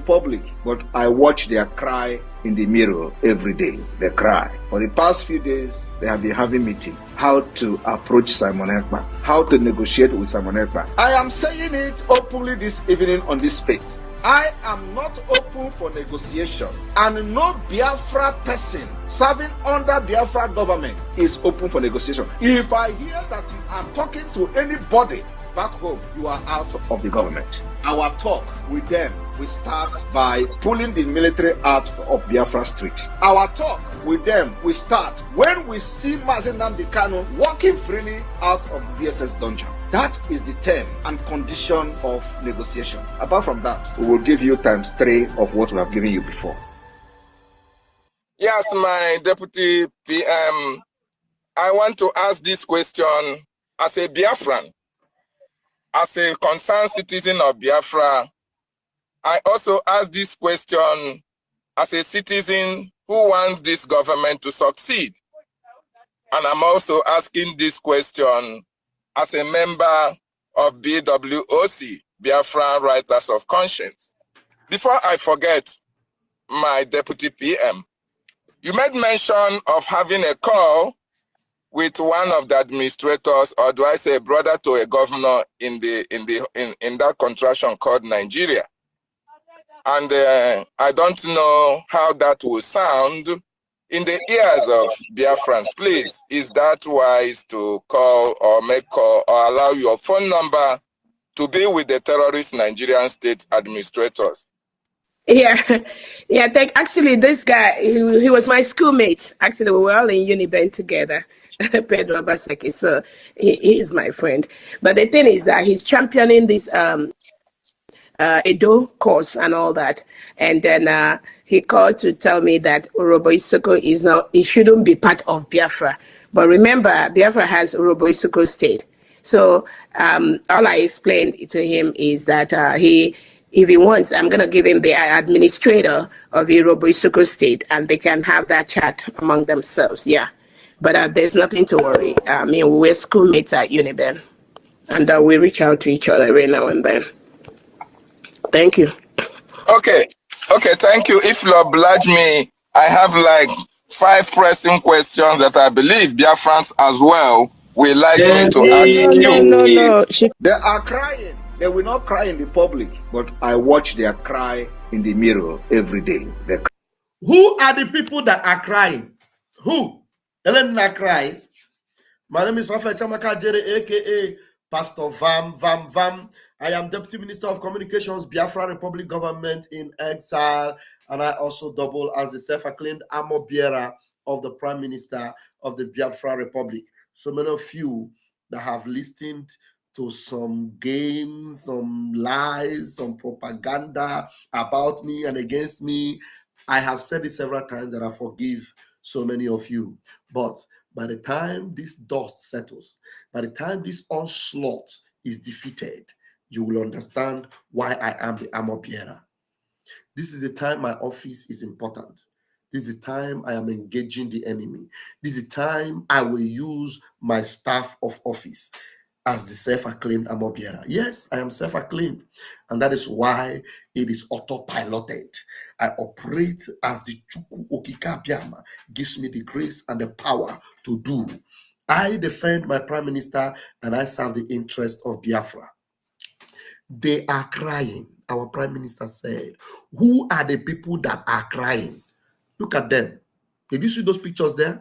public, but I watch their cry in the mirror every day. They cry. For the past few days, they have been having meeting. How to approach Simon Ekpa, how to negotiate with Simon Ekpa. I am saying it openly this evening on this space. I am not open for negotiation, and no Biafra person serving under Biafra government is open for negotiation. If I hear that you are talking to anybody back home, you are out of the government. Our talk with them will start by pulling the military out of Biafra street. Our talk with them will start when we see Mazi Nnamdi Kanu walking freely out of DSS dungeon. That is the term and condition of negotiation. Apart from that, we will give you ×3 of what we have given you before. Yes, my deputy PM, I want to ask this question as a Biafran, as a concerned citizen of Biafra. I also ask this question as a citizen who wants this government to succeed. And I'm also asking this question as a member of BWOC, Biafra Writers of Conscience. Before I forget, my deputy PM, you made mention of having a call with one of the administrators, or do I say brother to a governor in that contraction called Nigeria. And I don't know how that will sound in the ears of Biafrans. Please, is that wise to call or make call or allow your phone number to be with the terrorist Nigerian state administrators? Yeah, actually, this guy, he was my schoolmate. Actually, we were all in Uniben together, Pedro Abaseki, so he's my friend. But the thing is that he's championing this Edo course and all that. And then he called to tell me that Urobo Isoko it shouldn't be part of Biafra. But remember, Biafra has Urobo Isoko state. So all I explained to him is that if he wants, I'm going to give him the administrator of Urobo Isoko state, and they can have that chat among themselves. Yeah. But there's nothing to worry. I mean, we're schoolmates at Uniben, and we reach out to each other every now and then. Thank you. Okay, thank you. If you oblige me, I have like 5 pressing questions that I believe Biafrans as well will like me to ask you. No. They are crying. They will not cry in the public, but I watch their cry in the mirror every day. Who are the people that are crying? Who? Elena cry. My name is Rafael Chamaka Jere, aka Pastor Vam. I am Deputy Minister of Communications, Biafra Republic Government in Exile, and I also double as the self-acclaimed armor bearer of the Prime Minister of the Biafra Republic. So many of you that have listened to some games, some lies, some propaganda about me and against me, I have said it several times that I forgive so many of you. But by the time this dust settles, by the time this onslaught is defeated, you will understand why I am the armor bearer. This is the time my office is important. This is the time I am engaging the enemy. This is the time I will use my staff of office as the self-acclaimed armor bearer. Yes, I am self-acclaimed, and that is why it is autopiloted. I operate as the Chukwu Okike Abiama gives me the grace and the power to do. I defend my Prime Minister and I serve the interest of Biafra. They are crying. Our Prime Minister said, who are the people that are crying? Look at them. Did you see those pictures there?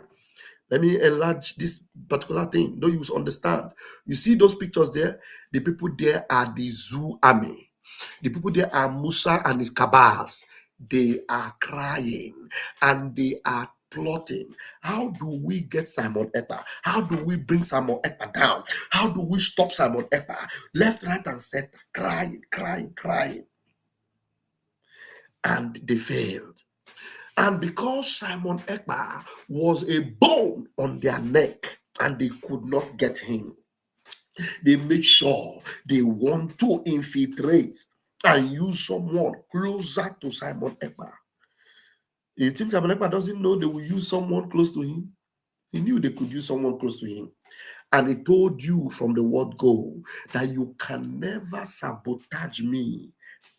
Let me enlarge this particular thing. Don't you understand? You see those pictures there? The people there are the Zoo army. The people there are Musa and his cabals. They are crying and they are plotting. How do we get Simon Ekpa? How do we bring Simon Ekpa down? How do we stop Simon Ekpa? Left, right, and center, crying. And they failed. And because Simon Ekpa was a bone on their neck and they could not get him, they made sure they want to infiltrate and use someone closer to Simon Ekpa. You think Simon Ekpa doesn't know they will use someone close to him? He knew they could use someone close to him. And he told you from the word go that you can never sabotage me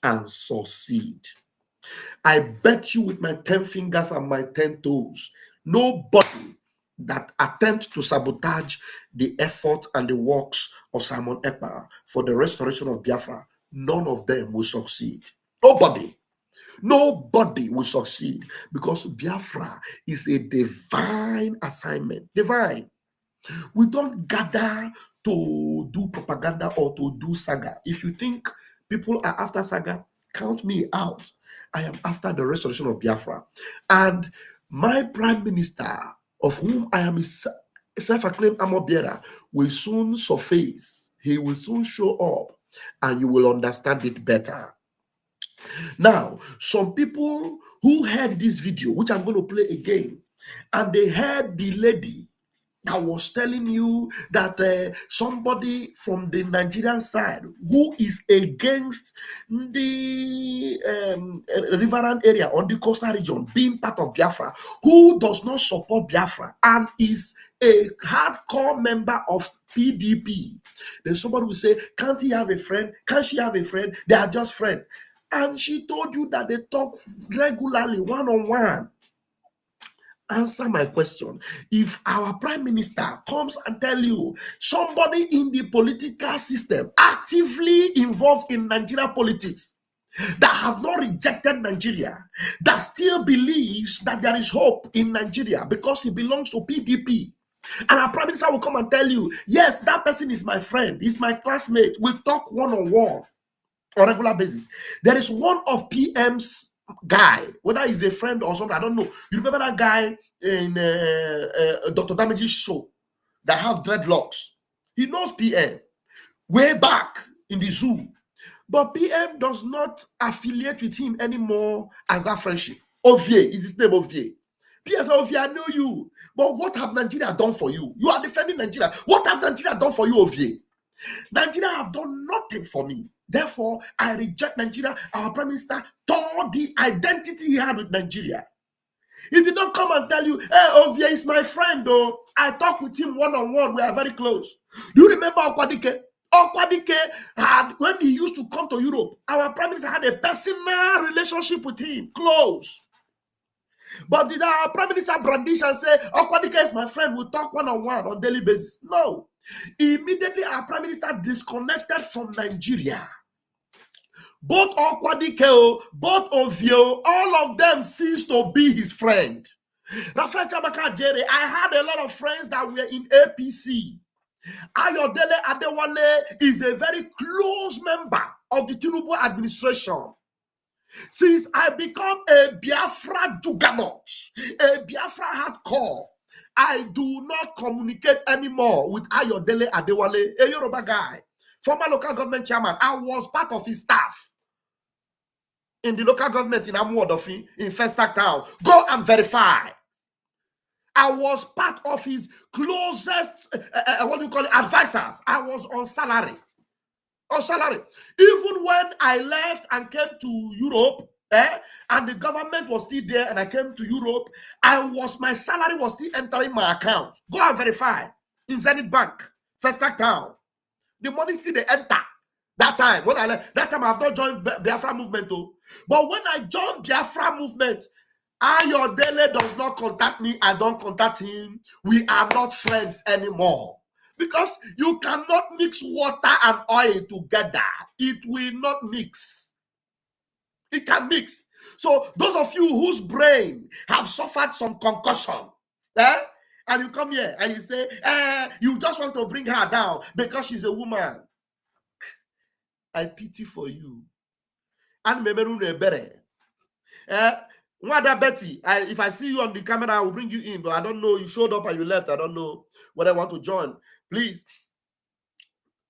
and succeed. I bet you with my 10 fingers and my 10 toes, nobody that attempts to sabotage the effort and the works of Simon Ekpa for the restoration of Biafra, none of them will succeed. Nobody will succeed, because Biafra is a divine assignment. Divine. We don't gather to do propaganda or to do saga. If you think people are after saga, count me out. I am after the restoration of Biafra. And my prime minister, of whom I am a self-acclaimed armor bearer, will soon surface. He will soon show up, and you will understand it better. Now, some people who heard this video, which I'm going to play again, and they heard the lady that was telling you that somebody from the Nigerian side who is against the riverine area on the coastal region being part of Biafra, who does not support Biafra and is a hardcore member of PDP. Then somebody will say, can't he have a friend? Can't she have a friend? They are just friends. And she told you that they talk regularly, one-on-one. Answer my question. If our prime minister comes and tell you somebody in the political system actively involved in Nigeria politics that have not rejected Nigeria, that still believes that there is hope in Nigeria because he belongs to PDP, and our prime minister will come and tell you, yes, that person is my friend, he's my classmate, we talk one-on-one on a regular basis. There is one of PM's guy, whether he's a friend or something, I don't know. You remember that guy in Dr. Damage's show that have dreadlocks? He knows PM way back in the zoo, but PM does not affiliate with him anymore as that friendship. Ovie is his name, Ovie. PM says, Ovie, I know you, but what have Nigeria done for you? You are defending Nigeria. What have Nigeria done for you, Ovie? Nigeria have done nothing for me. Therefore, I reject Nigeria. Our prime minister tore the identity he had with Nigeria. He did not come and tell you, hey, Ovie is my friend, though. I talk with him one-on-one. We are very close. Do you remember Okwadike? Okwadike had, when he used to come to Europe, our prime minister had a personal relationship with him, close. But did our prime minister brandish and say, Okwadike is my friend, we'll talk one-on-one on daily basis? No. Immediately, our prime minister disconnected from Nigeria. Both Okwadike, both Ovio, all of them ceased to be his friend. Rafael Chamaka Jere, I had a lot of friends that were in APC. Ayodele Adewale is a very close member of the Tinubu administration. Since I become a Biafra juggernaut, a Biafra hardcore, I do not communicate anymore with Ayodele Adewale, a Yoruba guy, former local government chairman. I was part of his staff in the local government in Amuodofi, in Festac Town. Go and verify. I was part of his closest, advisors. I was on salary. Even when I left and came to Europe, and the government was still there, and I came to Europe, my salary was still entering my account. Go and verify in Zenith Bank, Festac Town. The money still they enter. That time when I left, that time I have not joined Biafra movement though. But when I joined Biafra movement, Ayodele does not contact me. I don't contact him. We are not friends anymore. Because you cannot mix water and oil together. It will not mix. It can mix. So those of you whose brain have suffered some concussion, and you come here and you say, you just want to bring her down because she's a woman. I pity for you. And Wada Betty, if I see you on the camera, I will bring you in, but I don't know. You showed up and you left. I don't know whether I want to join. Please,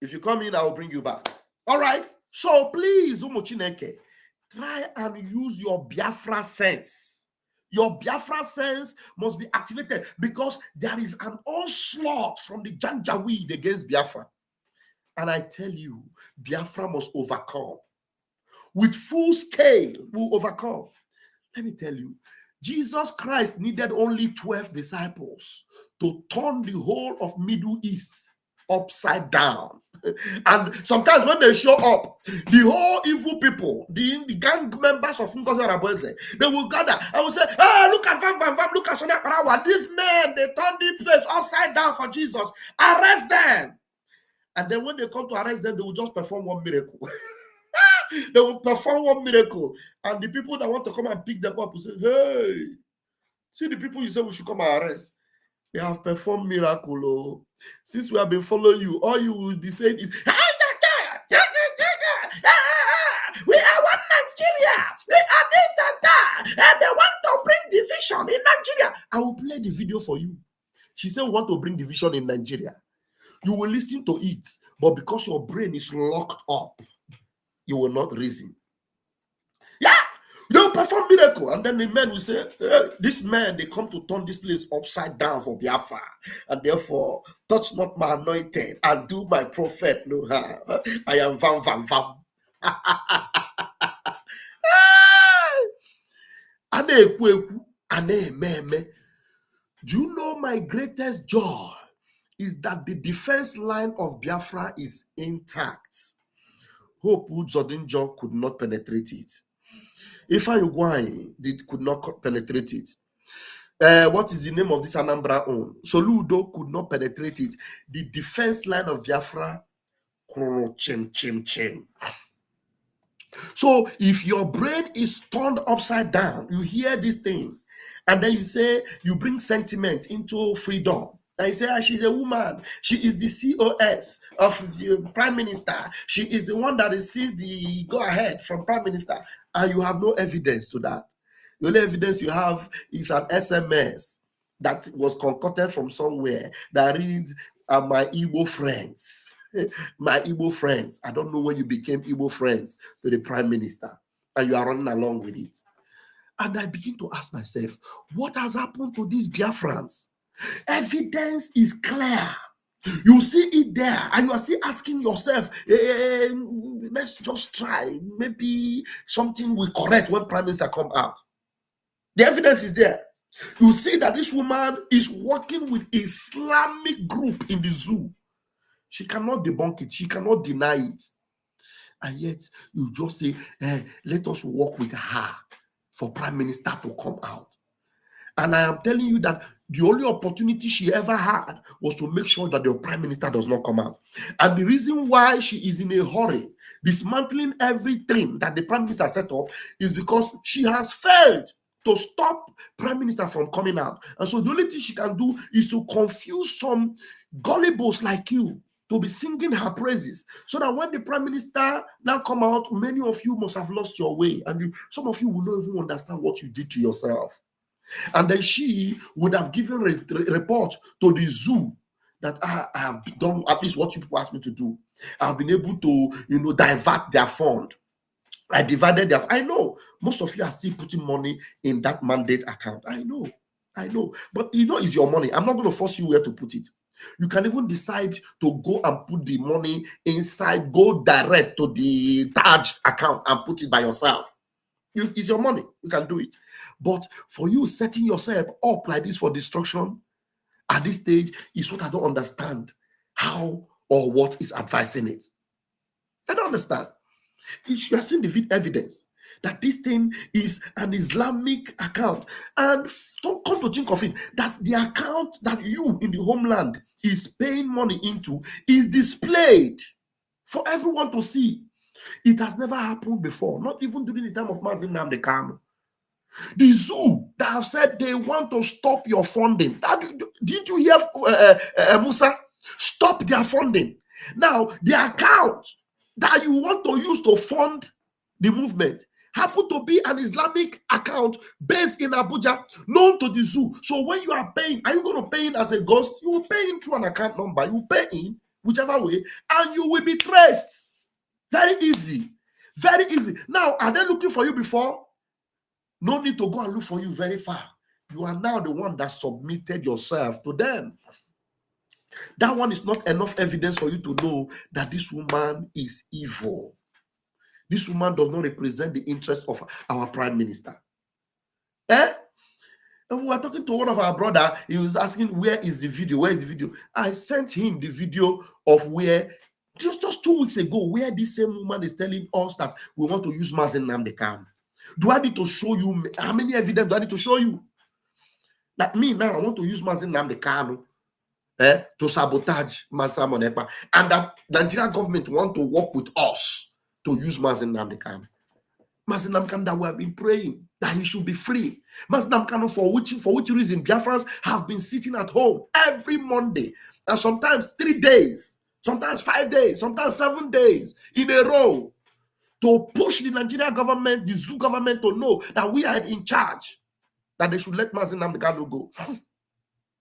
if you come in, I will bring you back. All right. So please, Umochineke, try and use your Biafra sense. Your Biafra sense must be activated because there is an onslaught from the Janjaweed against Biafra. And I tell you, Biafra must overcome. With full scale, we'll overcome. Let me tell you, Jesus Christ needed only 12 disciples to turn the whole of Middle East upside down. And sometimes when they show up, the whole evil people, the gang members of Ngozi Arabose, they will gather and will say, "Oh, look at Vam, look at Sonia Karawa. These men, they turned the place upside down for Jesus. Arrest them." And then when they come to arrest them, they will just perform one miracle. They will perform one miracle. And the people that want to come and pick them up will say, "Hey, see the people you say we should come and arrest. They have performed miracle. Oh. Since we have been following you, all you will be saying is, we are one Nigeria. We are this and that. And they want to bring division in Nigeria." I will play the video for you. She said, "We want to bring division in Nigeria." You will listen to it, but because your brain is locked up, you will not reason. Yeah, they will perform miracle, and then the men will say, "This man, they come to turn this place upside down for Biafra, and therefore touch not my anointed and do my prophet no harm. I am Vam Vam Vam." Do you know my greatest joy is that the defense line of Biafra is intact? Hope Uzodinjo could not penetrate it. Ifeanyi could not penetrate it. What is the name of this Anambra own? Soludo could not penetrate it. The defense line of Biafra, chim. So if your brain is turned upside down, you hear this thing, and then you say, you bring sentiment into freedom. And you say, she's a woman. She is the COS of the Prime Minister. She is the one that received the go-ahead from Prime Minister. And you have no evidence to that. The only evidence you have is an SMS that was concocted from somewhere that reads, "My Igbo friends." My Igbo friends. I don't know when you became Igbo friends to the Prime Minister, and you are running along with it. And I begin to ask myself, what has happened to these Biafrans? Evidence is clear. You see it there, and you are still asking yourself, let's just try. Maybe something will correct when Prime Minister come out. The evidence is there. You see that this woman is working with Islamic group in the zoo. She cannot debunk it. She cannot deny it. And yet, you just say, let us work with her for Prime Minister to come out. And I am telling you that the only opportunity she ever had was to make sure that the Prime Minister does not come out. And the reason why she is in a hurry, dismantling everything that the Prime Minister set up, is because she has failed to stop Prime Minister from coming out. And so the only thing she can do is to confuse some gullibles like you to be singing her praises, so that when the Prime Minister now come out, many of you must have lost your way, and some of you will not even understand what you did to yourself. And then she would have given a report to the zoo that I have done at least what you people asked me to do. I've been able to, divert their fund. I divided their. I know most of you are still putting money in that mandate account. I know, but it's your money. I'm not going to force you where to put it. You can even decide to go and put the money inside, go direct to the Taj account and put it by yourself. It's your money. You can do it. But for you setting yourself up like this for destruction at this stage is what I don't understand. How or what is advising it? I don't understand. You are seeing the evidence that this thing is an Islamic account. And don't come to think of it, that the account that you in the homeland is paying money into is displayed for everyone to see. It has never happened before, not even during the time of Mazin Nnamdi Kanu. The zoo that have said they want to stop your funding. Didn't you hear Musa? Stop their funding. Now, the account that you want to use to fund the movement happen to be an Islamic account based in Abuja, known to the zoo. So when you are paying, are you going to pay in as a ghost? You will pay in through an account number. You will pay in whichever way, and you will be traced. Very easy. Very easy. Now, are they looking for you before? No need to go and look for you very far. You are now the one that submitted yourself to them. That one is not enough evidence for you to know that this woman is evil. This woman does not represent the interest of our Prime Minister. And we were talking to one of our brother. He was asking, where is the video? Where is the video? I sent him the video of where, just 2 weeks ago, where this same woman is telling us that we want to use Mazi Nnamdi Kanu. Do I need to show you? How many evidence do I need to show you? That me now, I want to use Mazi Nnamdi Kanu to sabotage Simon Ekpa, and that Nigerian government want to work with us to use Mazi Nnamdi Kanu. Mazi Nnamdi Kanu, that we have been praying that he should be free. Mazi Nnamdi Kanu, for which reason Biafrans have been sitting at home every Monday, and sometimes 3 days, sometimes 5 days, sometimes 7 days in a row, to push the Nigerian government, the zoo government, to know that we are in charge, that they should let Mazi Nnamdi Kanu go.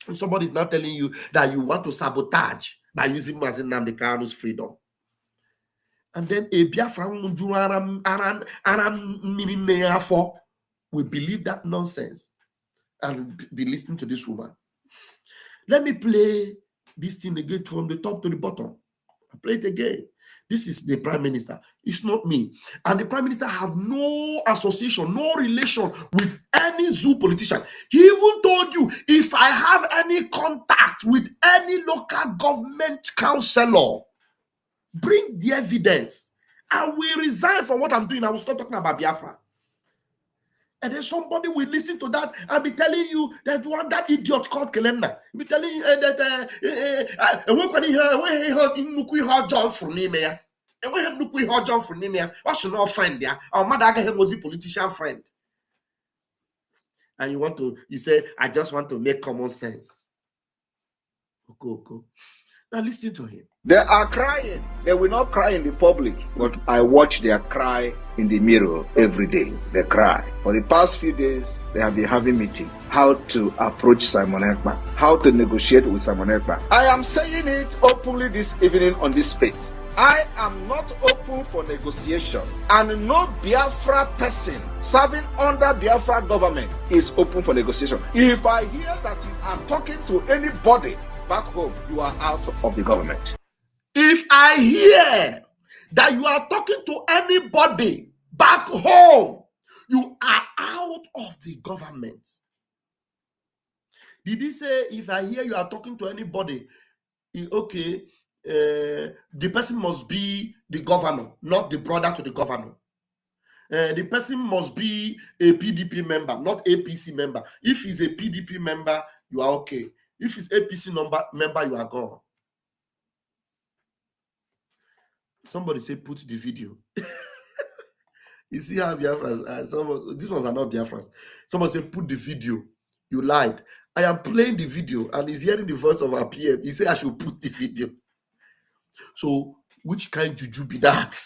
And somebody is now telling you that you want to sabotage by using Mazi Nnamdi Kanu's freedom. And then a Biafra will believe that nonsense and be listening to this woman. Let me play this thing again from the top to the bottom. I play it again. This is the Prime Minister. It's not me. And the Prime Minister have no association, no relation with any zoo politician. He even told you, if I have any contact with any local government councillor, bring the evidence. I will resign from what I'm doing. I will start talking about Biafra. And then somebody will listen to that and be telling you that one that idiot called Kelenda. Be telling you that when he heard John from Nimea, and when he heard John from Nimea, what's your friend there? Our mother was a politician friend. And you say, I just want to make common sense. Okay. Now listen to him. They are crying. They will not cry in the public, but I watch their cry in the mirror every day. They cry. For the past few days, they have been having meeting. How to approach Simon Ekpa. How to negotiate with Simon Ekpa. I am saying it openly this evening on this space. I am not open for negotiation, and no Biafra person serving under Biafra government is open for negotiation. If I hear that you are talking to anybody back home, you are out of the government. If I hear that you are talking to anybody back home, you are out of the government. Did he say, if I hear you are talking to anybody, okay, the person must be the governor, not the brother to the governor. The person must be a PDP member, not APC member. If he's a PDP member, you are okay. If he's APC member, you are gone. Somebody say, put the video. You see how Biafrans, these ones are not Biafrans. Someone say, put the video. You lied. I am playing the video and he's hearing the voice of our PM. He said I should put the video. So, which kind of juju be that?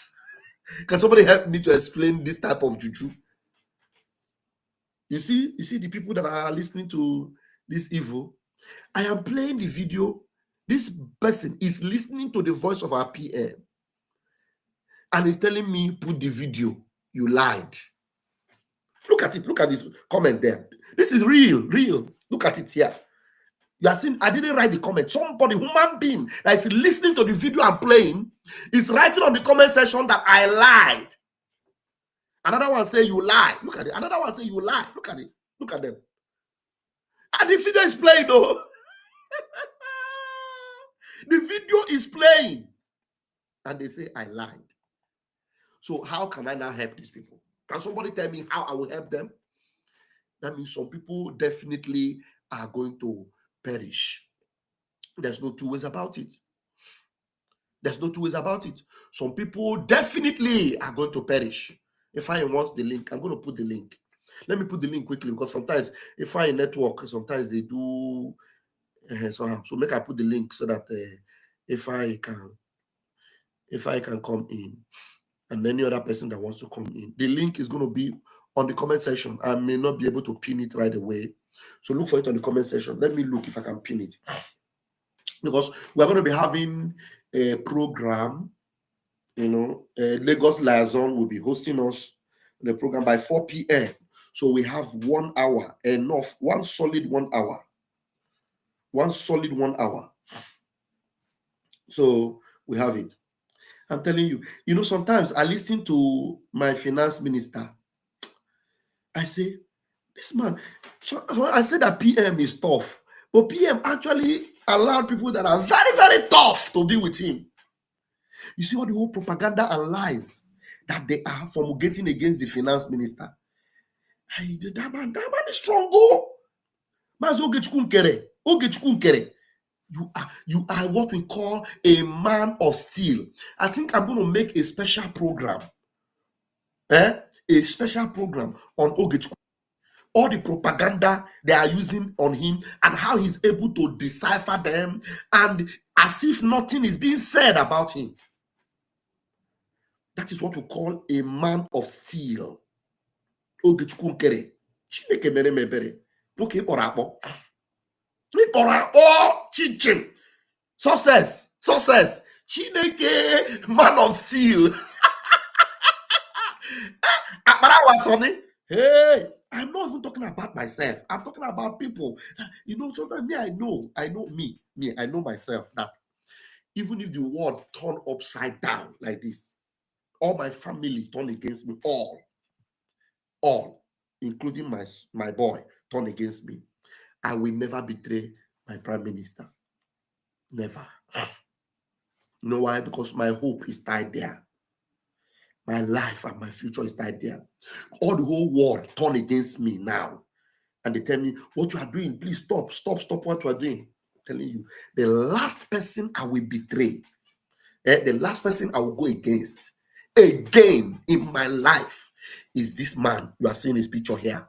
Can somebody help me to explain this type of juju? You see the people that are listening to this evil. I am playing the video. This person is listening to the voice of our PM. And he's telling me, put the video. You lied. Look at it. Look at this comment there. This is real. Look at it here. You are seeing, I didn't write the comment. Somebody, human being, that is listening to the video I'm playing, is writing on the comment section that I lied. Another one say you lie. Look at it. Another one say you lie. Look at it. Look at them. And the video is playing though. The video is playing. And they say I lied. So how can I now help these people? Can somebody tell me how I will help them? That means some people definitely are going to perish. There's no two ways about it. There's no two ways about it. Some people definitely are going to perish. If I want the link, I'm going to put the link. Let me put the link quickly because sometimes if I network, sometimes they do somehow. So make I put the link so that if I can come in, and any other person that wants to come in, the link is going to be on the comment section. I may not be able to pin it right away. So look for it on the comment section. Let me look if I can pin it. Because we're going to be having a program, Lagos Liaison will be hosting us in the program by 4 p.m. So we have 1 hour, enough, one solid 1 hour. One solid 1 hour. So we have it. I'm telling you, sometimes I listen to my finance minister. I say, This man, so I said that PM is tough, but PM actually allowed people that are very, very tough to be with him. You see all the whole propaganda and lies that they are promulgating against the finance minister. That man is strong. You are what we call a man of steel. I think I'm going to make a special program. A special program on Ogechukwu. All the propaganda they are using on him and how he's able to decipher them, and as if nothing is being said about him. That is what we call a man of steel. Ogechukwu nkere. Chineke mere mebere. Look at Orabo. Chichim. Success. Chineke, man of steel. Hey, I'm not even talking about myself. I'm talking about people. You know, sometimes me, I know myself that even if the world turn upside down like this, all my family turn against me, all, including my boy, turn against me, I will never betray my prime minister. Never. You know why? Because my hope is tied there. My life and my future is tied there. All the whole world turn against me now. And they tell me, what you are doing, please stop what you are doing. I'm telling you, the last person I will betray, the last person I will go against again in my life is this man. You are seeing his picture here.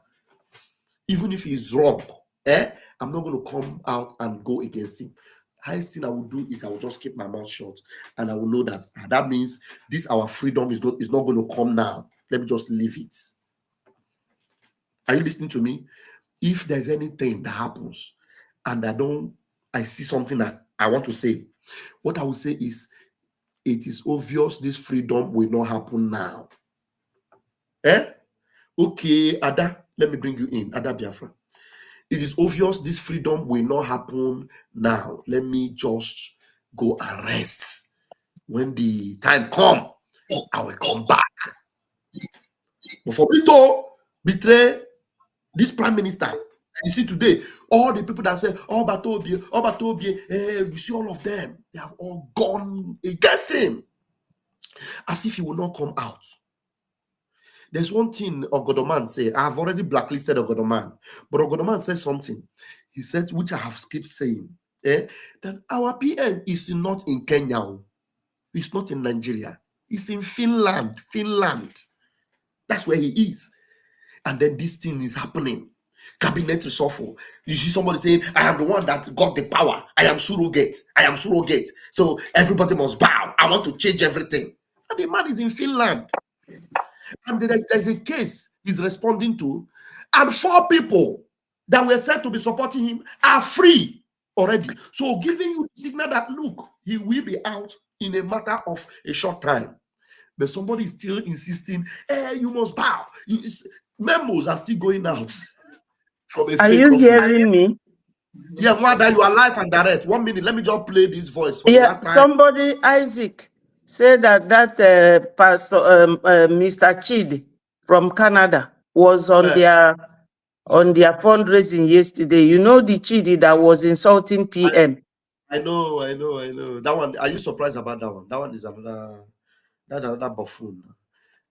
Even if he is wrong, I'm not going to come out and go against him. The highest thing I will do is I will just keep my mouth shut, and I will know that that means this our freedom is not going to come now. Let me just leave it. Are you listening to me? If there's anything that happens and I see something that I want to say, what I will say is, it is obvious this freedom will not happen now. Okay, Ada, let me bring you in. Ada Biafra. It is obvious this freedom will not happen now. Let me just go and rest. When the time comes, I will come back. But for me to betray this prime minister, you see today, all the people that say, Batobie, you see all of them, they have all gone against him, as if he will not come out. There's one thing Ogodoman said. I've already blacklisted Ogodoman, but Ogodoman said something. He said, which I have skipped saying, that our PM is not in Kenya. It's not in Nigeria. It's in Finland. That's where he is. And then this thing is happening. Cabinet reshuffle. You see somebody saying, I am the one that got the power. I am surrogate. So everybody must bow. I want to change everything. And the man is in Finland. And there's a case he's responding to, and 4 people that were said to be supporting him are free already. So giving you the signal that, look, he will be out in a matter of a short time. But somebody is still insisting, you must bow. Memos are still going out from a Are fake you office. hearing me? Yeah, Mwada, you are live and direct. 1 minute, let me just play this voice for the last time. Somebody, Isaac, said that Pastor Mr. Chidi from Canada was on their fundraising yesterday. You know the Chidi that was insulting PM. I know. That one, are you surprised about that one? That one is another buffoon.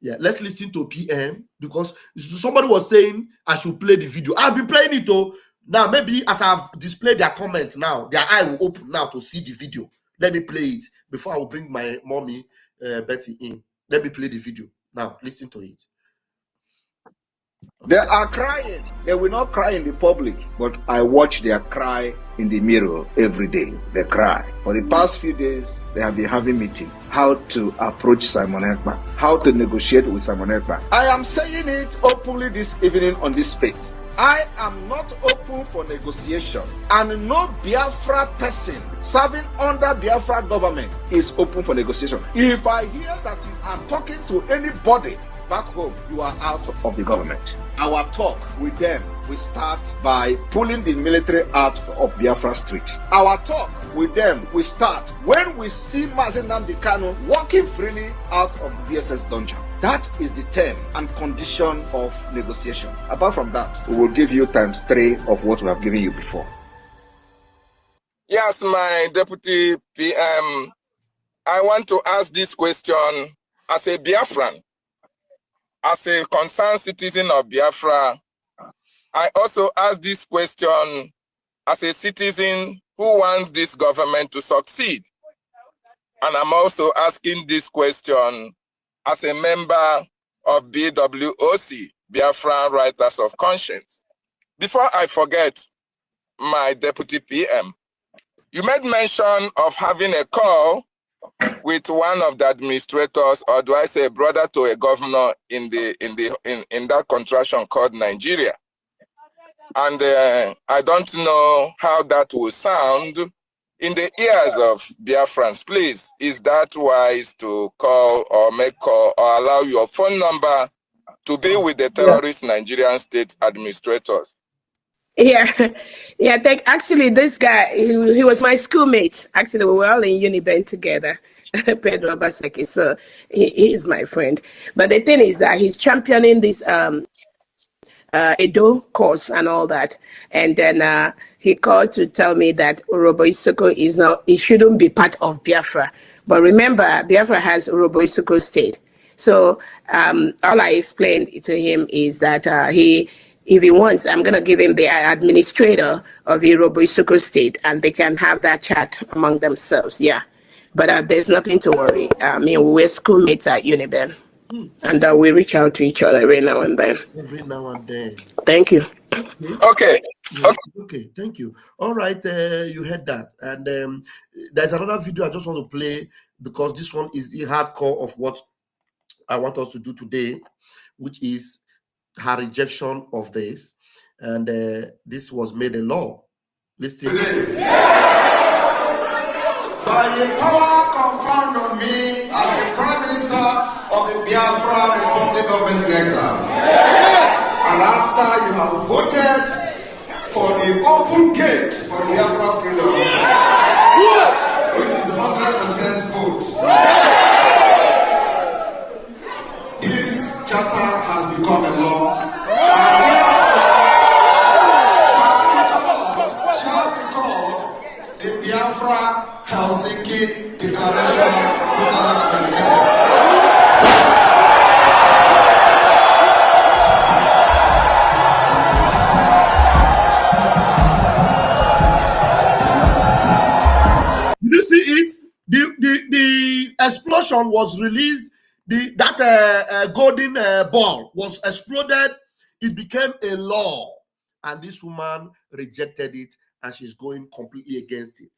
Yeah, let's listen to PM, because somebody was saying I should play the video. I've been playing it though. Now, maybe as I've displayed their comment now, their eye will open now to see the video. Let me play it before I will bring my mommy, Betty, in. Let me play the video. Now, listen to it. They are crying. They will not cry in the public, but I watch their cry in the mirror every day. They cry. For the past few days, they have been having meeting. How to approach Simon Ekpa. How to negotiate with Simon Ekpa. I am saying it openly this evening on this space. I am not open for negotiation, and no Biafra person serving under Biafra government is open for negotiation. If I hear that you are talking to anybody back home, you are out of the government. Our talk with them will start by pulling the military out of Biafra street. Our talk with them will start when we see Mazi Nnamdi Kanu walking freely out of the DSS dungeon. That is the term and condition of negotiation. Apart from that, we will give you ×3 of what we have given you before. Yes, my deputy PM, I want to ask this question as a Biafran, as a concerned citizen of Biafra. I also ask this question as a citizen who wants this government to succeed. And I'm also asking this question as a member of BWOC, Biafran Writers of Conscience. Before I forget, my deputy PM, you made mention of having a call with one of the administrators, or do I say brother to a governor in that contraction called Nigeria. And I don't know how that will sound in the ears of Biafrans. Please, is that wise to call or make call or allow your phone number to be with the terrorist Nigerian state administrators? Yeah, yeah. Actually, this guy, he was my schoolmate. Actually, we were all in Uniben together, Pedro Basaki. So he's my friend. But the thing is that he's championing this Edo course and all that. And then he called to tell me that Urobo Isoko it shouldn't be part of Biafra. But remember, Biafra has Urobo Isoko state. So all I explained to him is that if he wants, I'm going to give him the administrator of Urobo Isoko state, and they can have that chat among themselves. Yeah. But there's nothing to worry. I mean, we're schoolmates at Uniben. And we reach out to each other every now and then. Every now and then. Thank you. Okay. Okay, thank you. All right, you heard that. And there's another video I just want to play, because this one is the hardcore of what I want us to do today, which is her rejection of this. And this was made a law. Listen. By the power conferred on me as the Prime Minister of the Biafra Republic Government in Exile. And after you have voted for the open gate for the Biafra freedom, which is 100% vote, this charter has become a law, and therefore shall be called the Biafra Helsinki Declaration 2024. You see it? The explosion was released. That golden ball was exploded. It became a law, and this woman rejected it, and she's going completely against it.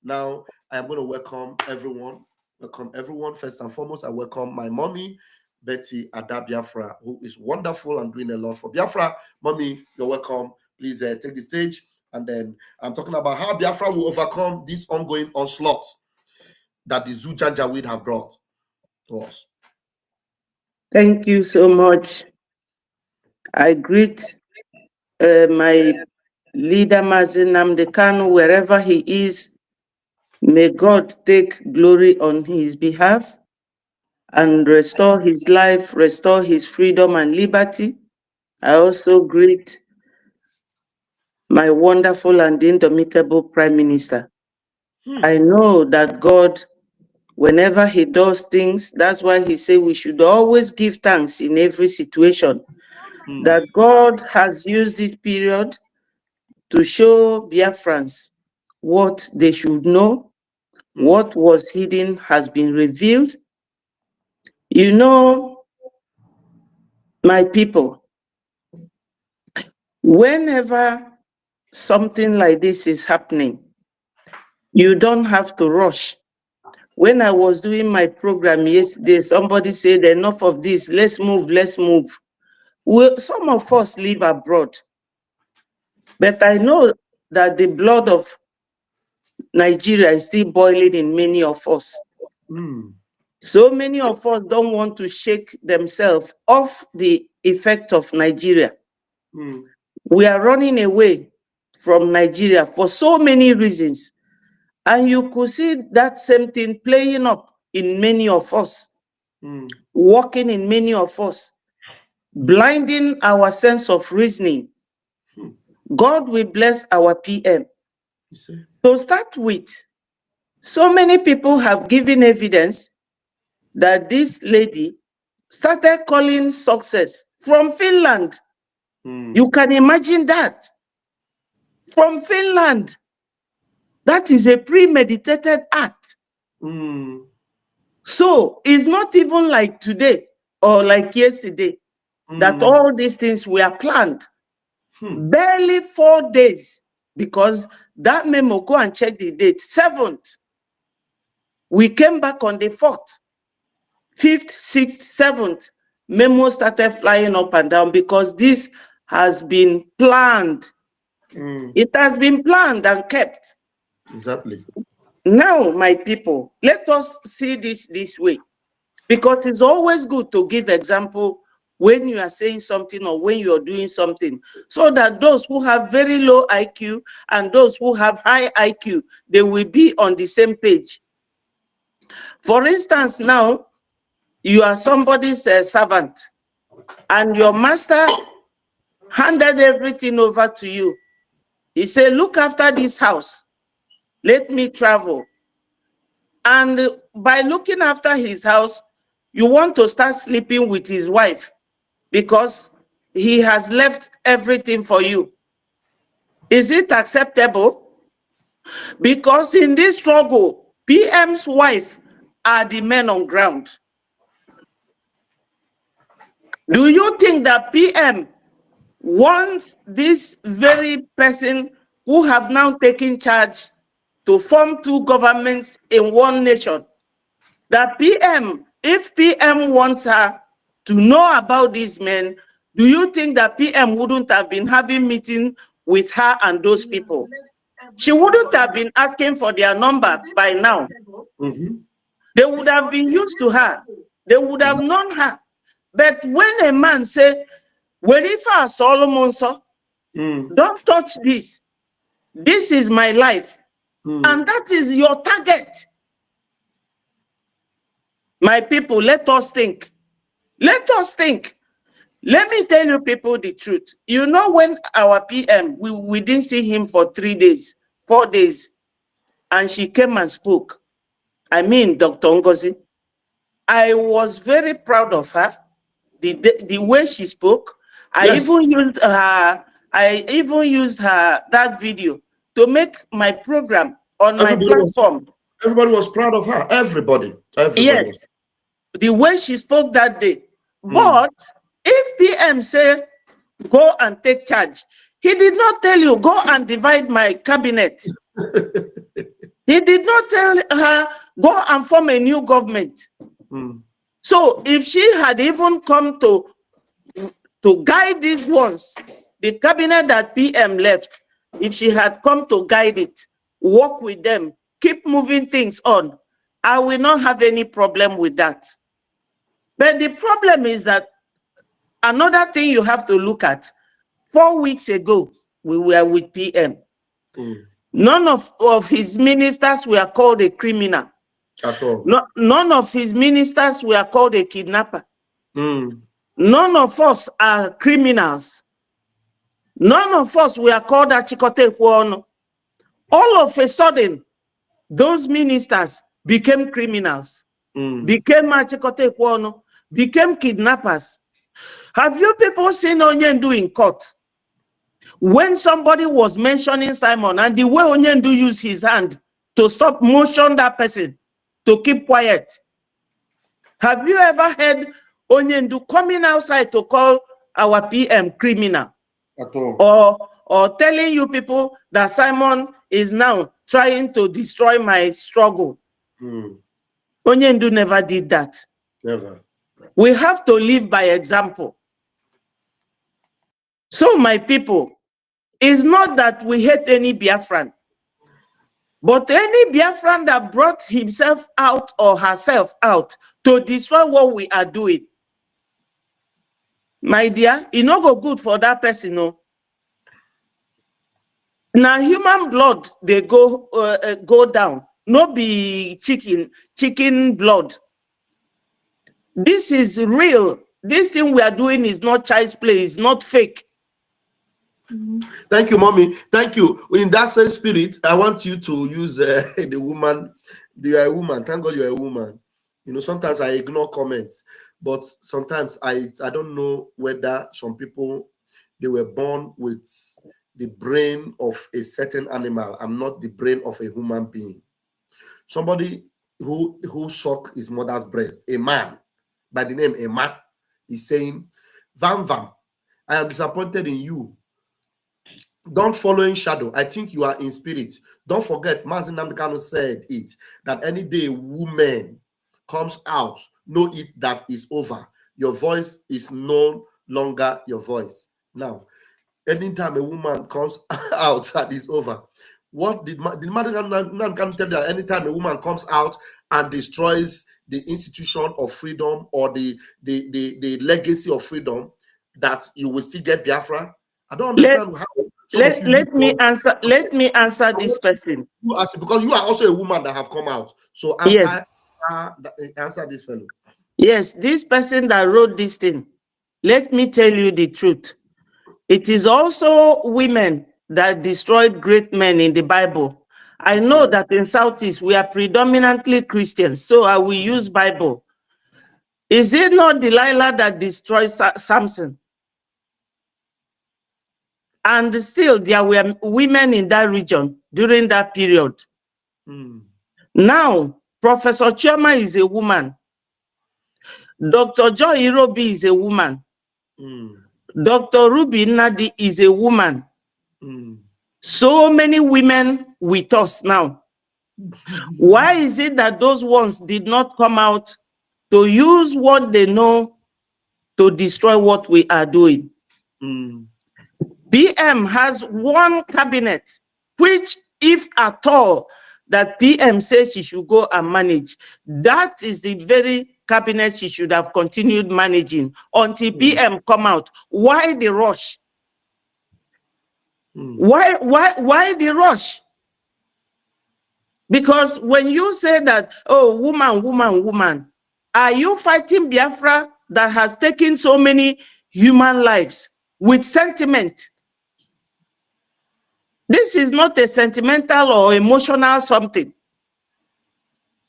Now I am going to welcome everyone. Welcome everyone. First and foremost, I welcome my mommy, Betty Ada Biafra, who is wonderful and doing a lot for Biafra. Mommy, you're welcome. Please take the stage. And then I'm talking about how Biafra will overcome this ongoing onslaught that the Janjaweed have brought to us. Thank you so much. I greet my leader, Mazi Nnamdi Kanu, wherever he is. May God take glory on his behalf and restore his life, restore his freedom and liberty. I also greet my wonderful and indomitable Prime Minister. I know that God, whenever he does things, that's why he said we should always give thanks in every situation. That God has used this period to show Biafrans what they should know. What was hidden has been revealed. You know, my people, whenever something like this is happening, you don't have to rush. When I was doing my program yesterday, somebody said, enough of this, let's move, let's move. Well, some of us live abroad, but I know that the blood of Nigeria is still boiling in many of us. So many of us don't want to shake themselves off the effect of Nigeria. We are running away from Nigeria for so many reasons. And you could see that same thing playing up in many of us. working in many of us, blinding our sense of reasoning. God will bless our PM. To start with, so many people have given evidence that this lady started calling success from Finland. You can imagine that. From Finland. That is a premeditated act. So it's not even like today or like yesterday that all these things were planned. Barely 4 days, because that memo, go and check the date, 7th. We came back on the 4th, 5th, 6th, 7th. Memo started flying up and down because this has been planned. It has been planned and kept. Exactly. Now, my people, let us see this way, because it's always good to give example when you are saying something or when you are doing something, so that those who have very low IQ and those who have high IQ, they will be on the same page. For instance, now you are somebody's servant and your master handed everything over to you. He said, look after this house, let me travel. And by looking after his house, you want to start sleeping with his wife because he has left everything for you. Is it acceptable? Because in this struggle, PM's wife are the men on ground. Do you think that PM wants this very person who have now taken charge to form 2 governments in 1 nation? That PM, if PM wants her to know about these men, do you think that PM wouldn't have been having meeting with her and those people? She wouldn't have been asking for their number by now. They would have been used to her. They would have known her. But when a man say, "Werifa Solomon, don't touch this. This is my life," and that is your target. My people, let us think. Let us think. Let me tell you people the truth. You know, when our PM, we didn't see him for 3 days, 4 days, and she came and spoke. I mean, Dr. Ngozi, I was very proud of her, the way she spoke. I even used her that video to make my program on my platform. Everybody was proud of her. Everybody Yes, was. the way she spoke that day. But if PM say, go and take charge, he did not tell you, go and divide my cabinet. He did not tell her, go and form a new government. So if she had even come to guide these ones, the cabinet that PM left, if she had come to guide it, work with them, keep moving things on, I will not have any problem with that. But the problem is that another thing you have to look at, 4 weeks ago, we were with PM. None of his ministers were called a criminal. At all. None of his ministers were called a kidnapper. None of us are criminals. None of us were called a Chikote Kwono. All of a sudden, those ministers became criminals, became a Chikote Kwono, became kidnappers. Have you people seen Onyendu in court? When somebody was mentioning Simon and the way Onyendu used his hand to stop motion that person, to keep quiet. Have you ever heard Onyendu coming outside to call our PM criminal? At all. Or telling you people that Simon is now trying to destroy my struggle? Onyendu never did that. Never. We have to live by example. So my people, it's not that we hate any Biafran, but any Biafran that brought himself out or herself out to destroy what we are doing, my dear, it not go good for that person. No. Now human blood, they go down. No be chicken blood. This is real. This thing we are doing is not child's play, it's not fake. Thank you, mommy. Thank you. In that same spirit, I want you to use the woman. You are a woman. Thank God you are a woman. You know, sometimes I ignore comments, but sometimes I don't know whether some people, they were born with the brain of a certain animal and not the brain of a human being. Somebody who sucked his mother's breast, a man by the name Emma, is saying, Vam Vam, I am disappointed in you. Don't follow in shadow. I think you are in spirit. Don't forget, Mazin Namdekano said it, that any day a woman comes out, know it that is over. Your voice is no longer your voice. Now, anytime a woman comes out, that is over. What did Namdekano tell that anytime a woman comes out and destroys the institution of freedom or the legacy of freedom, that you will still get Biafra? I don't understand how. Let me answer this person. You ask, because you are also a woman that have come out. So answer, yes. Answer this fellow. Yes, this person that wrote this thing. Let me tell you the truth. It is also women that destroyed great men in the Bible. I know that in Southeast we are predominantly Christians, so I will use Bible. Is it not Delilah that destroyed Samson? And still, there were women in that region during that period. Now, Professor Chioma is a woman. Dr. Joy Irobi is a woman. Dr. Ruby Nadi is a woman. So many women with us now. Why is it that those ones did not come out to use what they know to destroy what we are doing? PM has one cabinet, which, if at all, that PM says she should go and manage, that is the very cabinet she should have continued managing until PM come out. Why the rush? Why the rush? Because when you say that, oh, woman, are you fighting Biafra that has taken so many human lives with sentiment? This is not a sentimental or emotional something.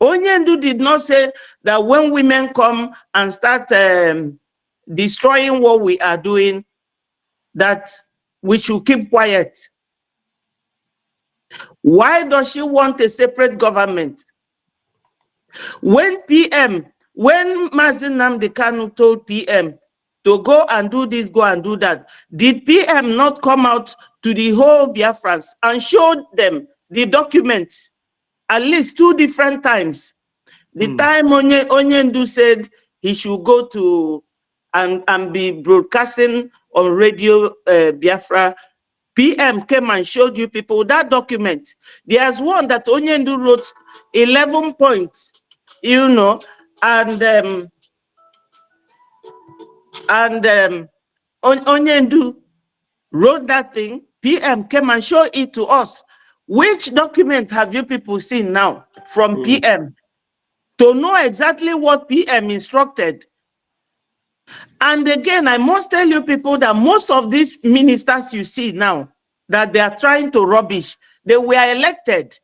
Onyendu did not say that when women come and start destroying what we are doing, that we should keep quiet. Why does she want a separate government? When Mazin Nnamdi Kanu told PM to go and do this, go and do that, did PM not come out to the whole Biafrans and showed them the documents at least 2 different times? The time Onyendu said he should go to and be broadcasting on radio Biafra, PM came and showed you people that document. There's one that Onyendu wrote 11 points, you know, and Onyendu wrote that thing. PM came and showed it to us. Which document have you people seen now from PM? To know exactly what PM instructed. And again, I must tell you people that most of these ministers you see now, that they are trying to rubbish, they were elected.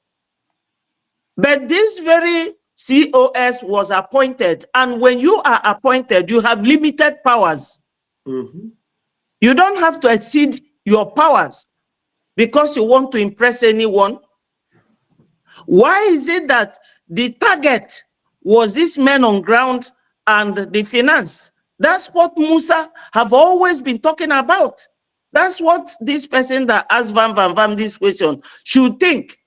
But this very COS was appointed. And when you are appointed, you have limited powers. You don't have to exceed your powers because you want to impress anyone. Why is it that the target was this man on ground and the finance? That's what Musa have always been talking about. That's what this person that asked Vam this question should think.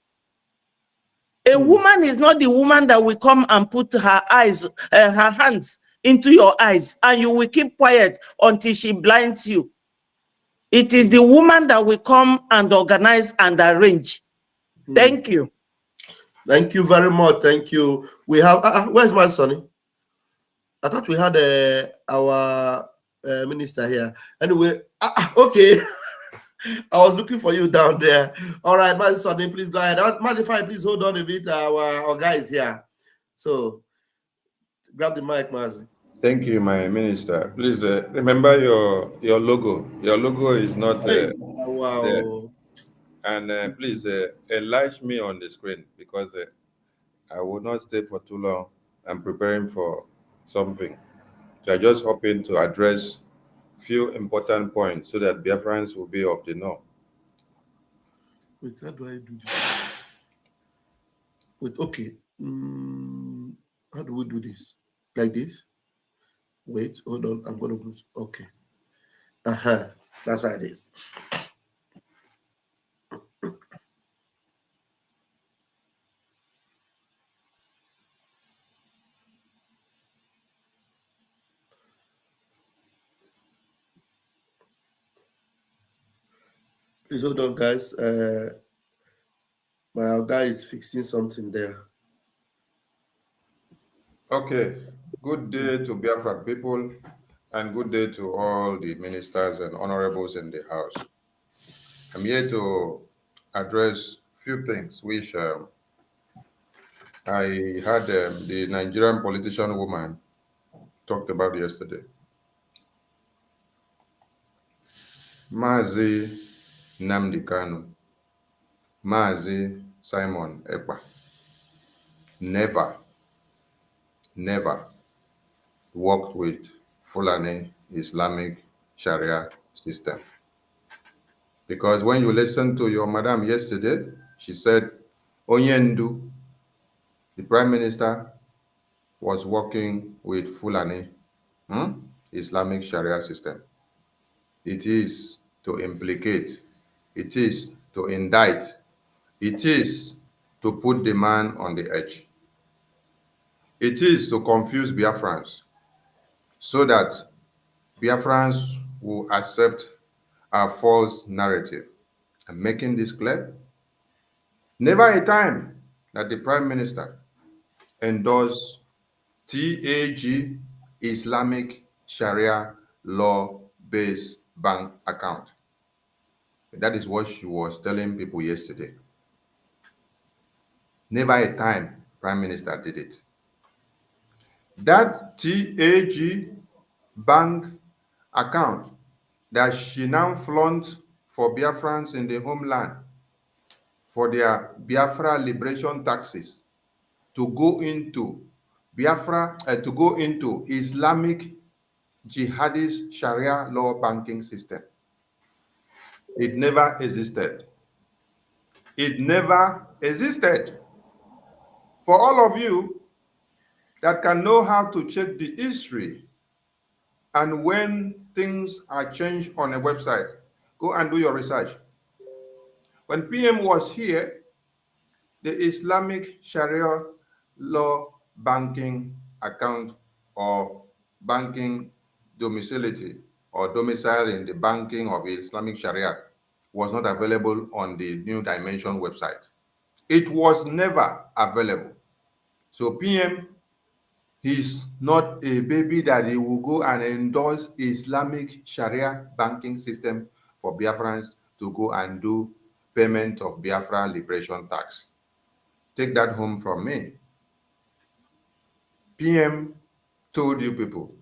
A woman is not the woman that will come and put her hands into your eyes and you will keep quiet until she blinds you. It is the woman that will come and organize and arrange. Thank you. Thank you very much. Thank you. We have, where's my sonny? I thought we had our minister here. Anyway, okay. I was looking for you down there. All right, my sonny, please go ahead. Magnify, please hold on a bit. Our guys here. So grab the mic, Mazi. Thank you, my minister. Please remember your logo. Your logo is not Hey, there. wow. And please enlarge me on the screen because I will not stay for too long. I'm preparing for something. So I just hoping to address few important points so that Biafrans will be of the know. Wait, how do I do this? Wait, okay. How do we do this? Like this? Wait, hold on. I'm gonna put okay. That's how it is. Please hold on, guys. My guy is fixing something there. Okay. Good day to Biafra people and good day to all the ministers and honorables in the house. I'm here to address few things which I had the Nigerian politician woman talked about yesterday. Mazi Nnamdi Kanu, Mazi Simon Ekpa never worked with Fulani Islamic Sharia system. Because when you listen to your madam yesterday, she said Onyendu, the prime minister, was working with Fulani Islamic Sharia system. It is to implicate, it is to indict, it is to put the man on the edge. It is to confuse Biafrans so that Biafrans will accept our false narrative. I'm making this clear. Never a time that the Prime Minister endorsed TAG, Islamic Sharia law-based bank account. That is what she was telling people yesterday. Never a time Prime Minister did it. That TAG bank account that she now flaunts for Biafrans in the homeland for their Biafra liberation taxes to go into Biafra, to go into Islamic jihadist Sharia law banking system. It never existed. It never existed. For all of you that can know how to check the history and when things are changed on a website, go and do your research. When PM was here, the Islamic Sharia law banking account or banking domicility or domicile in the banking of Islamic Sharia was not available on the New Dimension website. It was never available. So PM, he's not a baby that he will go and endorse Islamic Sharia banking system for Biafrans to go and do payment of Biafra liberation tax. Take that home from me. PM told you people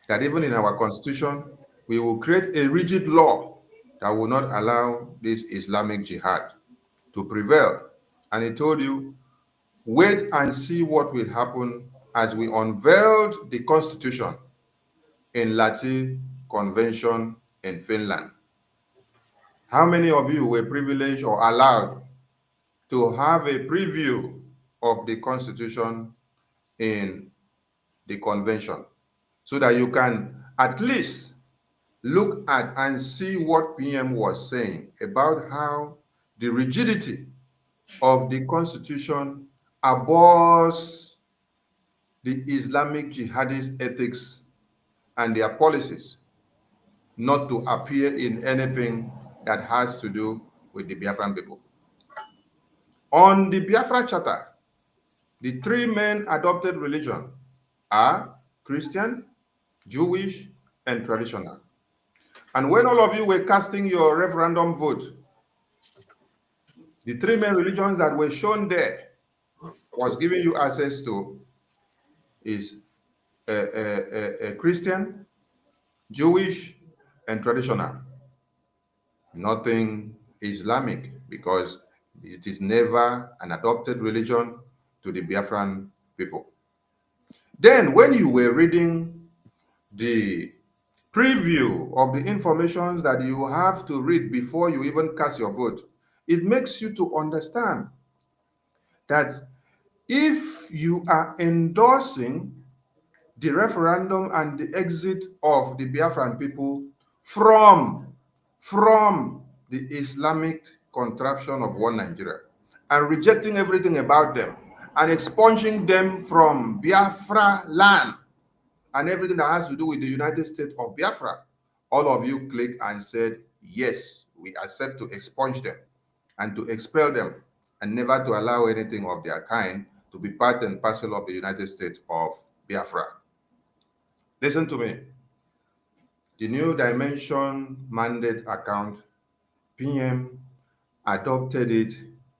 that even in our constitution, we will create a rigid law that will not allow this Islamic jihad to prevail. And he told you, wait and see what will happen as we unveiled the constitution in Lahti Convention in Finland. How many of you were privileged or allowed to have a preview of the constitution in the convention so that you can at least look at and see what PM was saying about how the rigidity of the constitution abhors the Islamic jihadist ethics and their policies not to appear in anything that has to do with the Biafran people. On the Biafra Charter, the three main adopted religions are Christian, Jewish, and traditional. And when all of you were casting your referendum vote, the three main religions that were shown there was giving you access to is Christian, Jewish, and traditional. Nothing Islamic, because it is never an adopted religion to the Biafran people. Then, when you were reading the preview of the information that you have to read before you even cast your vote, it makes you to understand that if you are endorsing the referendum and the exit of the Biafran people from the Islamic contraption of one Nigeria, and rejecting everything about them and expunging them from Biafra land and everything that has to do with the United States of Biafra, all of you clicked and said, yes, we accept to expunge them and to expel them and never to allow anything of their kind to be part and parcel of the United States of Biafra. Listen to me. The New Dimension mandate account, PM adopted it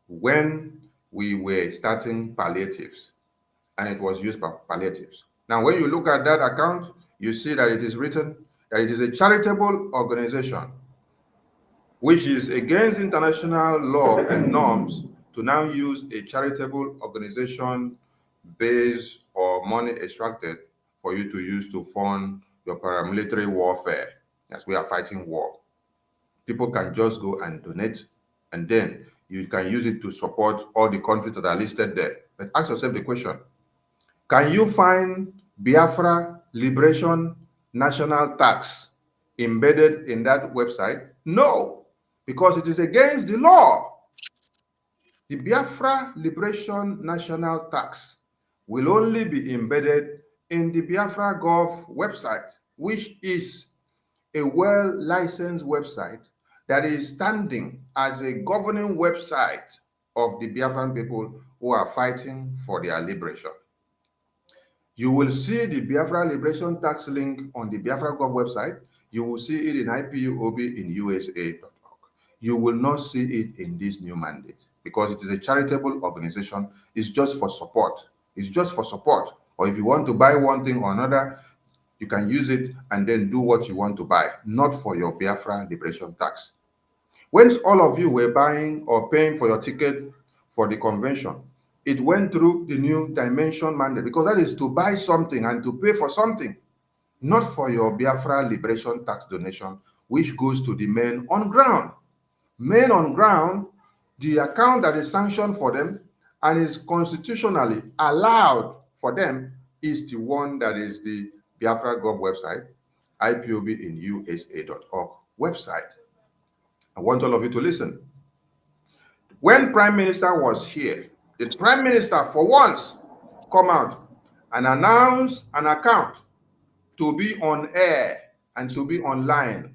when we were starting palliatives, and it was used for palliatives. Now, when you look at that account, you see that it is written that it is a charitable organization, which is against international law and norms to now use a charitable organization base or money extracted for you to use to fund your paramilitary warfare, as we are fighting war. People can just go and donate, and then you can use it to support all the countries that are listed there. But ask yourself the question, can you find Biafra Liberation National Tax embedded in that website? No, because it is against the law. The Biafra Liberation National Tax will only be embedded in the Biafra Gov website, which is a well-licensed website that is standing as a governing website of the Biafran people who are fighting for their liberation. You will see the Biafra Liberation Tax link on the Biafra Gov website. You will see it in IPUOB in USA.org. You will not see it in this new mandate because it is a charitable organization. It's just for support. It's just for support. Or if you want to buy one thing or another, you can use it and then do what you want to buy, not for your Biafra Liberation Tax. When all of you were buying or paying for your ticket for the convention, it went through the New Dimension mandate because that is to buy something and to pay for something, not for your Biafra Liberation Tax donation, which goes to the men on ground. Men on ground, the account that is sanctioned for them and is constitutionally allowed for them is the one that is the Biafra Gov website, IPOB in USA.org website. I want all of you to listen. When Prime Minister was here, the Prime Minister for once come out and announce an account to be on air and to be online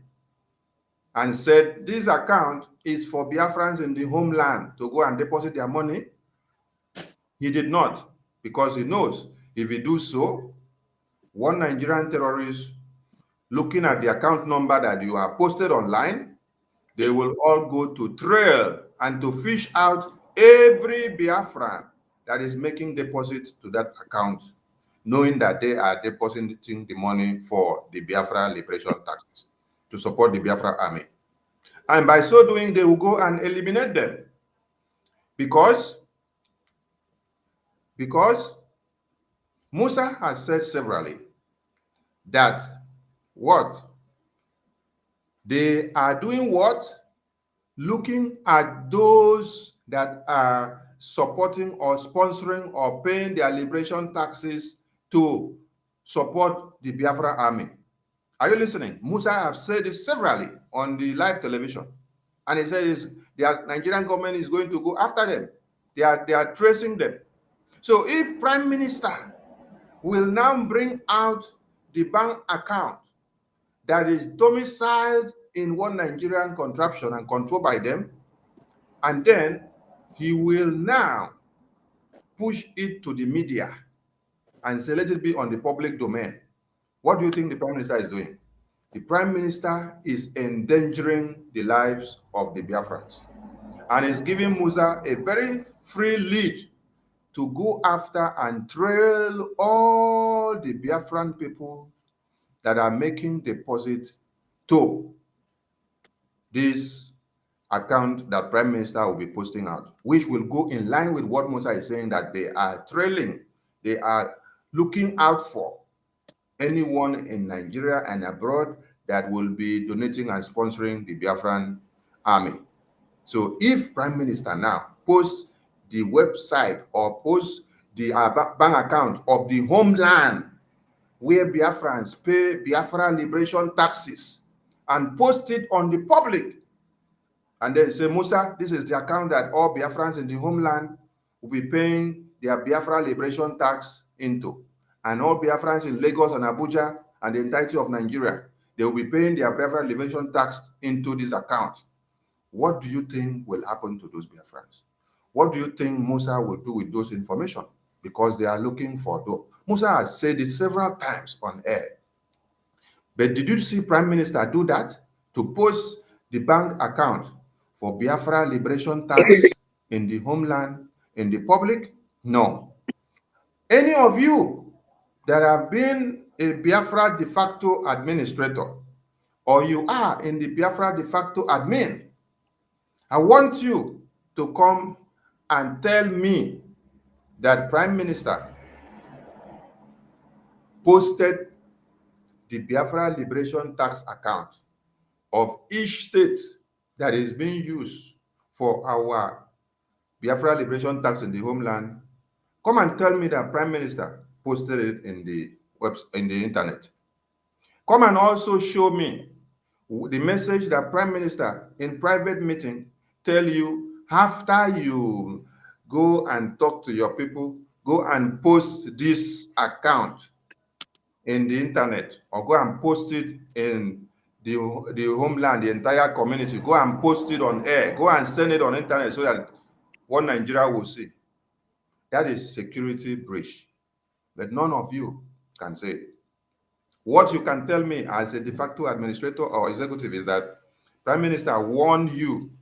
and said this account is for Biafrans in the homeland to go and deposit their money. He did not, because he knows if he do so, one Nigerian terrorist looking at the account number that you have posted online, they will all go to trail and to fish out every Biafran that is making deposits to that account, knowing that they are depositing the money for the Biafra Liberation Taxes to support the Biafra army. And by so doing, they will go and eliminate them. Because Musa has said severally that what? They are doing what? Looking at those that are supporting or sponsoring or paying their liberation taxes to support the Biafra army. Are you listening? Musa have said it severally on the live television. And he said the Nigerian government is going to go after them. They are tracing them. So if Prime Minister will now bring out the bank account that is domiciled in one Nigerian contraption and controlled by them, and then he will now push it to the media and say, let it be on the public domain. What do you think the Prime Minister is doing? The Prime Minister is endangering the lives of the Biafrans and is giving Musa a very free lead to go after and trail all the Biafran people that are making deposit to this account that Prime Minister will be posting out, which will go in line with what Musa is saying, that they are trailing, they are looking out for anyone in Nigeria and abroad that will be donating and sponsoring the Biafran army. So if Prime Minister now posts the website or posts the bank account of the homeland where Biafrans pay Biafra liberation taxes and post it on the public, and then say, Musa, this is the account that all Biafrans in the homeland will be paying their Biafra liberation tax into. And all Biafrans in Lagos and Abuja and the entirety of Nigeria, they will be paying their Biafra liberation tax into this account. What do you think will happen to those Biafrans? What do you think Musa will do with those information? Because they are looking for those. Musa has said it several times on air. But did you see Prime Minister do that? To post the bank account for Biafra liberation tax in the homeland, in the public? No. Any of you that have been a Biafra de facto administrator, or you are in the Biafra de facto admin, I want you to come and tell me that Prime Minister posted the Biafra liberation tax account of each state that is being used for our Biafra liberation tax in the homeland. Come and tell me that Prime Minister posted it in the internet. Come and also show me the message that Prime Minister in private meeting tell you after you go and talk to your people, go and post this account in the internet, or go and post it in the homeland, the entire community, go and post it on air, go and send it on internet so that what Nigeria will see. That is security breach. But none of you can say it. What you can tell me as a de facto administrator or executive is that Prime Minister warned you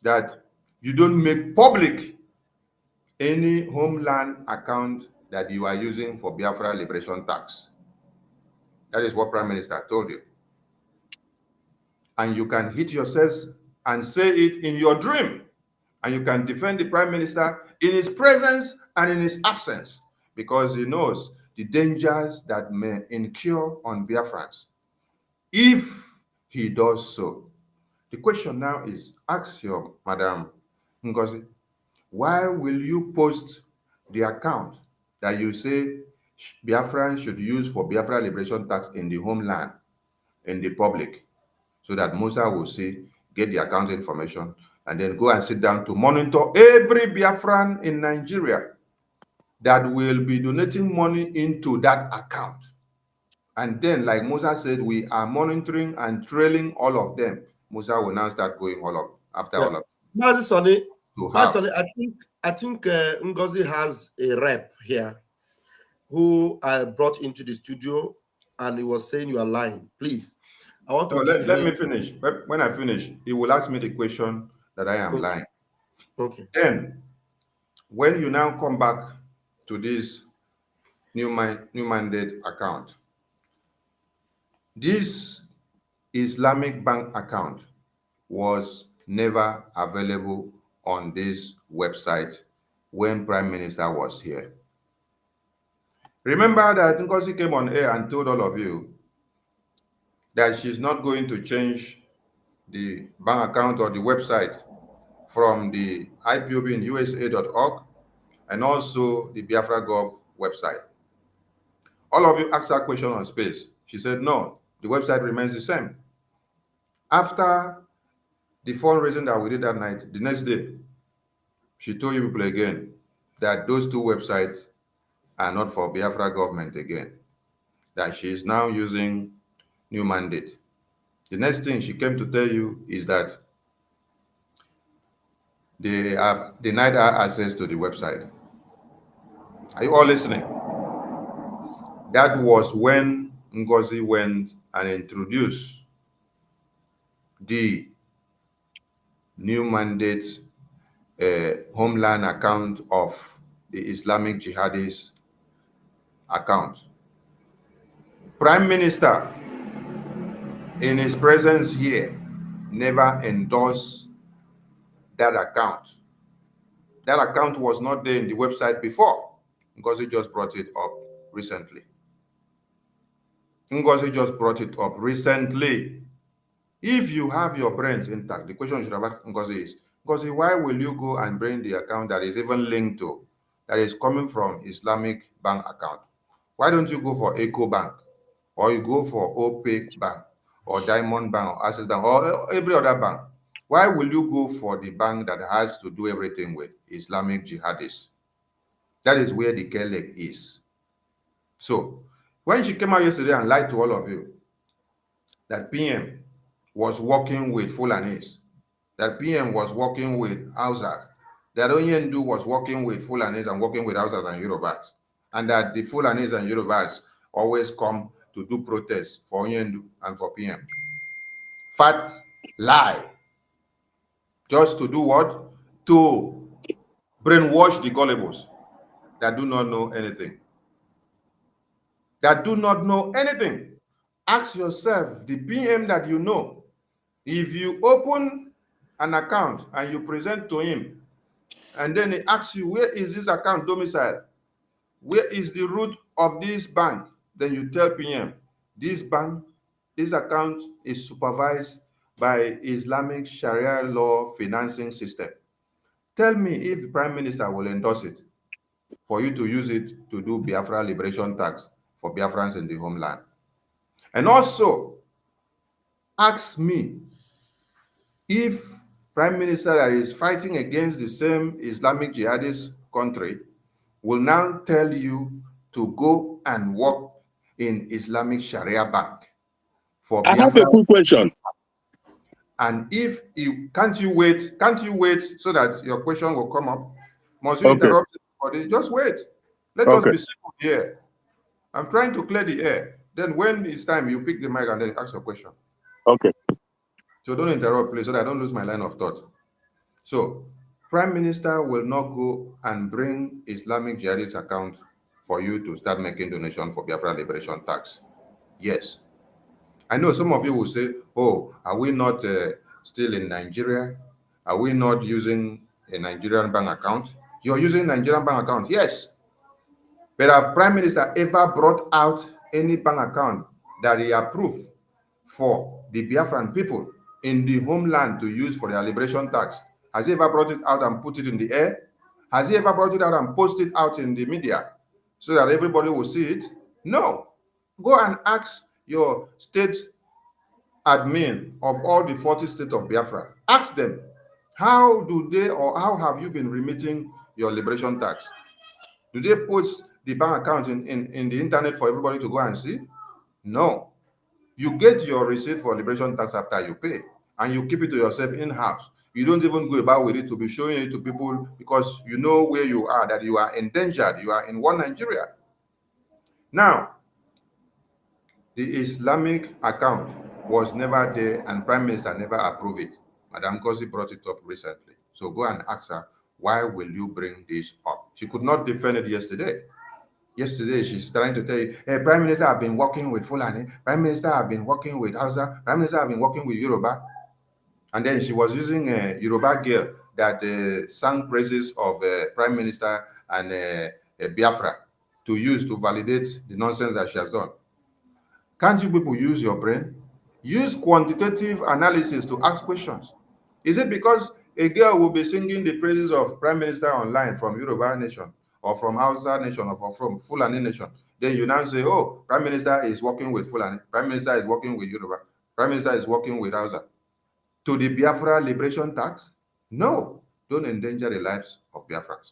that you don't make public any homeland account that you are using for Biafra liberation tax. That is what Prime Minister told you. And you can hit yourselves and say it in your dream. And you can defend the Prime Minister in his presence and in his absence, because he knows the dangers that may incur on Biafrans if he does so. The question now is, ask your Madam Ngozi, why will you post the account that you say Biafrans should use for Biafra liberation tax in the homeland, in the public, so that Musa will see, get the account information, and then go and sit down to monitor every Biafran in Nigeria that will be donating money into that account? And then, like Musa said, we are monitoring and trailing all of them. Musa will now start going all of after all of them. Sonny, To have. I think Ngozi has a rep here who I brought into the studio, and he was saying you are lying. Please, I want to let me finish. When I finish, he will ask me the question that I am lying. Okay. Then, when you now come back to this new mandate account, this Islamic bank account was never available on this website when Prime Minister was here. Remember that Ngozi came on air and told all of you that she's not going to change the bank account or the website from the IPOB in USA.org and also the Biafra Gov website. All of you asked that question on Space. She said, no, the website remains the same. After the fundraising that we did that night, the next day, she told you people again that those two websites are not for Biafra government again, that she is now using new mandate. The next thing she came to tell you is that they have denied her access to the website. Are you all listening? That was when Ngozi went and introduced the new mandate homeland account of the Islamic jihadist account. Prime Minister, in his presence here, never endorsed that account. That account was not there in the website before. Ngozi just brought it up recently. Ngozi just brought it up recently. If you have your brains intact, the question you should have asked Ngozi is, Ngozi, why will you go and bring the account that is even linked to, that is coming from Islamic bank account? Why don't you go for Eco Bank, or you go for OPEC Bank, or Diamond Bank, or Access Bank, or every other bank? Why will you go for the bank that has to do everything with Islamic jihadists? That is where the girl leg is. So, when she came out yesterday and lied to all of you that PM was working with Fulanis, that PM was working with Hausas, that Onyendu was working with Fulanis and working with Hausas and Yorubas, and that the Fulanis and Yorubas always come to do protests for Onyendu and for PM. Fat lie. Just to do what? To brainwash the gullibles that do not know anything. That do not know anything. Ask yourself, the PM that you know, if you open an account and you present to him, and then he asks you, where is this account domicile? Where is the root of this bank? Then you tell PM, this bank, this account is supervised by Islamic Sharia law financing system. Tell me if the Prime Minister will endorse it for you to use it to do Biafra liberation tax for Biafrans in the homeland. And also, ask me if Prime Minister that is fighting against the same Islamic jihadist country will now tell you to go and work in Islamic Sharia Bank for Biafra. I have a quick question. And if you can't you wait so that your question will come up? Must you interrupt everybody? Just wait. Let us be simple here. I'm trying to clear the air. Then when it's time, you pick the mic and then ask your question. Okay. So don't interrupt, please, so that I don't lose my line of thought. So Prime Minister will not go and bring Islamic jihadist account for you to start making donation for Biafra liberation tax. Yes. I know some of you will say, oh, are we not still in Nigeria? Are we not using a Nigerian bank account? You're using Nigerian bank account, yes. But have Prime Minister ever brought out any bank account that he approved for the Biafran people in the homeland to use for their liberation tax? Has he ever brought it out and put it in the air? Has he ever brought it out and posted it out in the media so that everybody will see it? No. Go and ask your state admin of all the 40 states of Biafra. Ask them, how do they, or how have you been remitting your liberation tax? Do they post the bank account in the internet for everybody to go and see? No. You get your receipt for liberation tax after you pay, and you keep it to yourself in-house. You don't even go about with it to be showing it to people because you know where you are, that you are endangered, you are in one Nigeria. Now, the Islamic account was never there and Prime Minister never approved it. Madam Ngozi brought it up recently. So go and ask her, why will you bring this up? She could not defend it yesterday. Yesterday, she's trying to tell you, hey, Prime Minister, I've been working with Fulani. Prime Minister, I've been working with Hausa. Prime Minister, I've been working with Yoruba. And then she was using a Yoruba girl that sang praises of Prime Minister and Biafra to use to validate the nonsense that she has done. Can't you people use your brain? Use quantitative analysis to ask questions. Is it because a girl will be singing the praises of Prime Minister online from Yoruba Nation or from Hausa Nation or from Fulani Nation? Then you now say, oh, Prime Minister is working with Fulani. Prime Minister is working with Yoruba. Prime Minister is working with Hausa. To the Biafra liberation tax? No. Don't endanger the lives of Biafrans.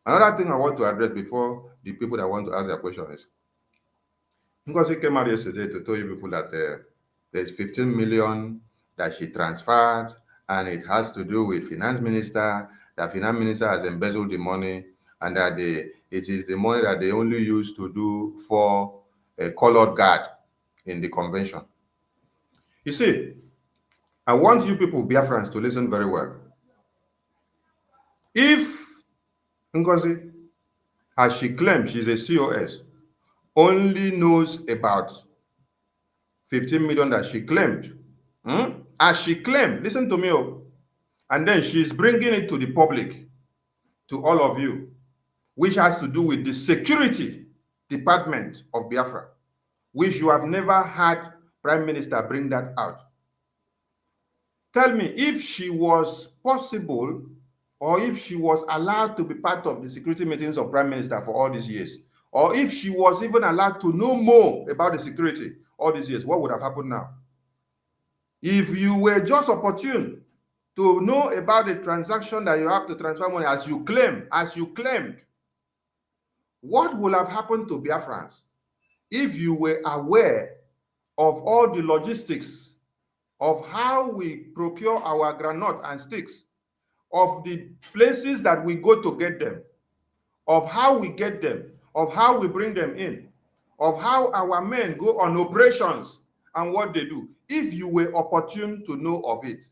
Another thing I want to address before the people that want to ask their question is, because he came out yesterday to tell you people that there's 15 million that she transferred, and it has to do with finance minister, that finance minister has embezzled the money, and that it is the money that they only use to do for a colored guard in the convention. You see, I want you people, Biafrans, to listen very well. If, Ngozi, as she claims she's a COS, only knows about 15 million that she claimed. As she claimed, listen to me, and then she's bringing it to the public, to all of you, which has to do with the security department of Biafra, which you have never had Prime Minister bring that out. Tell me, if she was possible, or if she was allowed to be part of the security meetings of Prime Minister for all these years, or if she was even allowed to know more about the security all these years, what would have happened now? If you were just opportune to know about the transaction that you have to transfer money as you claimed, what would have happened to Biafrans if you were aware of all the logistics of how we procure our granite and sticks, of the places that we go to get them, of how we get them, of how we bring them in, of how our men go on operations and what they do? If you were opportune to know of it,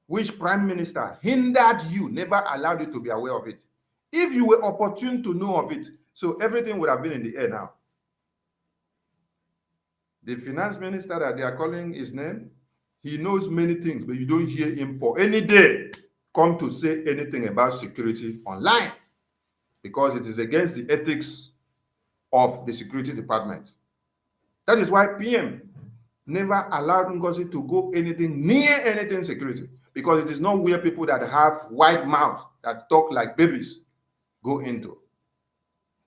which Prime Minister hindered you, never allowed you to be aware of it. If you were opportune to know of it, so everything would have been in the air now. The finance minister that they are calling his name, he knows many things, but you don't hear him for any day come to say anything about security online, because it is against the ethics of the security department. That is why PM never allowed Ngozi to go anything near anything security, because it is not where people that have wide mouths that talk like babies go into.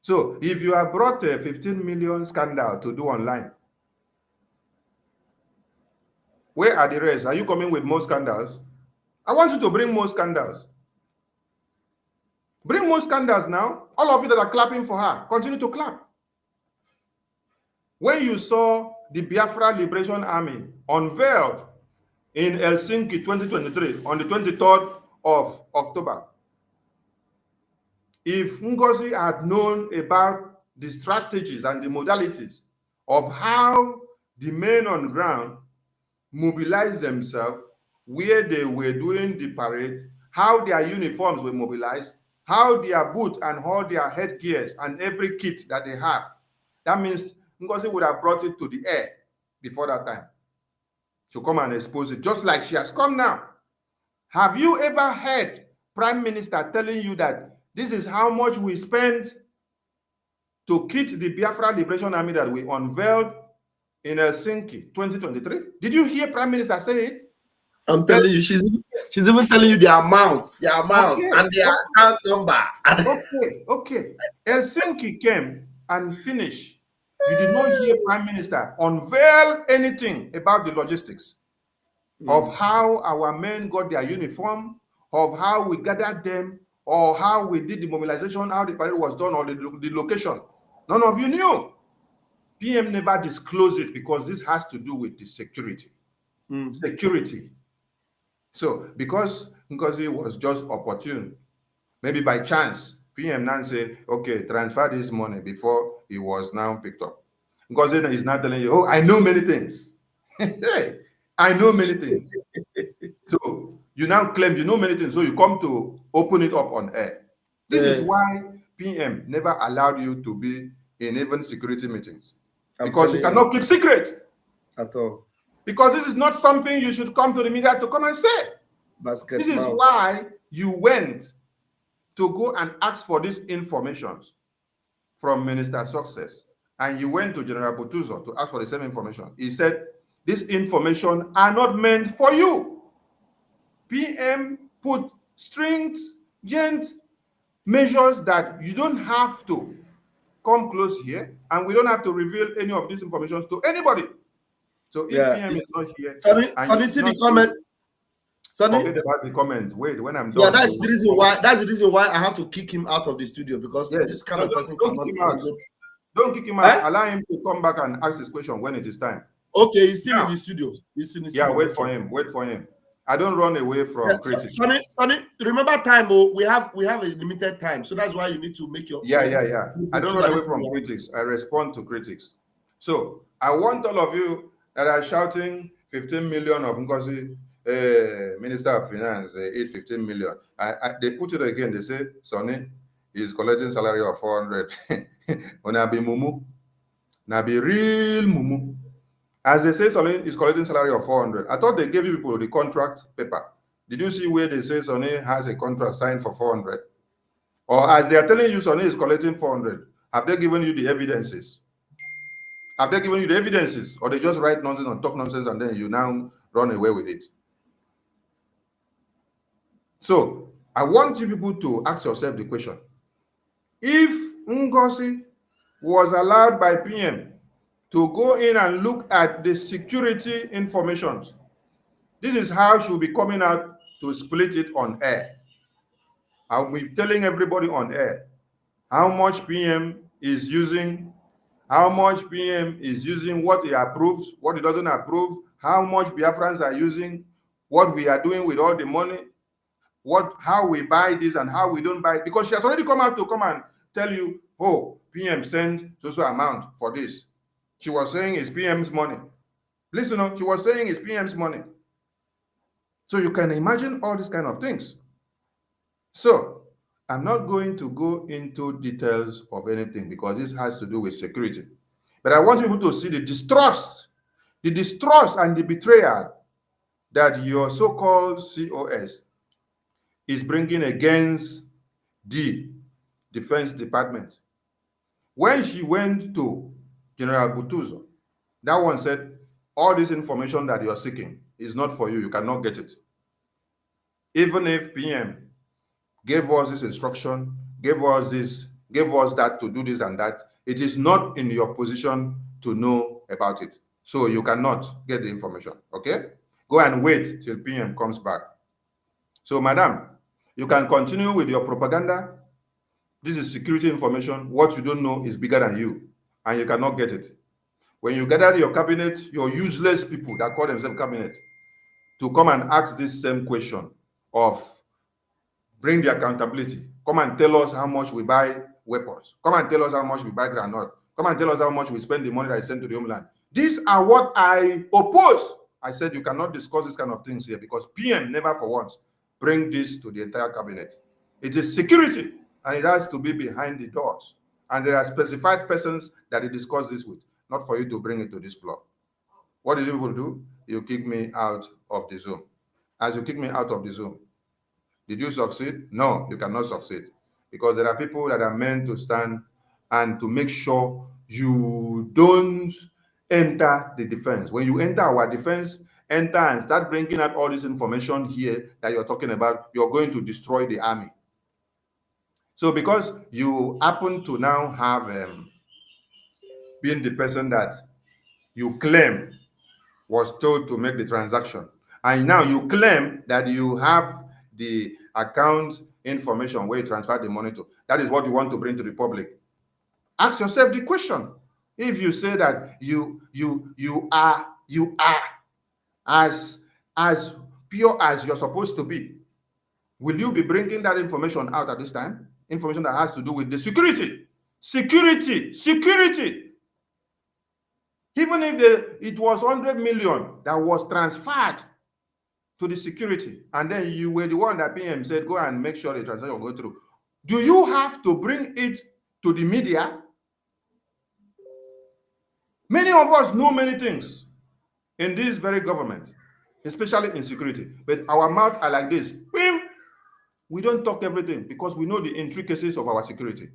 So if you have brought a 15 million scandal to do online, where are the rest? Are you coming with more scandals? I want you to bring more scandals. Bring more scandals now. All of you that are clapping for her, continue to clap. When you saw the Biafra Liberation Army unveiled in Helsinki 2023 on the 23rd of October, if Ngozi had known about the strategies and the modalities of how the men on ground mobilized themselves, where they were doing the parade, how their uniforms were mobilized, how their boots and all their headgears and every kit that they have, that means Ngozi would have brought it to the air before that time to come and expose it, just like she has come now. Have you ever heard Prime Minister telling you that this is how much we spent to kit the Biafra Liberation Army that we unveiled in Helsinki 2023? Did you hear Prime Minister say it? I'm telling you, she's even telling you the amount, Okay. and the account number. Okay. Helsinki came and finished. You did not hear Prime Minister unveil anything about the logistics of how our men got their uniform, of how we gathered them, or how we did the mobilization, how the parade was done, or the location. None of you knew. PM never disclosed it because this has to do with the security. Security. So because Ngozi was just opportune, maybe by chance, PM now say, okay, transfer this money before it was now picked up. Ngozi is now telling you, oh, I know many things. Hey, I know many things. So you now claim you know many things, so you come to open it up on air. This is why PM never allowed you to be in even security meetings. Because you cannot keep secret. At all. Because this is not something you should come to the media to come and say. This is why you went to go and ask for these informations from Minister Success. And you went to General Botuzo to ask for the same information. He said, these information are not meant for you. PM put stringent measures that you don't have to come close here, and we don't have to reveal any of these information to anybody. So if PM is not here, and you see the comment. Forget about the comment. Wait, when I'm done. Yeah, that's the reason why. That's the reason why I have to kick him out of the studio, because this kind of person cannot. Don't kick him out. Allow him to come back and ask his question when it is time. Okay, he's still in the studio. He's in the studio. Yeah, wait for him. Wait for him. I don't run away from critics. Sonny, remember time. We have a limited time, so that's why you need to make your. Yeah. I don't run away from critics. I respond to critics. So I want all of you that are shouting 15 million of Ngozi, Minister of Finance, 15 million. They put it again. They say, Sonny, is collecting salary of 400. Una be mumu. Now be real mumu. As they say, Sonny is collecting salary of 400. I thought they gave you people the contract paper. Did you see where they say Sonny has a contract signed for 400? Or as they are telling you Sonny is collecting 400, have they given you the evidences? Have they given you the evidences? Or they just write nonsense and talk nonsense and then you now run away with it? So I want you people to ask yourself the question. If Ngozi was allowed by PM to go in and look at the security information, this is how she'll be coming out to split it on air. I'll be telling everybody on air how much PM is using, how much PM is using, what he approves, what he doesn't approve, how much Biafrans are using, what we are doing with all the money, how we buy this and how we don't buy it. Because she has already come out to come and tell you, oh, PM sent so amount for this. She was saying it's PM's money. Listen, she was saying it's PM's money. So you can imagine all these kind of things. So I'm not going to go into details of anything because this has to do with security. But I want people to see the distrust and the betrayal that your so-called COS is bringing against the Defense Department. When she went to General Butuzo, that one said, all this information that you're seeking is not for you. You cannot get it. Even if PM gave us this instruction, gave us that to do this and that, it is not in your position to know about it. So you cannot get the information, okay? Go and wait till PM comes back. So, madam, you can continue with your propaganda. This is security information. What you don't know is bigger than you, and you cannot get it. When you gather your cabinet, your useless people that call themselves cabinet, to come and ask this same question of bring the accountability. Come and tell us how much we buy weapons. Come and tell us how much we buy granite. Come and tell us how much we spend the money that is sent to the homeland. These are what I oppose. I said you cannot discuss this kind of things here because PM never for once bring this to the entire cabinet. It is security and it has to be behind the doors. And there are specified persons that they discuss this with, not for you to bring it to this floor. What did you people do? You kick me out of the Zoom. As you kick me out of the Zoom, did you succeed? No, you cannot succeed because there are people that are meant to stand and to make sure you don't enter the defense. When you enter our defense, enter and start bringing out all this information here that you're talking about, you're going to destroy the army. So because you happen to now have been the person that you claim was told to make the transaction, and now you claim that you have the account information where you transfer the money to, that is what you want to bring to the public. Ask yourself the question. If you say that you are as pure as you're supposed to be, will you be bringing that information out at this time? Information that has to do with the security. Even if it was 100 million that was transferred to the security, and then you were the one that PM said, go and make sure the transaction will go through. Do you have to bring it to the media? Many of us know many things in this very government, especially in security, but our mouth are like this. We don't talk everything because we know the intricacies of our security.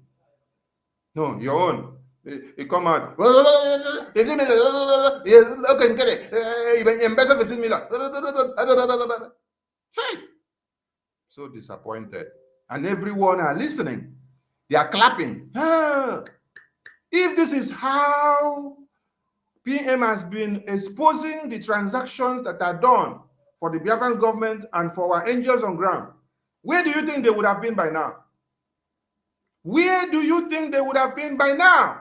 No, your own. You come out. 15 million. Okay, get it. Invest 15 million. So disappointed. And everyone are listening. They are clapping. If this is how PM has been exposing the transactions that are done for the Biafran government and for our angels on ground, where do you think they would have been by now? Where do you think they would have been by now?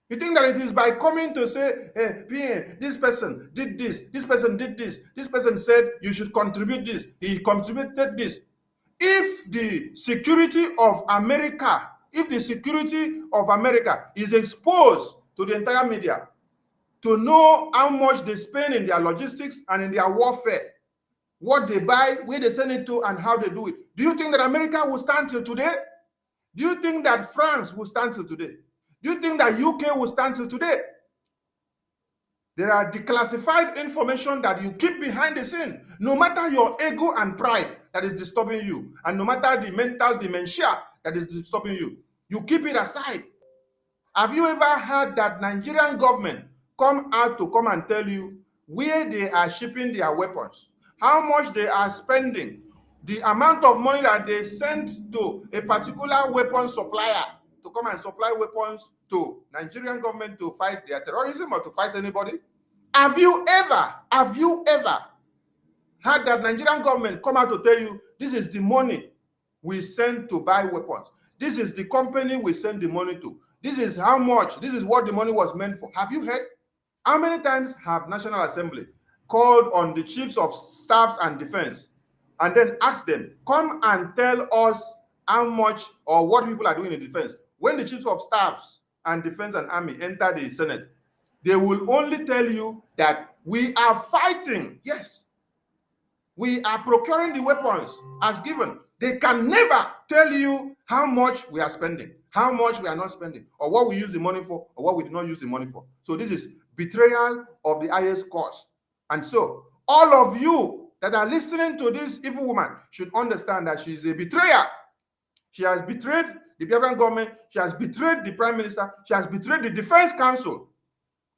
You think that it is by coming to say, hey, PM, this person did this, this person did this, this person said you should contribute this, he contributed this. If the security of America, is exposed to the entire media to know how much they spend in their logistics and in their warfare, what they buy, where they send it to, and how they do it, do you think that America will stand till today? Do you think that France will stand till today? Do you think that UK will stand till today? There are declassified information that you keep behind the scene, no matter your ego and pride that is disturbing you, and no matter the mental dementia that is disturbing you, you keep it aside. Have you ever heard that Nigerian government come out to come and tell you where they are shipping their weapons, how much they are spending, the amount of money that they send to a particular weapon supplier to come and supply weapons to Nigerian government to fight their terrorism or to fight anybody? Have you ever heard that Nigerian government come out to tell you this is the money we send to buy weapons, this is the company we send the money to, this is how much, this is what the money was meant for? Have you heard? How many times have National Assembly called on the chiefs of staffs and defense and then asked them, come and tell us how much or what people are doing in defense? When the chiefs of staffs and defense and army enter the Senate, they will only tell you that we are fighting. Yes, we are procuring the weapons as given. They can never tell you how much we are spending, how much we are not spending, or what we use the money for, or what we did not use the money for. So this is betrayal of the highest cause. And so all of you that are listening to this evil woman should understand that she is a betrayer. She has betrayed the Biafran government. She has betrayed the Prime Minister. She has betrayed the Defense Council.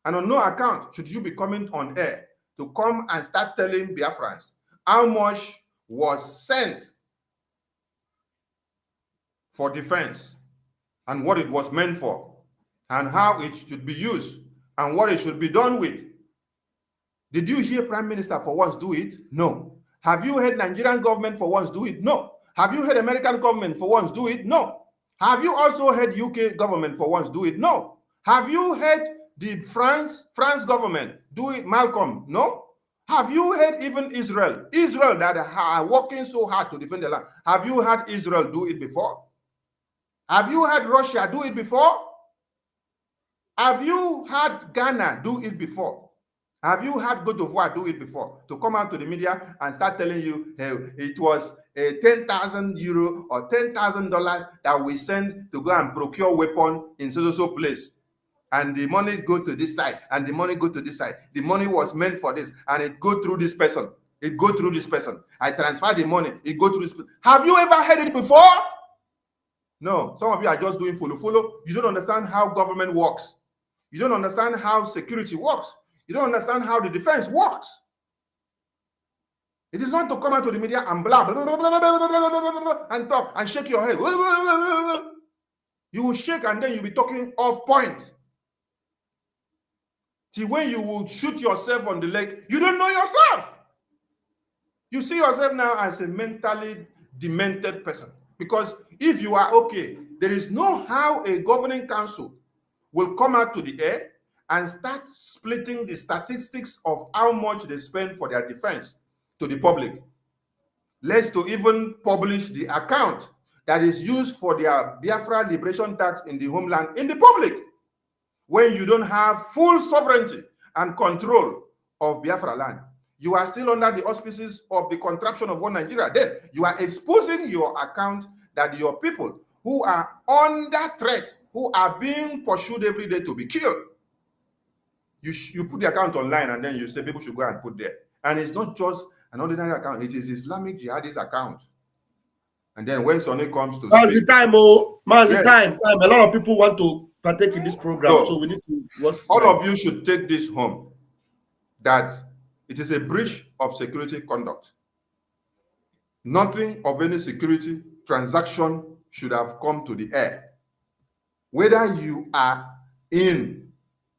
And on no account should you be coming on air to come and start telling Biafrans how much was sent for defense and what it was meant for and how it should be used and what it should be done with. Did you hear Prime Minister for once do it? No. Have you heard Nigerian government for once do it? No. Have you heard American government for once do it? No. Have you also heard UK government for once do it? No. Have you heard the France government do it, Malcolm? No. Have you heard even Israel that are working so hard to defend the land? Have you heard Israel do it before? Have you heard Russia do it before? Have you heard Ghana do it before? Have you heard Côte d'Ivoire do it before? To come out to the media and start telling you, hey, it was 10,000 euro or $10,000 that we sent to go and procure weapon in so place. And the money go to this side, and the money go to this side. The money was meant for this, and it go through this person. It go through this person. I transfer the money. It go through this person. Have you ever heard it before? No. Some of you are just doing follow. You don't understand how government works. You don't understand how security works. You don't understand how the defense works. It is not to come out to the media and blah, blah, blah, blah, blah, blah, blah, blah, and talk and shake your head. You will shake and then you'll be talking off point. Till when you will shoot yourself on the leg, you don't know yourself. You see yourself now as a mentally demented person. Because if you are okay, there is no how a governing council will come out to the air and start splitting the statistics of how much they spend for their defense to the public. Less to even publish the account that is used for their Biafra liberation tax in the homeland in the public. When you don't have full sovereignty and control of Biafra land, you are still under the auspices of the contraption of one Nigeria. Then you are exposing your account that your people who are under threat, who are being pursued every day to be killed, you put the account online and then you say people should go and put there. And it's not just an ordinary account, it is Islamic Jihadist account. And then when Sonny comes to Mazi time, time. A lot of people want to partake in this program, so we need to work. All of you should take this home, that it is a breach of security conduct. Nothing of any security transaction should have come to the air. Whether you are in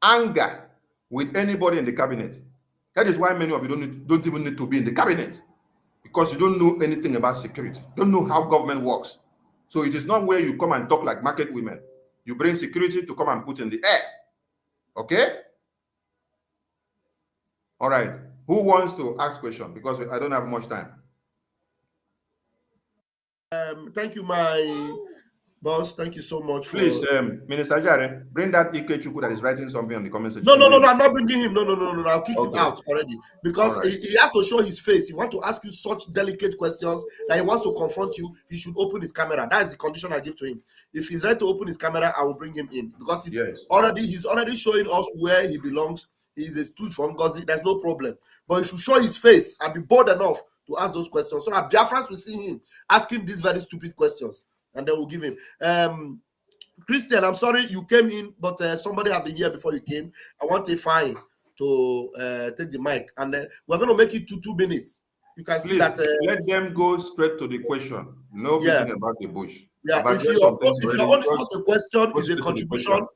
anger with anybody in the cabinet, that is why many of you don't even need to be in the cabinet, because you don't know anything about security, don't know how government works. So it is not where you come and talk like market women. You bring security to come and put in the air. Okay? All right. Who wants to ask question? Because I don't have much time. Thank you, my Boss, thank you so much. Please, Minister Jare, bring that Ikechuku that is writing something on the comment section. No, I'm not bringing him. No. I'll kick him out already because he has to show his face. He wants to ask you such delicate questions that he wants to confront you. He should open his camera. That is the condition I give to him. If he's ready to open his camera, I will bring him in because he's already showing us where he belongs. He's a stooge from Ngozi. There's no problem, but he should show his face and be bold enough to ask those questions so that Biafrans will see him asking these very stupid questions, and then we'll give him. Christian, I'm sorry you came in, but somebody had been here before you came. I want a fine to take the mic, and we're going to make it to 2 minutes. You can see that. Let them go straight to the question. No beating about the bush. Yeah, if your own is not a question, it's a contribution.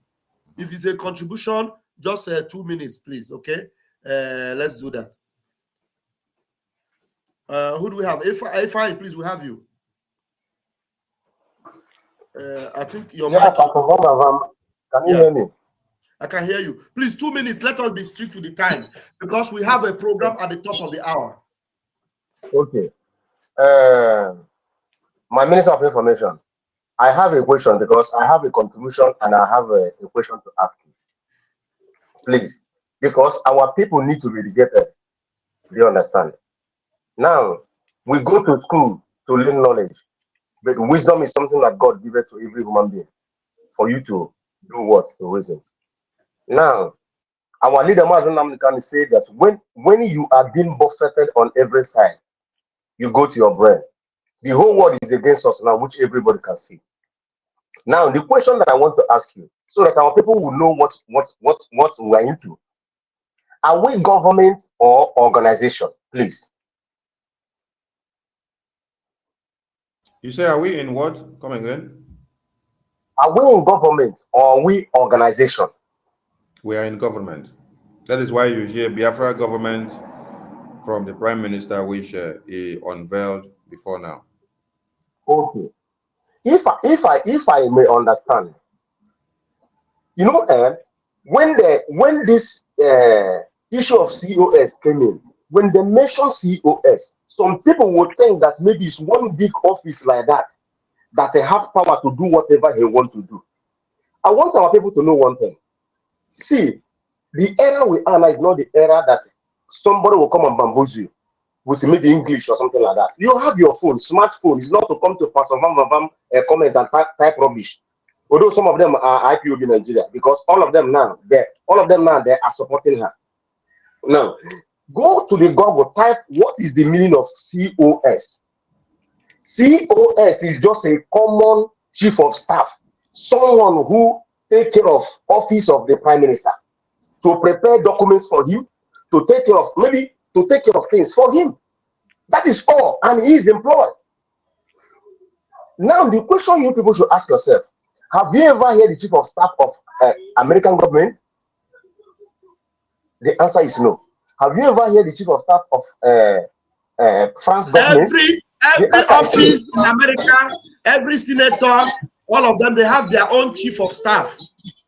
If it's a contribution, just 2 minutes, please. Okay, let's do that. Who do we have? Fine, please, we have you. I think your mic. Can you hear me? I can hear you. Please, 2 minutes. Let us be strict with the time because we have a program at the top of the hour. Okay. My Minister of Information, I have a question because I have a contribution and I have a question to ask you. Please, because our people need to be educated. Do you understand? Now, we go to school to learn knowledge. But wisdom is something that God gives to every human being for you to do what? To reason. Now, our leader Mazen can say that when you are being buffeted on every side, you go to your brain. The whole world is against us now, which everybody can see. Now, the question that I want to ask you, so that our people will know what we are into. Are we government or organization? Please. You say, are we in what? Come again. Are we in government or are we organization? We are in government. That is why you hear Biafra government from the Prime Minister, which he unveiled before now. Okay. If I may understand, you know, when this issue of COS came in, when they mention COS, some people would think that maybe it's one big office like that they have power to do whatever they want to do. I want our people to know one thing. See, the era we are now is not the era that somebody will come and bamboozle you with maybe English or something like that. You have your phone, smartphone. It's not to come to Pastor Vam comment and type rubbish. Although some of them are IPOB Nigeria, because all of them now they are supporting her. Now, go to the Google, type what is the meaning of COS. COS is just a common chief of staff, someone who takes care of office of the prime minister, to prepare documents for him, to take care of things for him. That is all, and he is employed. Now, the question you people should ask yourself: have you ever heard the chief of staff of American government? The answer is no. Have you ever heard the chief of staff of France government? Every office in America, every senator, all of them, they have their own chief of staff.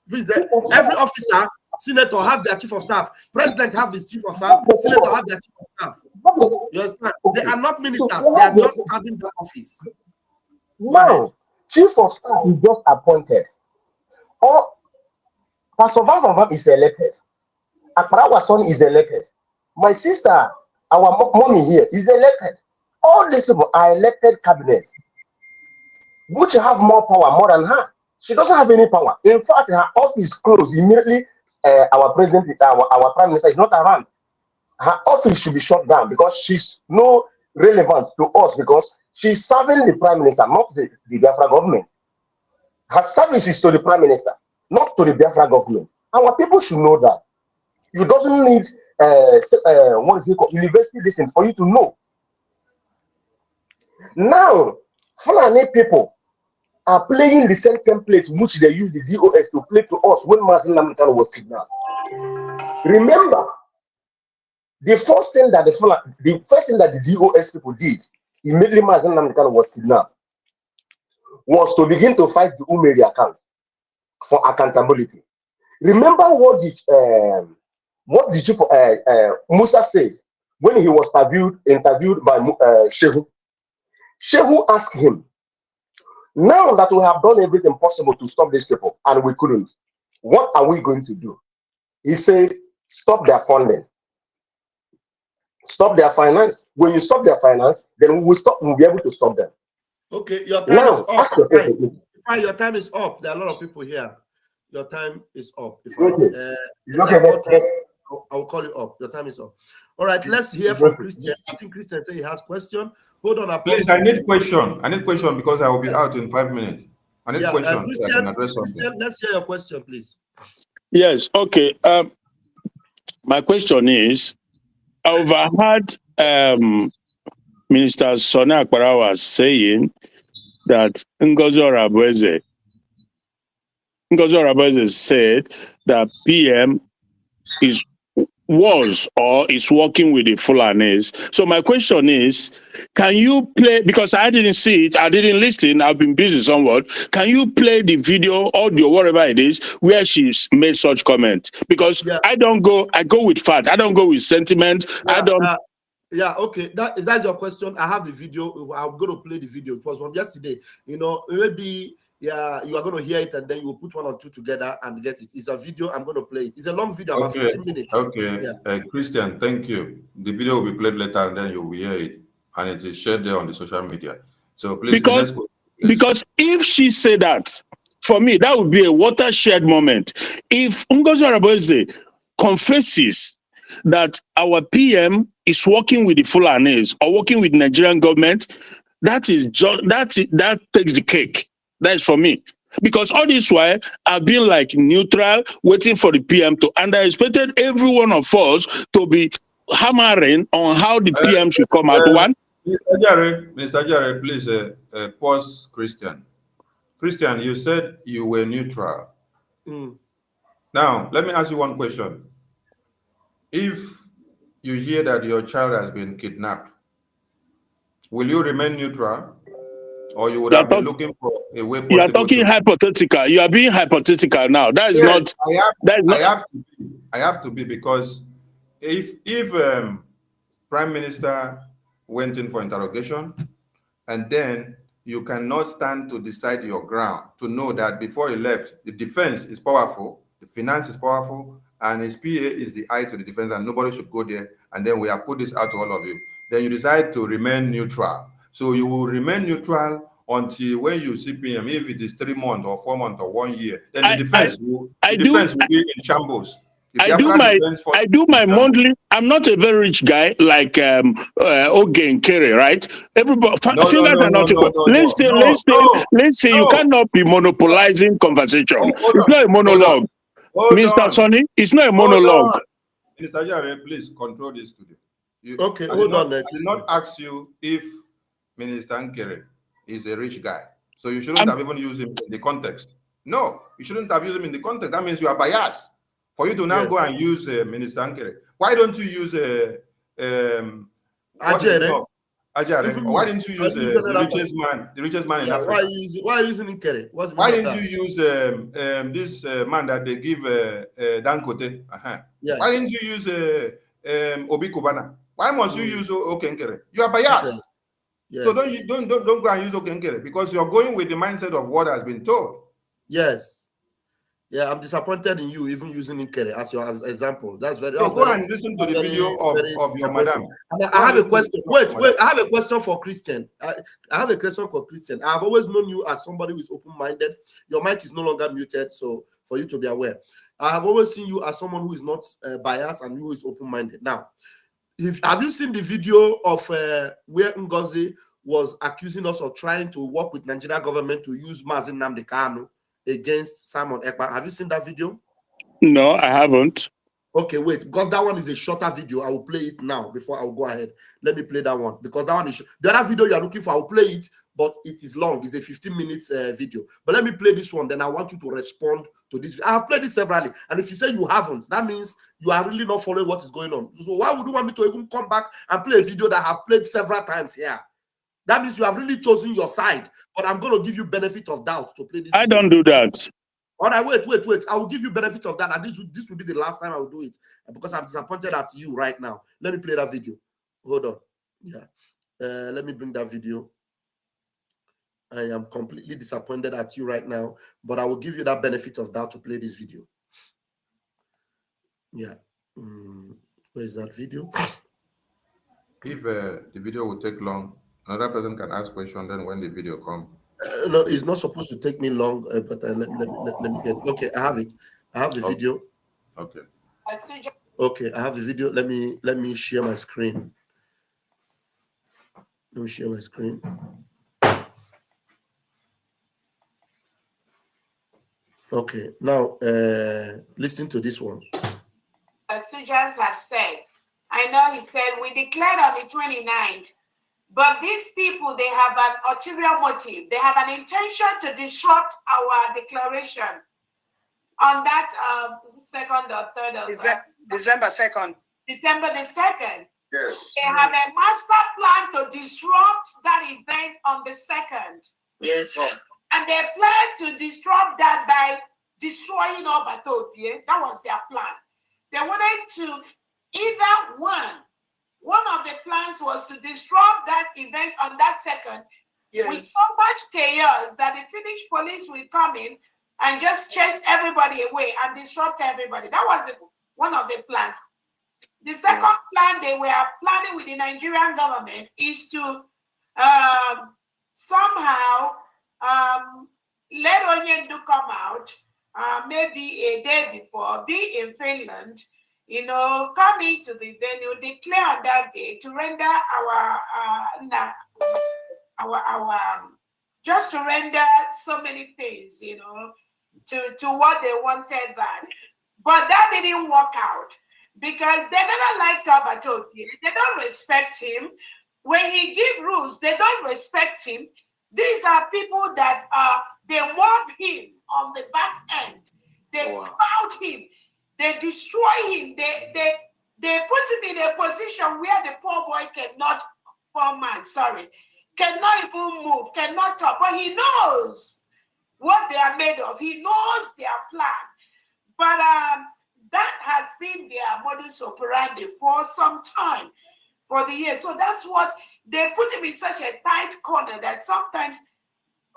Please, every officer, senator have their chief of staff. President have his chief of staff. Senator have their chief of staff. You understand? They are not ministers. They are just having the office. No, chief of staff is just appointed. Or Pastor Van is elected. Akparawa son is elected. My sister, our mommy here, is elected. All these people are elected cabinets, which have more power more than her. She doesn't have any power. In fact, her office closed immediately. Our president, our prime minister is not around. Her office should be shut down because she's no relevance to us, because she's serving the prime minister, not the Biafra government. Her service is to the prime minister, not to the Biafra government. Our people should know that. You doesn't need what is it called, university listen for you to know. Now, Fulani people are playing the same template which they use the DOS to play to us when Mazen Namdekan was kidnapped. Remember, the first thing that the DOS people did immediately Mazen Namdekan was kidnapped was to begin to fight the Umeri account for accountability. Remember what the chief Musa said when he was interviewed by Shehu. Shehu asked him, Now that we have done everything possible to stop these people and we couldn't, what are we going to do? He said, stop their funding, stop their finance. When you stop their finance, then we'll be able to stop them. Okay, your time is Now, up. ask your question. Fine, your time is up. There are a lot of people here. Your time is up. I'll call you up. Your time is up. All right, let's hear from Christian. I think Christian said he has question. Hold on, Apostle. Please, I need question. I need question because I will be out in 5 minutes. I need question. Christian, let's hear your question, please. Yes. Okay. My question is, I overheard Minister Sonny Akparawa saying that Ngozi Orabueze said that PM was or is working with the Fulanis. So my question is, can you play, because I didn't see it, I didn't listen, I've been busy somewhat, can you play the video, audio, whatever it is, where she's made such comment? Because I go with fact, I don't go with sentiment, I don't... Okay, that's your question. I have the video. I'm going to play the video. It was from yesterday. You know, maybe you are going to hear it and then you will put one or two together and get it. It's a video. I'm going to play it. It's a long video, about 15 minutes. Okay. Christian, thank you. The video will be played later and then you will hear it, and it is shared there on the social media. So please, because if she said that, for me, that would be a watershed moment. If Ngozi Orabueze confesses that our PM is working with the Fulanis or working with the Nigerian government, that takes the cake. That's for me. Because all this while, I've been like neutral, waiting for the PM to, and I expected every one of us to be hammering on how the PM should come out. Mr. Jare, please pause Christian. Christian, you said you were neutral. Now, let me ask you one question. If you hear that your child has been kidnapped, will you remain neutral? Or you would have been looking for a way possible? You are talking hypothetical. You are being hypothetical now. That is not... I have to be, because if Prime Minister went in for interrogation and then you cannot stand to decide your ground, to know that before he left, the defense is powerful, the finance is powerful, and his PA is the eye to the defense, and nobody should go there, and then we have put this out to all of you, then you decide to remain neutral. So you will remain neutral until when you see PM, if it is 3 months or 4 months or 1 year, then the defense will be in shambles. I do my monthly. I'm not a very rich guy like Ogen Kere, right? Everybody fingers are not equal. Listen, you cannot be monopolizing conversation. It's not a monologue. Mr. Sonny, it's not a monologue. Mr. Jare, please control this today. Hold on. I did not ask you if Minister Nkere is a rich guy. So you shouldn't have even used him in the context. No, you shouldn't have used him in the context. That means you are biased. For you to now go and use Minister Nkere, why don't you use Ajere? Why didn't you use the richest man in Africa? Why are you using Nkere? Why didn't you use this man that they give Dangote? Why didn't you use Obi Kubana? Why must you use Okenkere? You are biased. So don't go and use Okenkere, because you're going with the mindset of what has been told. Yes. Yeah, I'm disappointed in you even using Nkere as your example. That's very... So go and listen to the video of your madam. I have a question. Wait. I have a question for Christian. I have a question for Christian. I've always known you as somebody who is open-minded. Your mic is no longer muted, so for you to be aware. I have always seen you as someone who is not biased and who is open-minded. Now, have you seen the video of where Ngozi was accusing us of trying to work with Nigerian government to use Mazi Nnamdi Kanu against Simon Ekpa? Have you seen that video? No, I haven't. Okay, wait, because that one is a shorter video. I will play it now before I will go ahead. Let me play that one, because that one is the other video you are looking for. I will play it, but it is long. It's a 15 minutes video. But let me play this one. Then I want you to respond to this. I have played it severally, and if you say you haven't, that means you are really not following what is going on. So why would you want me to even come back and play a video that I have played several times here? That means you have really chosen your side. But I'm going to give you benefit of doubt to play this. I don't do that. All right, wait. I will give you benefit of that, and this will be the last time I will do it, because I'm disappointed at you right now. Let me play that video. Hold on. Yeah. Let me bring that video. I am completely disappointed at you right now, but I will give you that benefit of doubt to play this video. Yeah. Where is that video? If the video will take long, another person can ask question. Then when the video comes. No, it's not supposed to take me long, but let me get. Okay, I have it. I have the video. Okay. Okay, I have the video. Let me share my screen. Let me share my screen. Okay, now listen to this one. As Sujans have said, I know he said we declared on the 29th, but these people, they have an ulterior motive. They have an intention to disrupt our declaration on that second or third of December 2nd. December the 2nd. Yes. They have a master plan to disrupt that event on the 2nd. Yes. And they plan to disrupt that by destroying Obatopie. That was their plan. They wanted to either one of the plans was to disrupt that event on that 2nd. Yes. With so much chaos that the Finnish police will come in and just chase everybody away and disrupt everybody. That was one of the plans. The second plan they were planning with the Nigerian government is to somehow let Onyendu come out maybe a day before, be in Finland, come into the venue, declare on that day to render just to render so many things, to what they wanted that. But that didn't work out because they never liked Obatopie. They don't respect him. When he gives rules, they don't respect him. These are people that they mob him on the back end. They crowd him. They destroy him. They put him in a position where the poor boy cannot even move, cannot talk. But he knows what they are made of. He knows their plan. But that has been their modus operandi for some time, for the years. So that's what they put him in such a tight corner that sometimes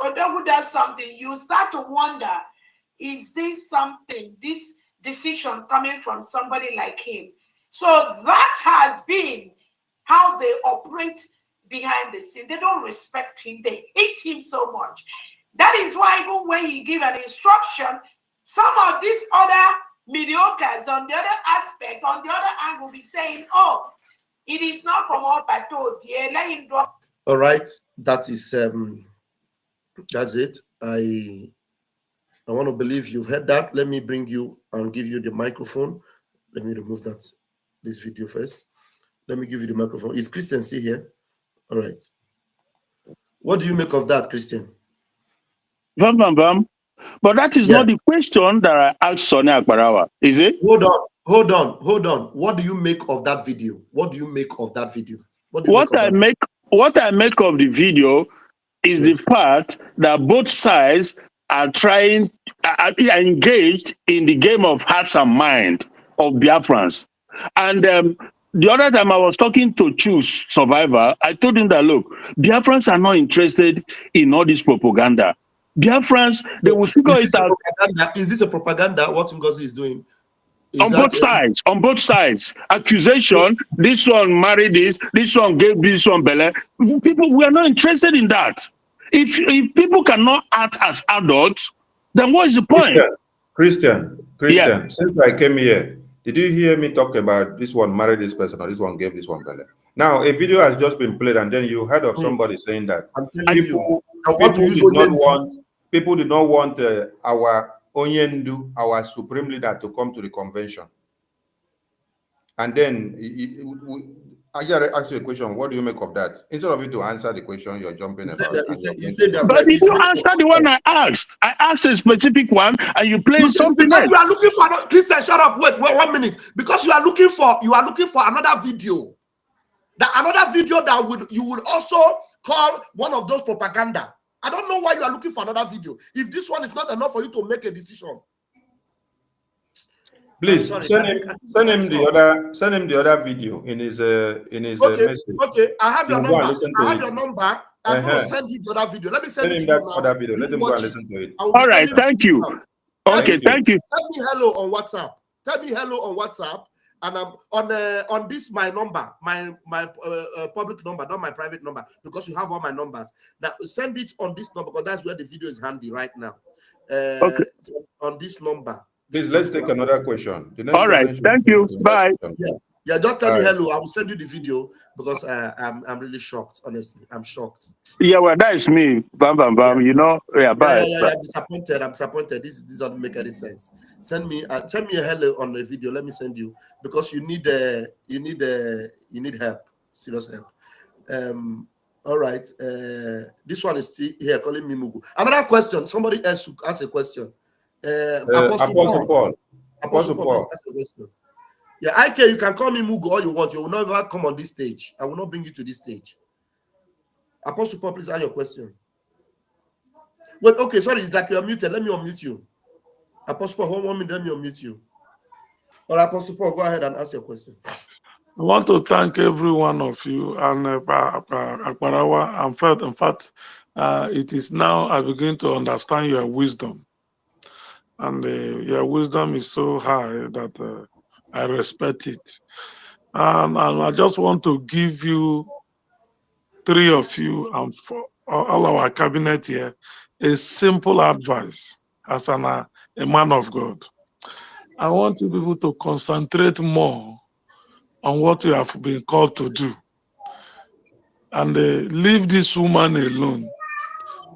Odogu does something, you start to wonder, is this something, this decision coming from somebody like him? So that has been how they operate behind the scene. They don't respect him. They hate him so much. That is why even when he give an instruction, some of these other mediocres on the other aspect, on the other angle, will be saying, oh, it is not from Obatopie, let him drop. All right, that is that's it. I want to believe you've heard that. Let me bring you and give you the microphone. Let me remove this video first. Let me give you the microphone. Is Christian still here? All right. What do you make of that, Christian? But that is not the question that I asked Sonia Akbarawa, is it? Hold on. What do you make of that video? What do you make of that video? What I make of the video is the fact that both sides are engaged in the game of hearts and mind of Biafrans. And the other time I was talking to Choose Survivor, I told him that, look, Biafrans are not interested in all this propaganda. Biafrans, they will figure it out. Is this a propaganda? What Ngozi is doing? On both sides. Accusation, this one married this one gave this one belly. People, we are not interested in that. If people cannot act as adults, then what is the point? Christian, since I came here, did you hear me talk about this one married this person or this one gave this one belly? Now, a video has just been played and then you heard of somebody saying that people did not want our Onyendu, our supreme leader, to come to the convention. And then I ask you a question. What do you make of that? Instead of you to answer the question, you're jumping about. But did you answer the one I asked? I asked a specific one, and you played something else. You are looking for Christian. Shut up! Wait 1 minute. Because you are looking for another video. Another video that you would also call one of those propaganda. I don't know why you are looking for another video. If this one is not enough for you to make a decision, please send him the other video in his message. Okay, I have your number. I'm going to send you the other video. Let me send it to you now. Other video. Let them go and listen to it. All right, thank you. Okay, thank you. Send me hello on WhatsApp. Tell me hello on WhatsApp, and I'm on this my number, my public number, not my private number, because you have all my numbers. Now send it on this number because that's where the video is handy right now. Okay. On this number. Please let's take another question. All right, thank you. Bye. Yeah, just tell me hello. I will send you the video because I'm really shocked. Honestly, I'm shocked. Yeah, well, that is me. Bam, bam, bam. You know, bye. I'm disappointed. I'm disappointed. This doesn't make any sense. Send me a hello on the video. Let me send you because you need help. Serious help. All right. This one is still here calling me Mugu. Another question. Somebody else ask a question. Apostle Paul. Ask a question. Yeah, IK, you can call me Mugu all you want. You will never come on this stage. I will not bring you to this stage. Apostle Paul, please ask your question. Wait, okay, sorry, it's like you're muted. Let me unmute you. Apostle Paul, 1 minute, let me unmute you. All right, Apostle Paul, go ahead and ask your question. I want to thank every one of you and Akbarawa. In fact, it is now I begin to understand your wisdom. And your wisdom is so high that I respect it. And I just want to give you, three of you and for all our cabinet here, a simple advice as a man of God. I want you people to concentrate more on what you have been called to do. And leave this woman alone.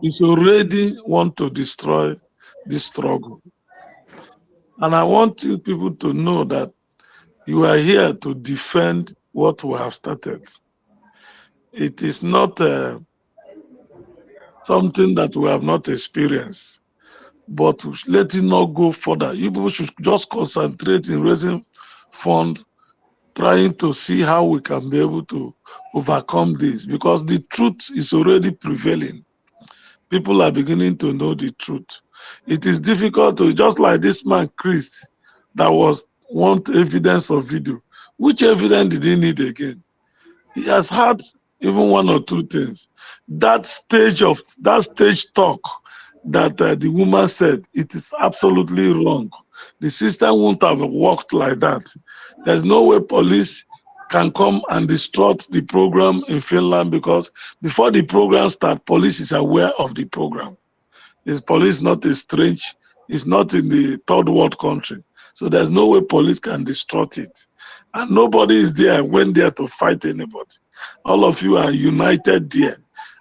It's already want to destroy this struggle. And I want you people to know that you are here to defend what we have started. It is not something that we have not experienced, but let it not go further. You people should just concentrate in raising funds, trying to see how we can be able to overcome this, because the truth is already prevailing. People are beginning to know the truth. It is difficult to, just like this man, Chris, that want evidence of video. Which evidence did he need again? He has had even one or two things. That stage talk that the woman said, it is absolutely wrong. The system won't have worked like that. There's no way police can come and distort the program in Finland, because before the program starts, police is aware of the program. Is police not a strange, it's not in the third world country. So there's no way police can distort it. And nobody is there, went there to fight anybody. All of you are united there.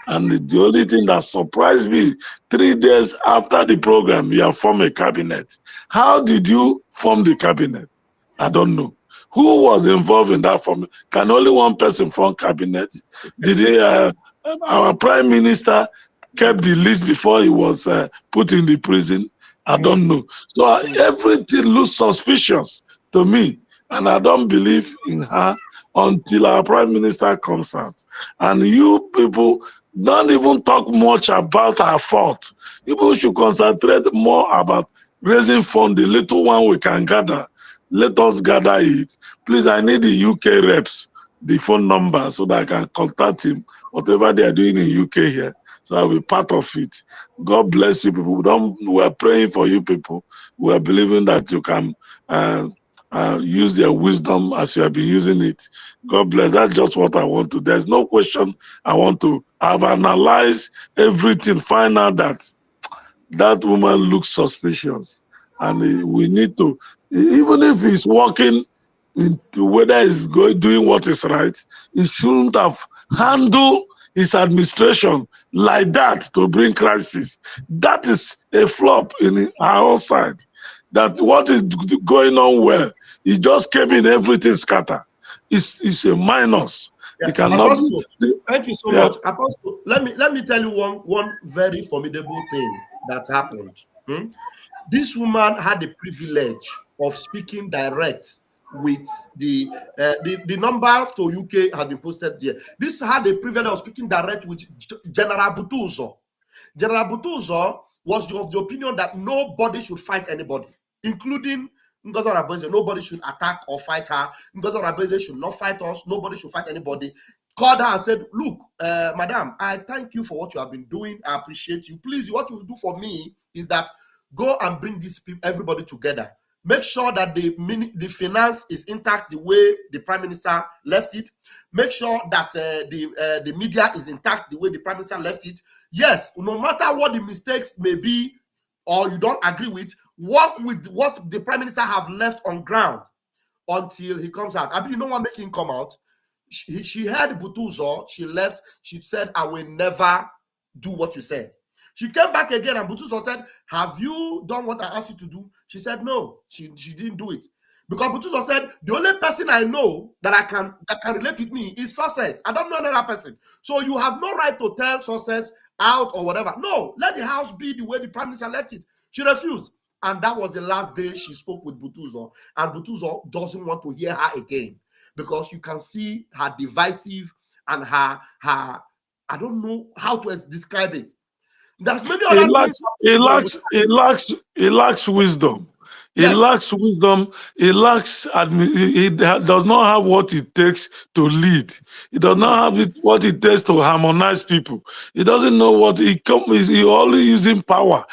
And the only thing that surprised me, 3 days after the program, you have formed a cabinet. How did you form the cabinet? I don't know. Who was involved in that form? Can only one person form cabinet? Did our prime minister kept the list before he was put in the prison? I don't know. So everything looks suspicious to me. And I don't believe in her until our prime minister comes out. And you people don't even talk much about her fault. People should concentrate more about raising funds, the little one we can gather. Let us gather it. Please, I need the UK reps, the phone number, so that I can contact him, whatever they are doing in UK here. So I'll be part of it. God bless you people. We are praying for you people. We are believing that you can use their wisdom as you have been using it. God bless. That's just what I want to. There's no question I want to. I've analyzed everything, find out that that woman looks suspicious. And we need to, even if he's working into whether he's doing what is right, he shouldn't have handled his administration like that to bring crisis. That is a flop in our own side. That what is going on well, he just came in, everything scattered. It's a minus. Yeah. It cannot Apostle, thank you so much. Apostle, let me tell you one very formidable thing that happened. This woman had the privilege of speaking direct with the number to UK has been posted there. This had the privilege of speaking direct with General Butuzo. General Butuzo was of the opinion that nobody should fight anybody, including Ngozi. Nobody should attack or fight her. Ngozi should not fight us. Nobody should fight anybody. called her and said, look, madam, I thank you for what you have been doing. I appreciate you. Please, what you will do for me is that go and bring these people, everybody together. Make sure that the finance is intact the way the prime minister left it. Make sure that the media is intact the way the prime minister left it. Yes, no matter what the mistakes may be or you don't agree with, work with what the prime minister have left on ground until he comes out. I mean, you know what make him come out? She heard Butuzo, she left, she said, I will never do what you said. She came back again and Butuzo said, have you done what I asked you to do? She said, no, she didn't do it. Because Butuzo said, the only person I know that can relate with me is Success. I don't know another person. So you have no right to tell Success out or whatever. No, let the house be the way the prime minister left it. She refused. And that was the last day she spoke with Butuzo. And Butuzo doesn't want to hear her again, because you can see her divisive and her I don't know how to describe it. There's many other things. He lacks wisdom. He Yes. lacks wisdom. He lacks. He does not have what it takes to lead. He does not have what it takes to harmonize people. He doesn't know what he only using power,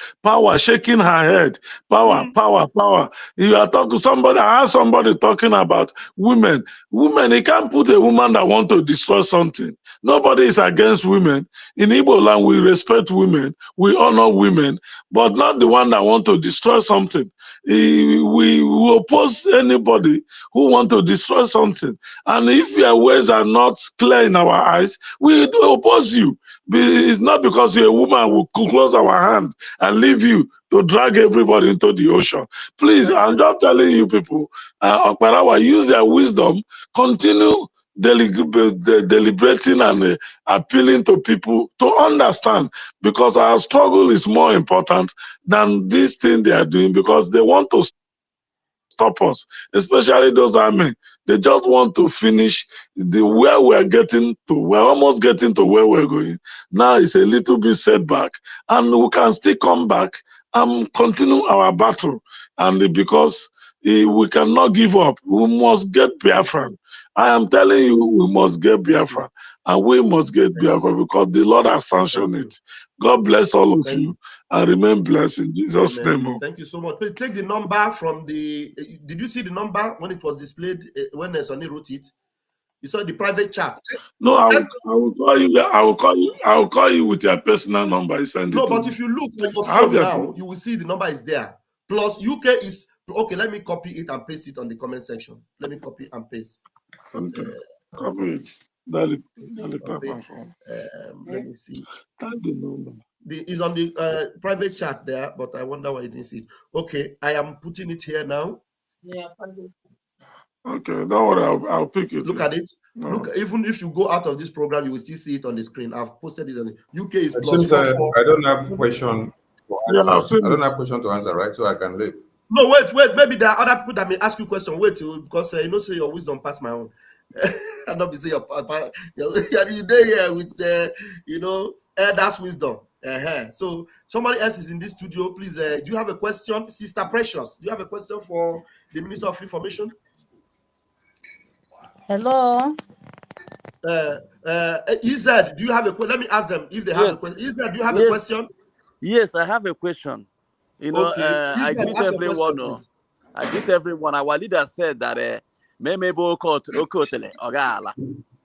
shaking her head, power. You are talking somebody. I heard somebody talking about women. He can't put a woman that want to destroy something. Nobody is against women. In Igbo land, we respect women, we honor women, but not the one that want to destroy something. We oppose anybody who want to destroy something. And if your ways are not clear in our eyes, we do oppose you. It's not because you're a woman, we'll close our hand and leave you to drag everybody into the ocean. Please, I'm just telling you people, Okparawa, use their wisdom, continue deliberating and appealing to people to understand, because our struggle is more important than this thing they are doing, because they want to stop us, especially those army. They just want to finish where we're getting to. We're almost getting to where we're going. Now it's a little bit setback, and we can still come back and continue our battle. And because we cannot give up, we must get Biafra. I am telling you, we must get Biafra, and we must get Biafra because the Lord has sanctioned it. God bless all of you, and remain blessed in Jesus' name. Thank you so much. Please take the number from the. Did you see the number when it was displayed when Sonny wrote it? You saw the private chat. No, I will call you. I will call you with your personal number. Send it. No, but if you look on your phone now, you will see the number is there. Plus UK is okay. Let me copy it and paste it on the comment section. Let me copy and paste. Okay. Copy it. Let me see. Type the number. It's on the private chat there, but I wonder why you didn't see it. Okay, I am putting it here now. Yeah. Okay, don't worry, I'll pick it. Look at it. No. Look, even if you go out of this program, you will still see it on the screen. I've posted it on the UK is plus 44. I don't have question. I don't have question to answer, right? So I can leave. No, wait. Maybe there are other people that may ask you question. Wait, because you know, say your wisdom pass my own. I not be say you're there here with you know, that's wisdom. So somebody else is in this studio. Please, do you have a question, Sister Precious? Do you have a question for the Minister of Information? Hello. Ized, do you have a question? Let me ask them if they have a question. Ized, do you have a question? Yes, I have a question. You know, okay. I greet everyone. I greet everyone. Our leader said that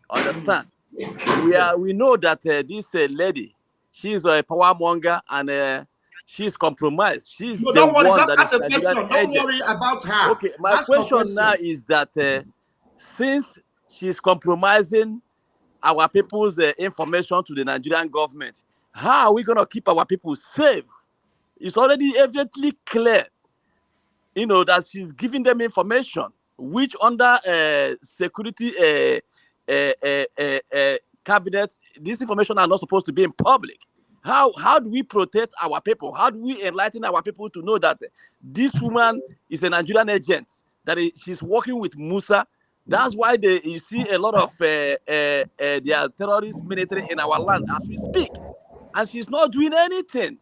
understand? We know that this lady, she's a power monger and she's compromised. She's the don't worry, one that is a question. Don't worry about her. Okay, my question now is that since she's compromising our people's information to the Nigerian government, how are we going to keep our people safe? It's already evidently clear, you know, that she's giving them information which under security cabinet, this information are not supposed to be in public. How do we protect our people? How do we enlighten our people to know that this woman is a Nigerian agent, that she's working with Musa? That's why you see a lot of their terrorist military in our land as we speak. And she's not doing anything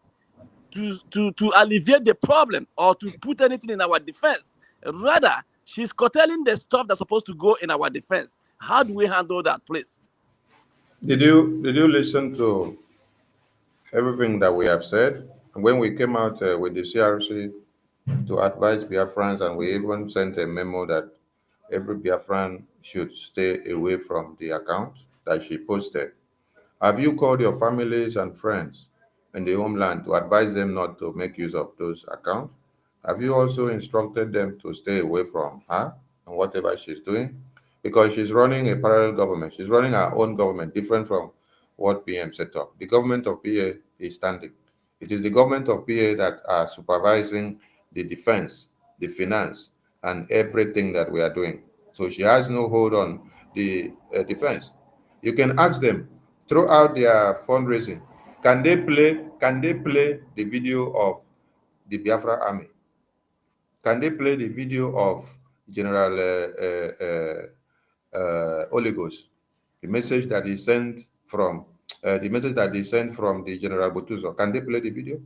to alleviate the problem or to put anything in our defense. Rather, she's curtailing the stuff that's supposed to go in our defense. How do we handle that, please? Did you listen to everything that we have said? When we came out with the CRC to advise Biafrans, and we even sent a memo that every Biafran should stay away from the account that she posted. Have you called your families and friends in the homeland to advise them not to make use of those accounts? Have you also instructed them to stay away from her and whatever she's doing? Because she's running a parallel government. She's running her own government, different from what PM set up. The government of PA is standing. It is the government of PA that are supervising the defense, the finance, and everything that we are doing. So she has no hold on the defense. You can ask them throughout their fundraising, can they play the video of the Biafra army? Can they play the video of General Oligos, the message that he sent from the General Botuzo? Can they play the video?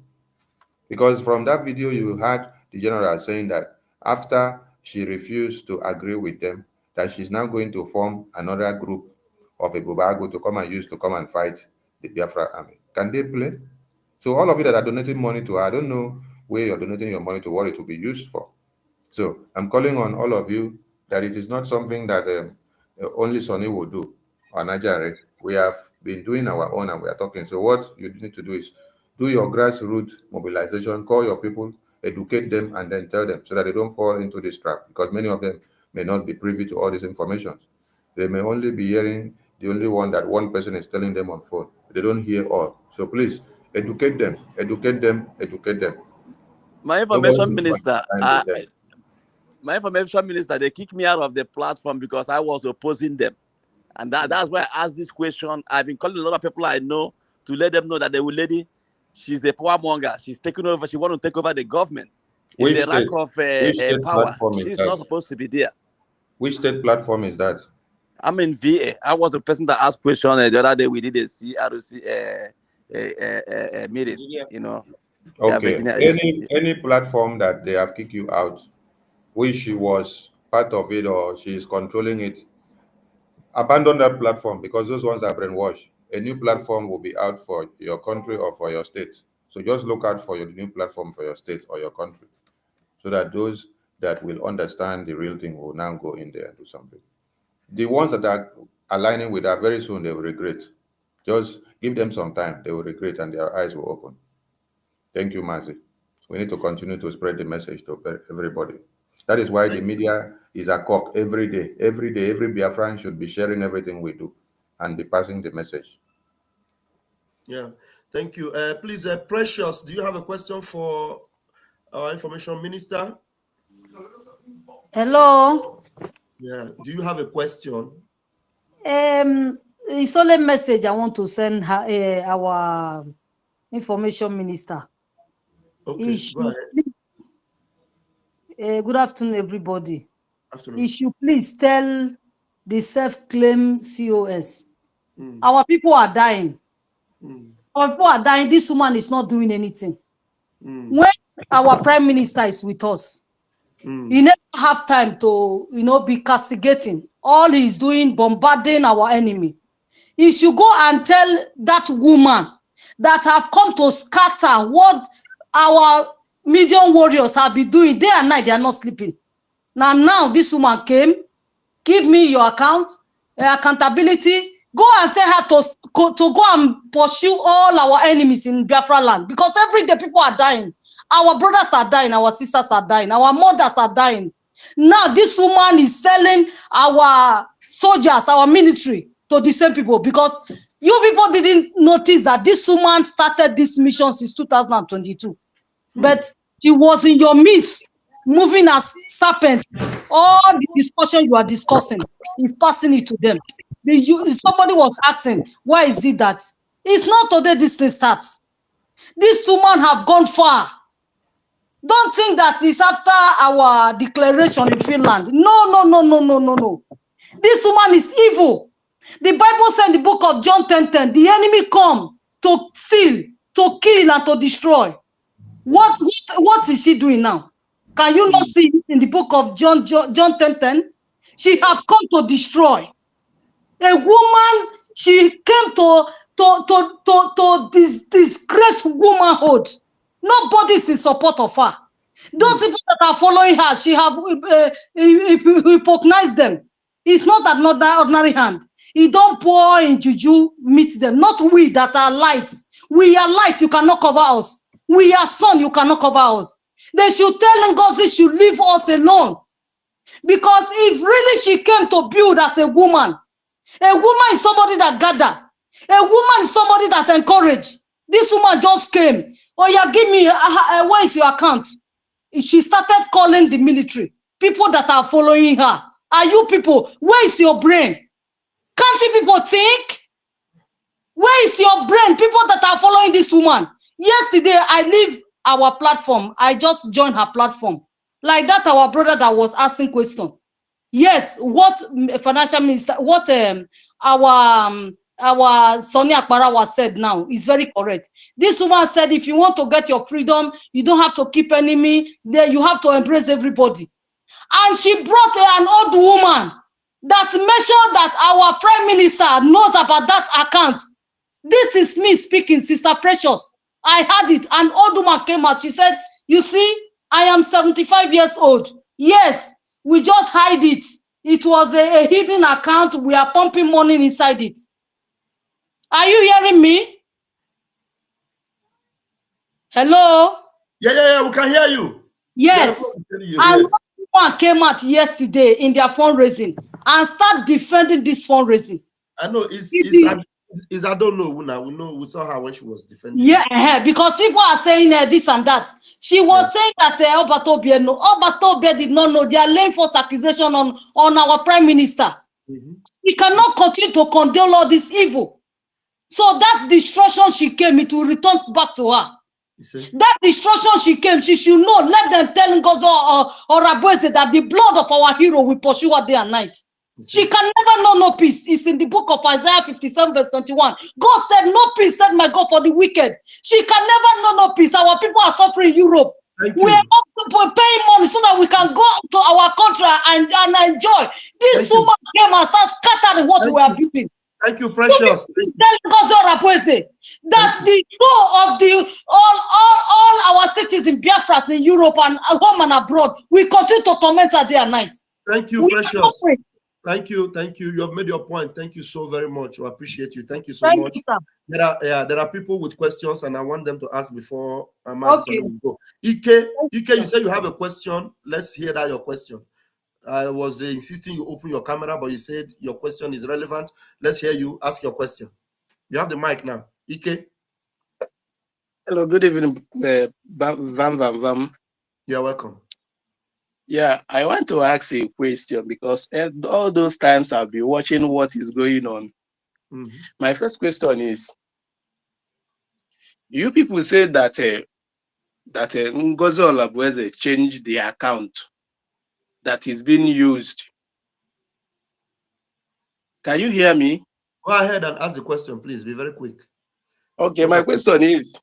Because from that video, you heard the general saying that after she refused to agree with them, that she's now going to form another group of a Bubago to come and fight the Biafra army. Can they play? So all of you that are donating money to her, I don't know where you're donating your money to, what it will be used for. So I'm calling on all of you that it is not something that only Sonny will do or Najare. We have been doing our own and we are talking. So what you need to do is do your grassroots mobilization, call your people, educate them, and then tell them so that they don't fall into this trap, because many of them may not be privy to all this information. They may only be hearing the only one that one person is telling them on phone. They don't hear all. So please educate them, educate them, educate them. My information minister, they kicked me out of the platform because I was opposing them. And that's why I asked this question. I've been calling a lot of people I know to let them know that the lady, she's a power monger. She's taking over. She wants to take over the government. In the rank of power, she's not supposed to be there. Which state platform is that? I'm in VA. I was the person that asked question the other day. We did a CRC meeting, you know. Okay. Any platform that they have kicked you out, which she was part of it or she is controlling it, abandon that platform, because those ones are brainwashed. A new platform will be out for your country or for your state. So just look out for your new platform for your state or your country, so that those that will understand the real thing will now go in there and do something. The ones that are aligning with that, very soon they will regret. Just give them some time, they will regret and their eyes will open. Thank you, Mazi. We need to continue to spread the message to everybody. That is why the media is a cock every day. Every day, every Biafran should be sharing everything we do and be passing the message. Yeah, thank you. Please, Precious, do you have a question for our information minister? Hello. Yeah, do you have a question? It's only a message I want to send her, our information minister. Okay, go ahead. Good afternoon, everybody. Afternoon. You should please tell the self-claimed COS. Our people are dying. Our people are dying. This woman is not doing anything. When our prime minister is with us, he never have time to, be castigating. All he's doing, bombarding our enemy. He should go and tell that woman that have come to scatter what our medium warriors have been doing day and night. They are not sleeping. Now this woman came, give me your account, accountability. Go and tell her to go and pursue all our enemies in Biafra land, because every day people are dying. Our brothers are dying, our sisters are dying, our mothers are dying. Now this woman is selling our soldiers, our military to the same people, because you people didn't notice that this woman started this mission since 2022. But she was in your midst, moving as serpent. All the discussion you are discussing is passing it to them. Somebody was asking, why is it that? It's not today this thing starts. This woman have gone far. Don't think that it's after our declaration in Finland. No. This woman is evil. The Bible said in the book of John 10:10, the enemy come to steal, to kill, and to destroy. What is she doing now? Can you not see in the book of John 10:10? She have come to destroy. A woman She came to disgrace womanhood. Nobody is in support of her. Those people that are following her, she have recognized them. It's not another ordinary hand. He don't pour in juju meet them. Not we that are light. We are light, you cannot cover us. We are sun, you cannot cover us. They should tell Ngozi should leave us alone. Because if really she came to build as a woman is somebody that gather. A woman is somebody that encourage. This woman just came. Oh yeah, give me, where is your account? She started calling the military. People that are following her. Are you people? Where is your brain? Can't you people think? Where is your brain? People that are following this woman. Yesterday, I leave our platform. I just joined her platform. Like that, our brother that was asking question. Yes, what financial minister, what our Sonny Akbara was said now is very correct. This woman said, if you want to get your freedom, you don't have to keep enemy. There, you have to embrace everybody. And she brought an old woman that made sure that our prime minister knows about that account. This is me speaking, Sister Precious. I had it. An old woman came out. She said, you see, I am 75 years old. Yes, we just hide it. It was a hidden account. We are pumping money inside it. Are you hearing me? Hello? Yeah, we can hear you. Yes. And one came out yesterday in their fundraising and start defending this fundraising. I know is I don't know. We saw her when she was defending. Yeah, because people are saying this and that. She was saying that Obatobie did not know. They are laying false accusation on our prime minister. We cannot continue to condone all this evil. So that destruction she came, it will return back to her. That destruction she came, she should know. Let them tell Ngozi or Rabuese that the blood of our hero will pursue her day and night. She can never know no peace. It's in the book of Isaiah 57 verse 21. God said, no peace, said my God, for the wicked. She can never know no peace. Our people are suffering in Europe. We are not paying money so that we can go to our country and enjoy. This woman came and started scattering what we are building. Thank you, Precious. That the soul of the all our cities in Biafra, in Europe and home and abroad, we continue to torment her day and night. Thank you, Precious. Thank you. You have made your point. Thank you so very much. I appreciate you. Thank you so much. There are people with questions, and I want them to ask before okay. Go. Ike, you say you have a question. Let's hear that your question. I was insisting you open your camera, but you said your question is relevant. Let's hear you ask your question. You have the mic now. Ike. Hello, good evening, Vam. You're welcome. Yeah, I want to ask a question because all those times I've been watching what is going on. My first question is, you people say that Ngozi Olabueze changed the account that is being used. Can you hear me? Go ahead and ask the question, please. Be very quick. Okay, my question is,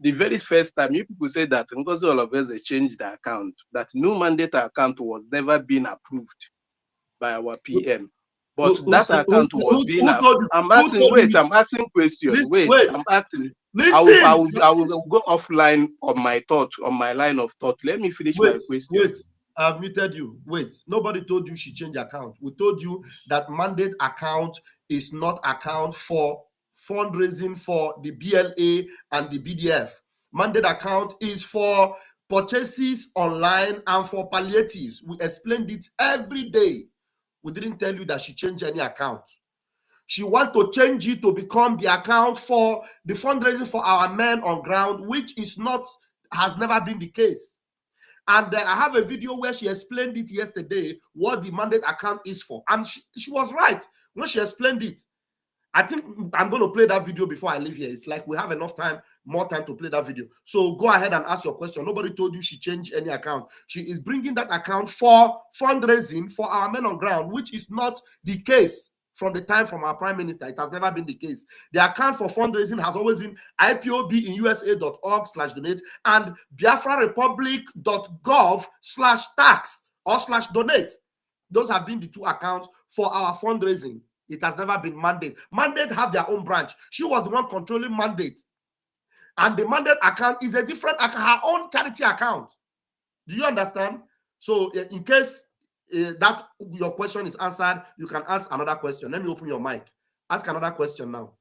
the very first time you people said that Ngozi Olabueze changed the account, that no mandate account was never been approved by our PM. But that account was being approved. I'm asking questions. I'm asking. I will go offline on my thought, on my line of thought. Let me finish my question. I've muted you. Wait, nobody told you she changed account. We told you that mandate account is not account for fundraising for the BLA and the BDF. Mandate account is for purchases online and for palliatives. We explained it every day. We didn't tell you that she changed any account. She wants to change it to become the account for the fundraising for our men on ground, which has never been the case. And I have a video where she explained it yesterday, what the mandate account is for. And she was right when she explained it. I think I'm going to play that video before I leave here. It's like we have enough time, more time to play that video. So go ahead and ask your question. Nobody told you she changed any account. She is bringing that account for fundraising for our men on ground, which is not the case from the time from our prime minister. It has never been the case. The account for fundraising has always been ipobinUSA.org/donate and biafrarepublic.gov/tax or /donate. Those have been the two accounts for our fundraising. It has never been Mandate. Mandate have their own branch. She was the one controlling Mandate. And the Mandate account is a different account, her own charity account. Do you understand? So in case that your question is answered, you can ask another question. Let me open your mic. Ask another question now.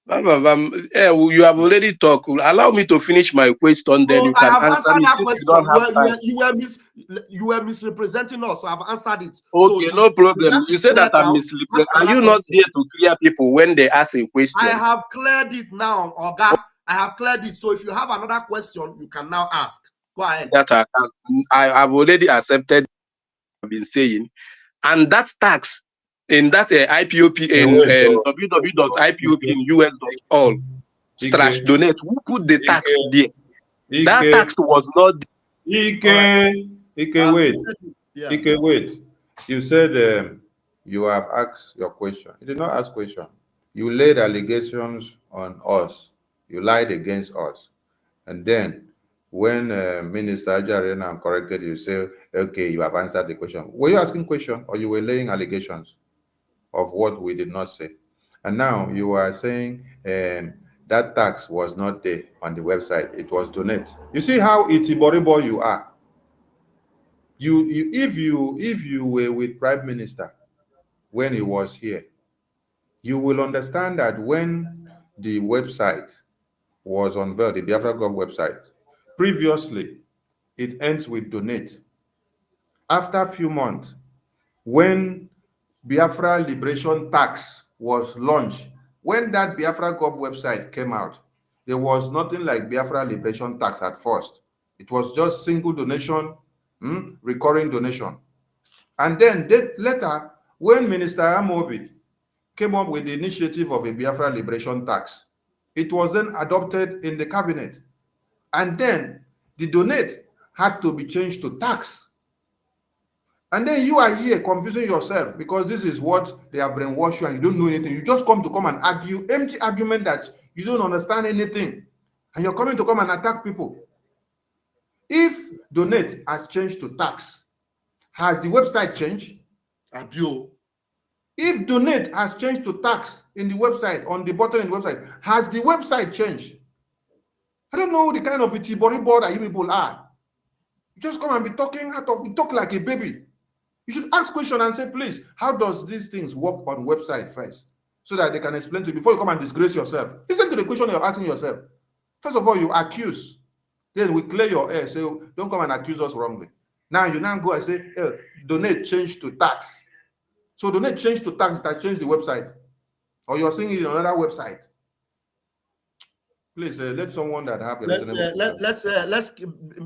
You have already talked. Allow me to finish my question, then you can answer me. That question. You were misrepresenting us, so I've answered it. Okay, so no problem. You said that I'm misrepresenting. Are you not there to clear people when they ask a question? I have cleared it now, Oga. I have cleared it. So if you have another question, you can now ask. Go ahead. That I have already accepted what I've been saying. And that tax in that IPOP in www.ipopinus.org/donate, who put the tax there? That tax was not. Wait. You said you have asked your question. You did not ask question. You laid allegations on us. You lied against us. And then when Minister Ajarena corrected you, say, okay, you have answered the question. Were you asking question or you were laying allegations of what we did not say? And now you are saying that tax was not there on the website. It was donate. You see how itiboribo you are. If you were with Prime Minister when he was here, you will understand that when the website was unveiled, the Biafra Gov website, previously it ends with donate. After a few months, when Biafra Liberation Tax was launched, when that Biafra Gov website came out, there was nothing like Biafra Liberation Tax at first. It was just single donation, recurring donation. And then later, when Minister Amobi came up with the initiative of a Biafra Liberation Tax, it was then adopted in the cabinet. And then the donate had to be changed to tax. And then you are here confusing yourself because this is what they have brainwashed you and you don't know anything. You just come to come and argue, empty argument that you don't understand anything. And you're coming to come and attack people. If donate has changed to tax, has the website changed? If donate has changed to tax in the website, on the button in the website, has the website changed? I don't know the kind of itiboribo that you people are. You just come and be talking you talk like a baby. You should ask questions and say, please, how does these things work on website first? So that they can explain to you before you come and disgrace yourself. Listen to the question you're asking yourself. First of all, you accuse. Then we clear your air. Say, don't come and accuse us wrongly. Now you now go and say, donate change to tax. So donate change to tax that change the website. Or you're seeing it on another website. Please let someone that have a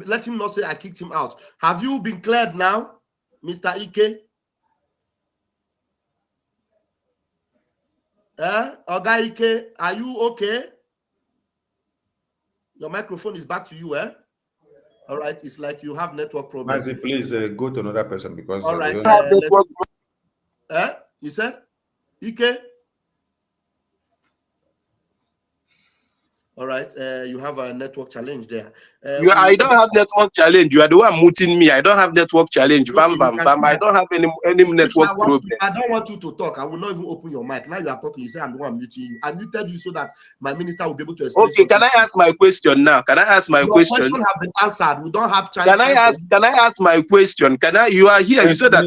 let him not say I kicked him out. Have you been cleared now, Mr. Ike? Oga Ike, are you okay? Your microphone is back to you, All right, it's like you have network problem. Nancy, please go to another person because all right. You said Ike? All right, you have a network challenge there. I don't have network challenge. You are the one muting me. I don't have network challenge. Bam. I don't have any network problem. If I don't want you to talk, I will not even open your mic. Now you are talking. You say I'm the one muting you. I muted you so that my minister will be able to explain. Okay, can I ask my question now? Can I ask my question? Your question have been answered. We don't have time. Can I ask my question? You are here. You said that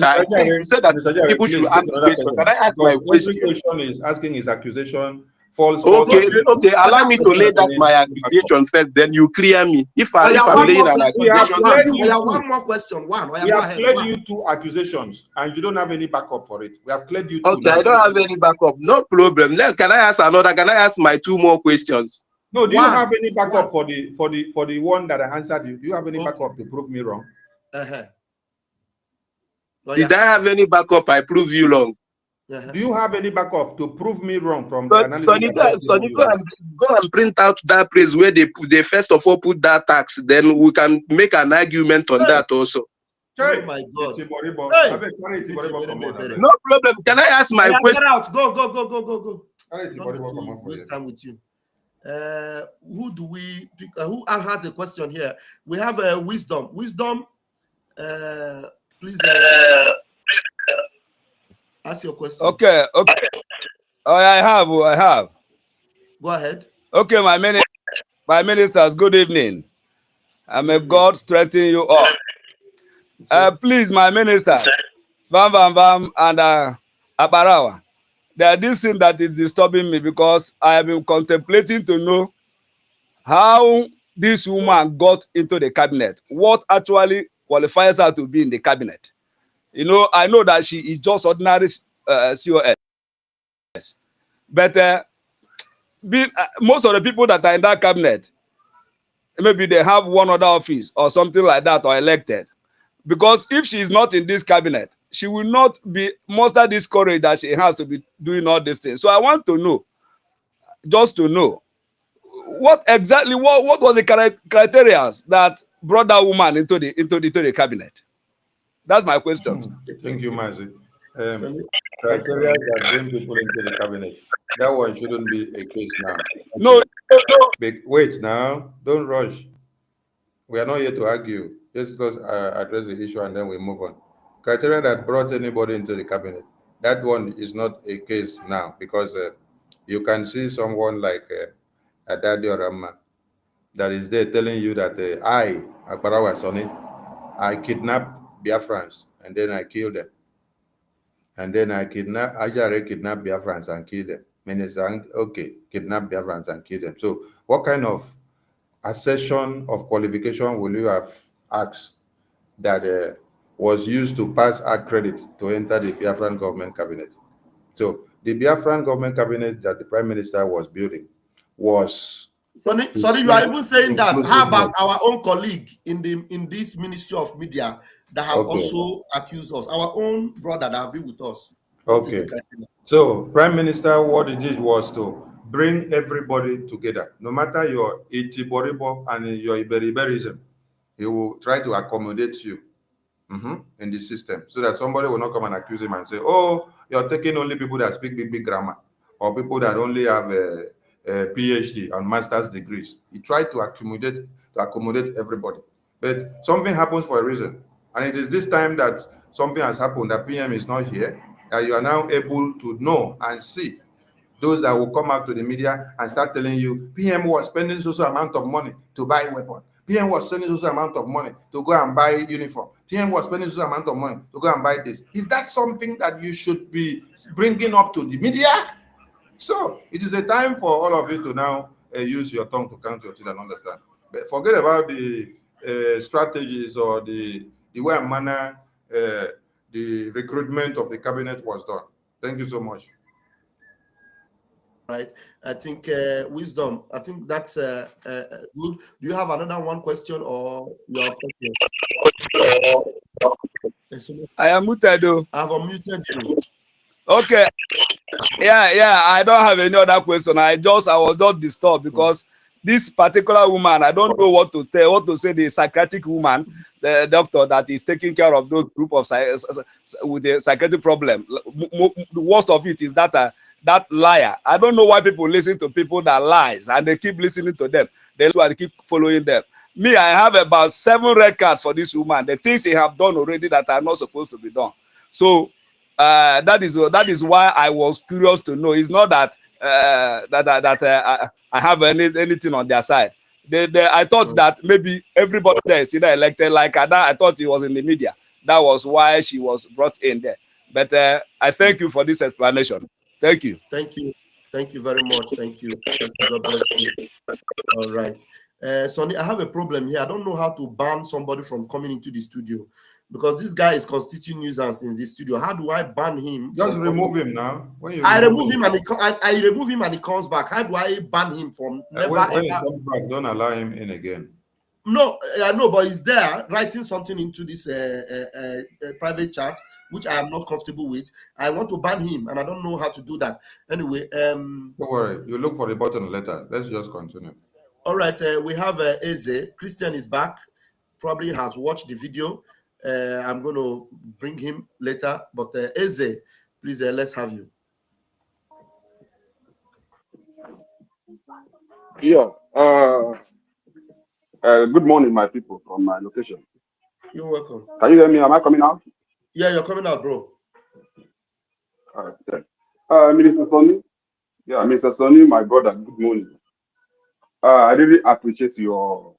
people should ask questions. Can I ask my question? The question is asking his accusation. False, okay. Allow me to lay down my accusation first, then you clear me. If I'm laying an accusation, one more question. We have cleared you 2 accusations, and you don't have any backup for it. We have cleared you 2. Okay, I don't have any backup. No problem. Can I ask another? Can I ask my 2 more questions? No. Do you have any backup for the one that I answered you? Do you have any backup to prove me wrong? Did I have any backup? I prove you wrong. Do you have any backup to prove me wrong from the analysis? Go and print out that place where they first of all put that tax. Then we can make an argument on that also. Oh my God! No problem. Can I ask my question? Get out. Go. Waste time with you. Who do we pick? Who has a question here? We have a wisdom. Wisdom. Please. Ask your question. Okay. Oh, I have. Go ahead. Okay, my ministers, good evening. And may God strengthen you all. Please, my ministers, Bam, and Abarawa. There is this thing that is disturbing me because I have been contemplating to know how this woman got into the cabinet. What actually qualifies her to be in the cabinet? You know, I know that she is just ordinary COS, but most of the people that are in that cabinet, maybe they have one other office or something like that, or elected. Because if she is not in this cabinet, she will not be muster this courage that she has to be doing all these things. So I want to know, just to know, what exactly what was the criteria that brought that woman into the cabinet? That's my question. Thank you, Mazi. Criteria that bring people into the cabinet. That one shouldn't be a case now. No. Wait now, don't rush. We are not here to argue. Just because address the issue and then we move on. Criteria that brought anybody into the cabinet. That one is not a case now because you can see someone like Adadi or Rama that is there telling you that I, Akbarawa Sonny, I kidnapped Biafrans and then I killed them. And then I kidnapped Biafrans and killed them. Minister, okay, kidnap Biafrans and kill them. So what kind of assertion of qualification will you have asked that was used to pass our credit to enter the Biafran government cabinet? So the Biafran government cabinet that the Prime Minister was building was... Sorry, you are even saying that. How about our own colleague in this Ministry of Media that have also accused us? Our own brother that have been with us. Okay. So Prime Minister, what he did was to bring everybody together, no matter your Itiboribo and your Iberiberism. He will try to accommodate you in the system so that somebody will not come and accuse him and say, oh, you're taking only people that speak big grammar or people that only have a PhD and master's degrees. He tried to accommodate everybody. But something happens for a reason. And it is this time that something has happened, that PM is not here, that you are now able to know and see those that will come out to the media and start telling you, PM was spending so amount of money to buy weapons. PM was spending so amount of money to go and buy uniform. PM was spending so amount of money to go and buy this. Is that something that you should be bringing up to the media? So it is a time for all of you to now use your tongue to count your teeth and understand. But forget about the strategies or the way and manner the recruitment of the cabinet was done. Thank you so much. Right. I think wisdom. I think that's good. Do you have another one question or your question? I am muted though. I have unmuted you. Okay. Yeah. I don't have any other question. I was just disturbed because this particular woman, I don't know what to say. The psychiatric woman, the doctor that is taking care of those group of with the psychiatric problem. The worst of it is that liar. I don't know why people listen to people that lies and they keep listening to them. They keep following them. Me, I have about 7 red cards for this woman. The things he have done already that are not supposed to be done. So that is why I was curious to know. It's not that I have anything on their side. I thought that maybe everybody there is either elected like Ada. I thought he was in the media. That was why she was brought in there. But I thank you for this explanation. Thank you. Thank you. Thank you very much. Thank you. God bless you. All right. Sonny, I have a problem here. I don't know how to ban somebody from coming into the studio because this guy is constituting nuisance in the studio. How do I ban him? Just remove him now. I remove him and I remove him and he comes back. How do I ban him from never when he comes back, don't allow him in again. No, I know, but he's there writing something into this private chat, which I am not comfortable with. I want to ban him, and I don't know how to do that. Anyway, don't worry. You look for the button later. Let's just continue. All right, we have Eze. Christian is back. Probably has watched the video. I'm going to bring him later. But Eze, please, let's have you. Yeah. Good morning, my people from my location. You're welcome. Can you hear me? Am I coming out? Yeah, you're coming out, bro. Minister Sonny, yeah, Mr. Sonny, my brother, good morning. I really appreciate your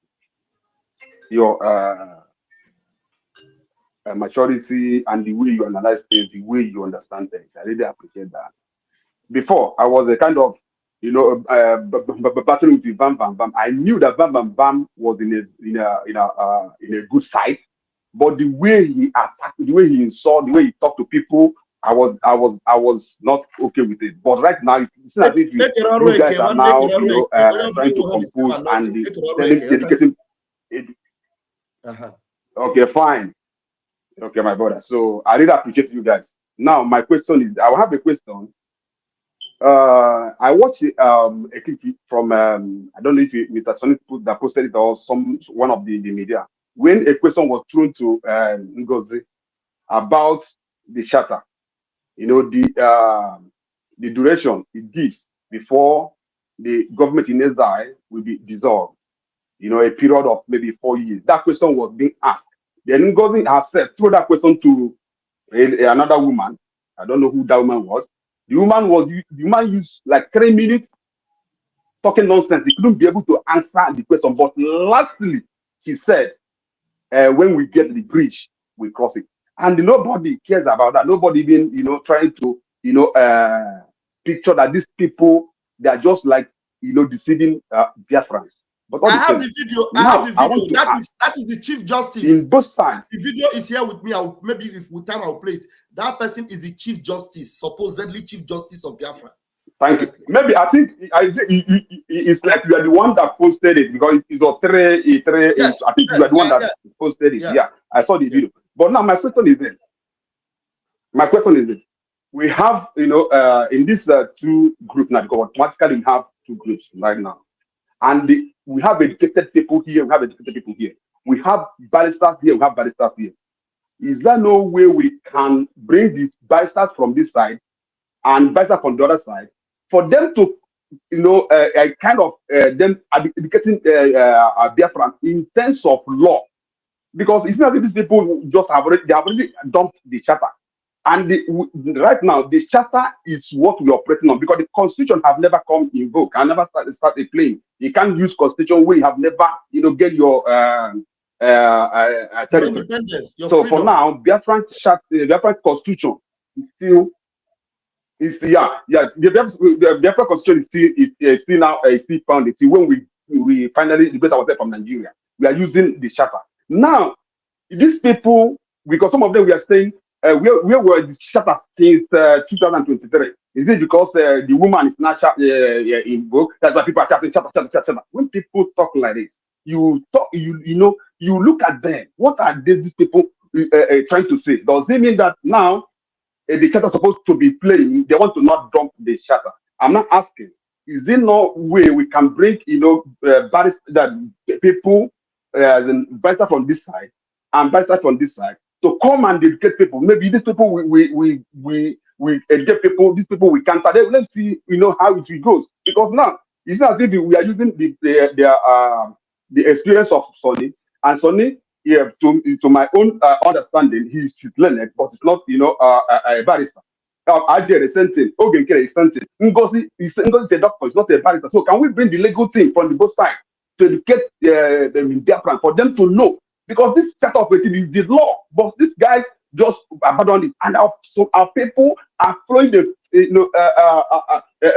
maturity and the way you analyze things, the way you understand things. I really appreciate that. Before, I was a kind of, battling with Bam Bam Bam. I knew that Bam Bam Bam was in a good side, but the way he attacked, the way he insult, the way he talked to people, I was not okay with it. But right now, it's as if you guys are now, trying to compose and dedicating. Okay, fine. Okay, my brother. So I really appreciate you guys. Now, my question is, I will have a question. I watched a clip from I don't know if Mr. Sonny posted it or one of the media when a question was thrown to Ngozi about the charter. You know the duration it gives before the government in exile will be dissolved. You know, a period of maybe 4 years. That question was being asked. Then Ngozi herself threw that question to another woman. I don't know who that woman was. The woman used like 3 minutes talking nonsense. He couldn't be able to answer the question. But lastly, he said, when we get the bridge, we cross it. And nobody cares about that. Nobody even, trying to, picture that these people, they are just like, deceiving Biafrans. But I have the video. Now, I want to ask, that is the Chief Justice. in both sides. The video is here with me. Maybe if with time I'll play it. That person is the Chief Justice, supposedly Chief Justice of Biafra. Thank you. Maybe I think it's like you are the one that posted it because it's a three. Yes, I think you are the one that posted it. Yeah, I saw the video. But now my question is this. We have, in this two groups now, because automatically we have two groups right now. And we have educated people here, we have educated people here. We have barristers here, we have barristers here. Is there no way we can bring the barristers from this side and barristers from the other side for them to, kind of them educating Biafra in terms of law? Because it's not that these people just have already dumped the charter. And right now, the charter is what we're operating on because the constitution have never come in vogue. I never started playing. You can't use constitution where you have never, get your territory. So for now, Biafran constitution is still the Biafran constitution is still now still founded. See, when we finally liberate ourselves from Nigeria, we are using the charter. Now, these people, because some of them we are saying, where were the charter since 2023? Is it because the woman is not in vogue? That's why people are chatting, charter. When people talk like this, you look at them. What are these people trying to say? Does it mean that now the charter is supposed to be playing? They want to not dump the charter. I'm not asking. Is there no way we can bring people, barrister from this side and barrister from this side, to come and educate people? Maybe these people we educate people. These people we can't. Let's see, how it goes. Because now it's as if we are using the experience of Sonny, and Sonny, to my own understanding, he's learned, but it's not a barrister. I did the same thing. Ogenkere the same thing. Ngozi is a doctor. It's not a barrister. So can we bring the legal team from the both sides to educate them in their plan for them to know? Because this charter operating is the law, but these guys just abandoned it, and our people are following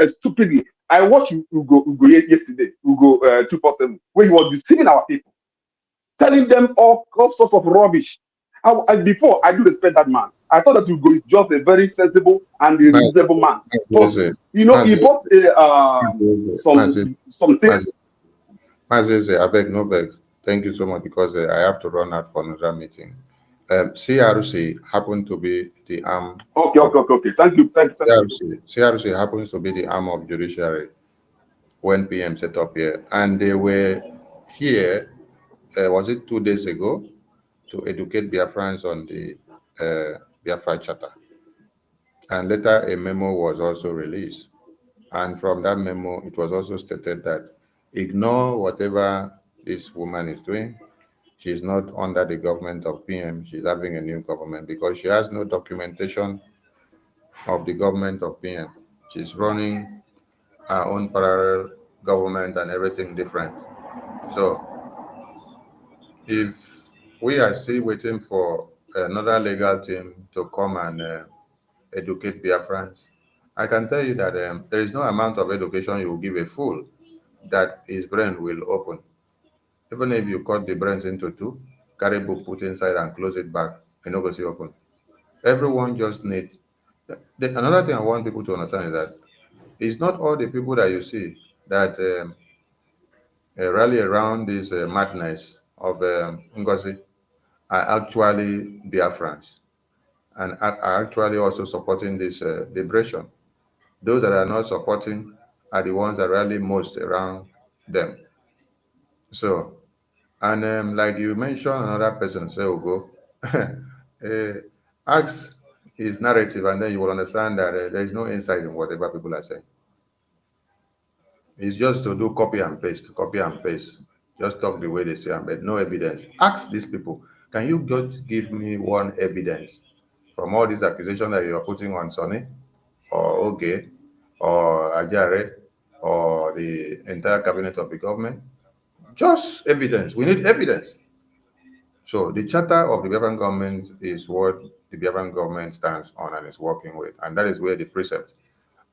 stupidly. I watched Ugo yesterday, Ugo 247, where he was deceiving our people, telling them all sorts of rubbish. Before I do respect that man. I thought that Ugo is just a very sensible and a reasonable man. But he bought some things. I beg no vex. Thank you so much, because I have to run out for another meeting. CRC happened to be the arm. Okay. Thank you. CRC happens to be the arm of judiciary when PM set up here, and they were here. Was it 2 days ago, to educate Biafrans on the Biafra Charter? And later a memo was also released, and from that memo it was also stated that ignore whatever this woman is doing. She's not under the government of PM. She's having a new government because she has no documentation of the government of PM. She's running her own parallel government and everything different. So if we are still waiting for another legal team to come and educate Biafrans, I can tell you that there is no amount of education you will give a fool that his brain will open. Even if you cut the brains into two, carry book, put inside and close it back, and go see open. Everyone just need. Another thing I want people to understand is that it's not all the people that you see that rally around this madness of Ngozi are actually Biafrans and are actually also supporting this liberation. Those that are not supporting are the ones that rally most around them. So, and like you mentioned, another person, say, Ugo, ask his narrative and then you will understand that there is no insight in whatever people are saying. It's just to do copy and paste, copy and paste. Just talk the way they say, but no evidence. Ask these people, can you just give me one evidence from all these accusations that you are putting on Sonny or Oge or Ajare or the entire cabinet of the government? Just evidence. We need evidence. So the charter of the Biafran government is what the Biafran government stands on and is working with. And that is where the precept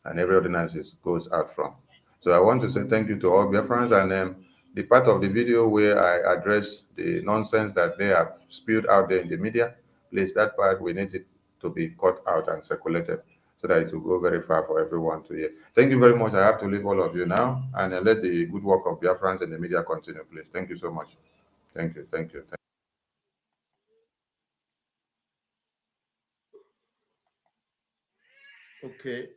and every ordinance goes out from. So I want to say thank you to all Biafrans, and the part of the video where I address the nonsense that they have spewed out there in the media, please, that part we need it to be cut out and circulated so that it will go very far for everyone to hear. Thank you very much. I have to leave all of you now and let the good work of Biafrans in the media continue, please. Thank you so much. Thank you. Thank you. Okay.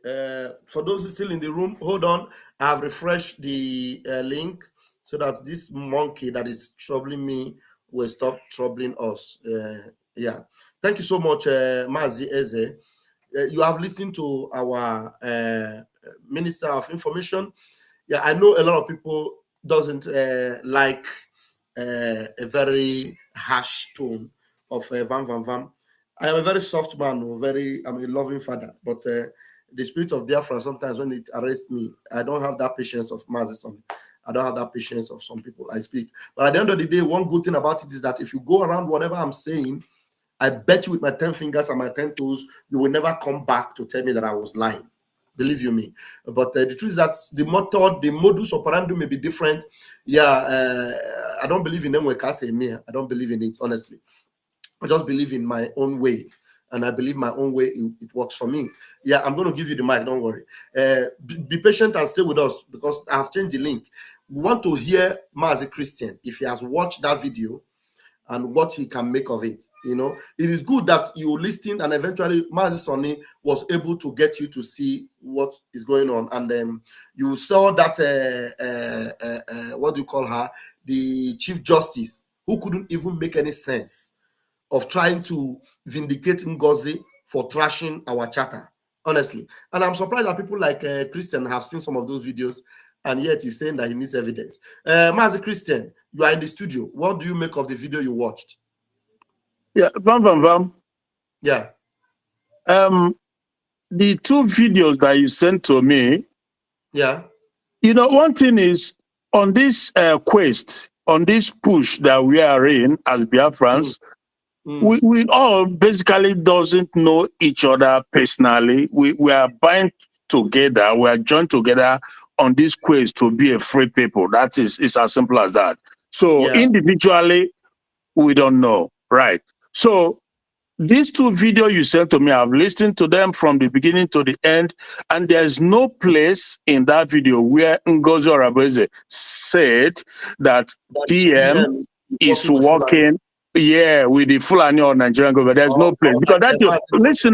For those still in the room, hold on. I have refreshed the link so that this monkey that is troubling me will stop troubling us. Yeah. Thank you so much, Mazi Eze. You have listened to our Minister of Information. Yeah, I know a lot of people doesn't like a very harsh tone of Vam Vam Vam. I am a very soft man, I'm a loving father, but the spirit of Biafra, sometimes when it arrests me, I don't have that patience of Mazison. I don't have that patience of some people I speak. But at the end of the day, one good thing about it is that if you go around whatever I'm saying, I bet you with my 10 fingers and my 10 toes, you will never come back to tell me that I was lying. Believe you me. But the truth is that the method, the modus operandi may be different. Yeah, I don't believe in them. I don't believe in it, honestly. I just believe in my own way. And I believe my own way, it works for me. Yeah, I'm going to give you the mic, don't worry. Be patient and stay with us because I have changed the link. We want to hear Ma as a Christian, if he has watched that video, and what he can make of it. You know, it is good that you listened and eventually Mazi Sonny was able to get you to see what is going on. And then you saw that, what do you call her? The Chief Justice, who couldn't even make any sense of trying to vindicate Ngozi for trashing our charter, honestly. And I'm surprised that people like Christian have seen some of those videos, and yet he's saying that he needs evidence. Mazi Christian, you are in the studio. What do you make of the video you watched? Yeah, Vam. Yeah. The two videos that you sent to me. Yeah. You know, one thing is on this quest, on this push that we are in as Biafrans, we all basically doesn't know each other personally. We are bound together. We are joined together on this quest to be a free people. That is, it's as simple as that. So individually, we don't know, right? So these two videos you sent to me, I've listened to them from the beginning to the end, and there's no place in that video where Ngozi Orebeze said that PM is working, with the Fulani or Nigerian government. There's no place because that listen,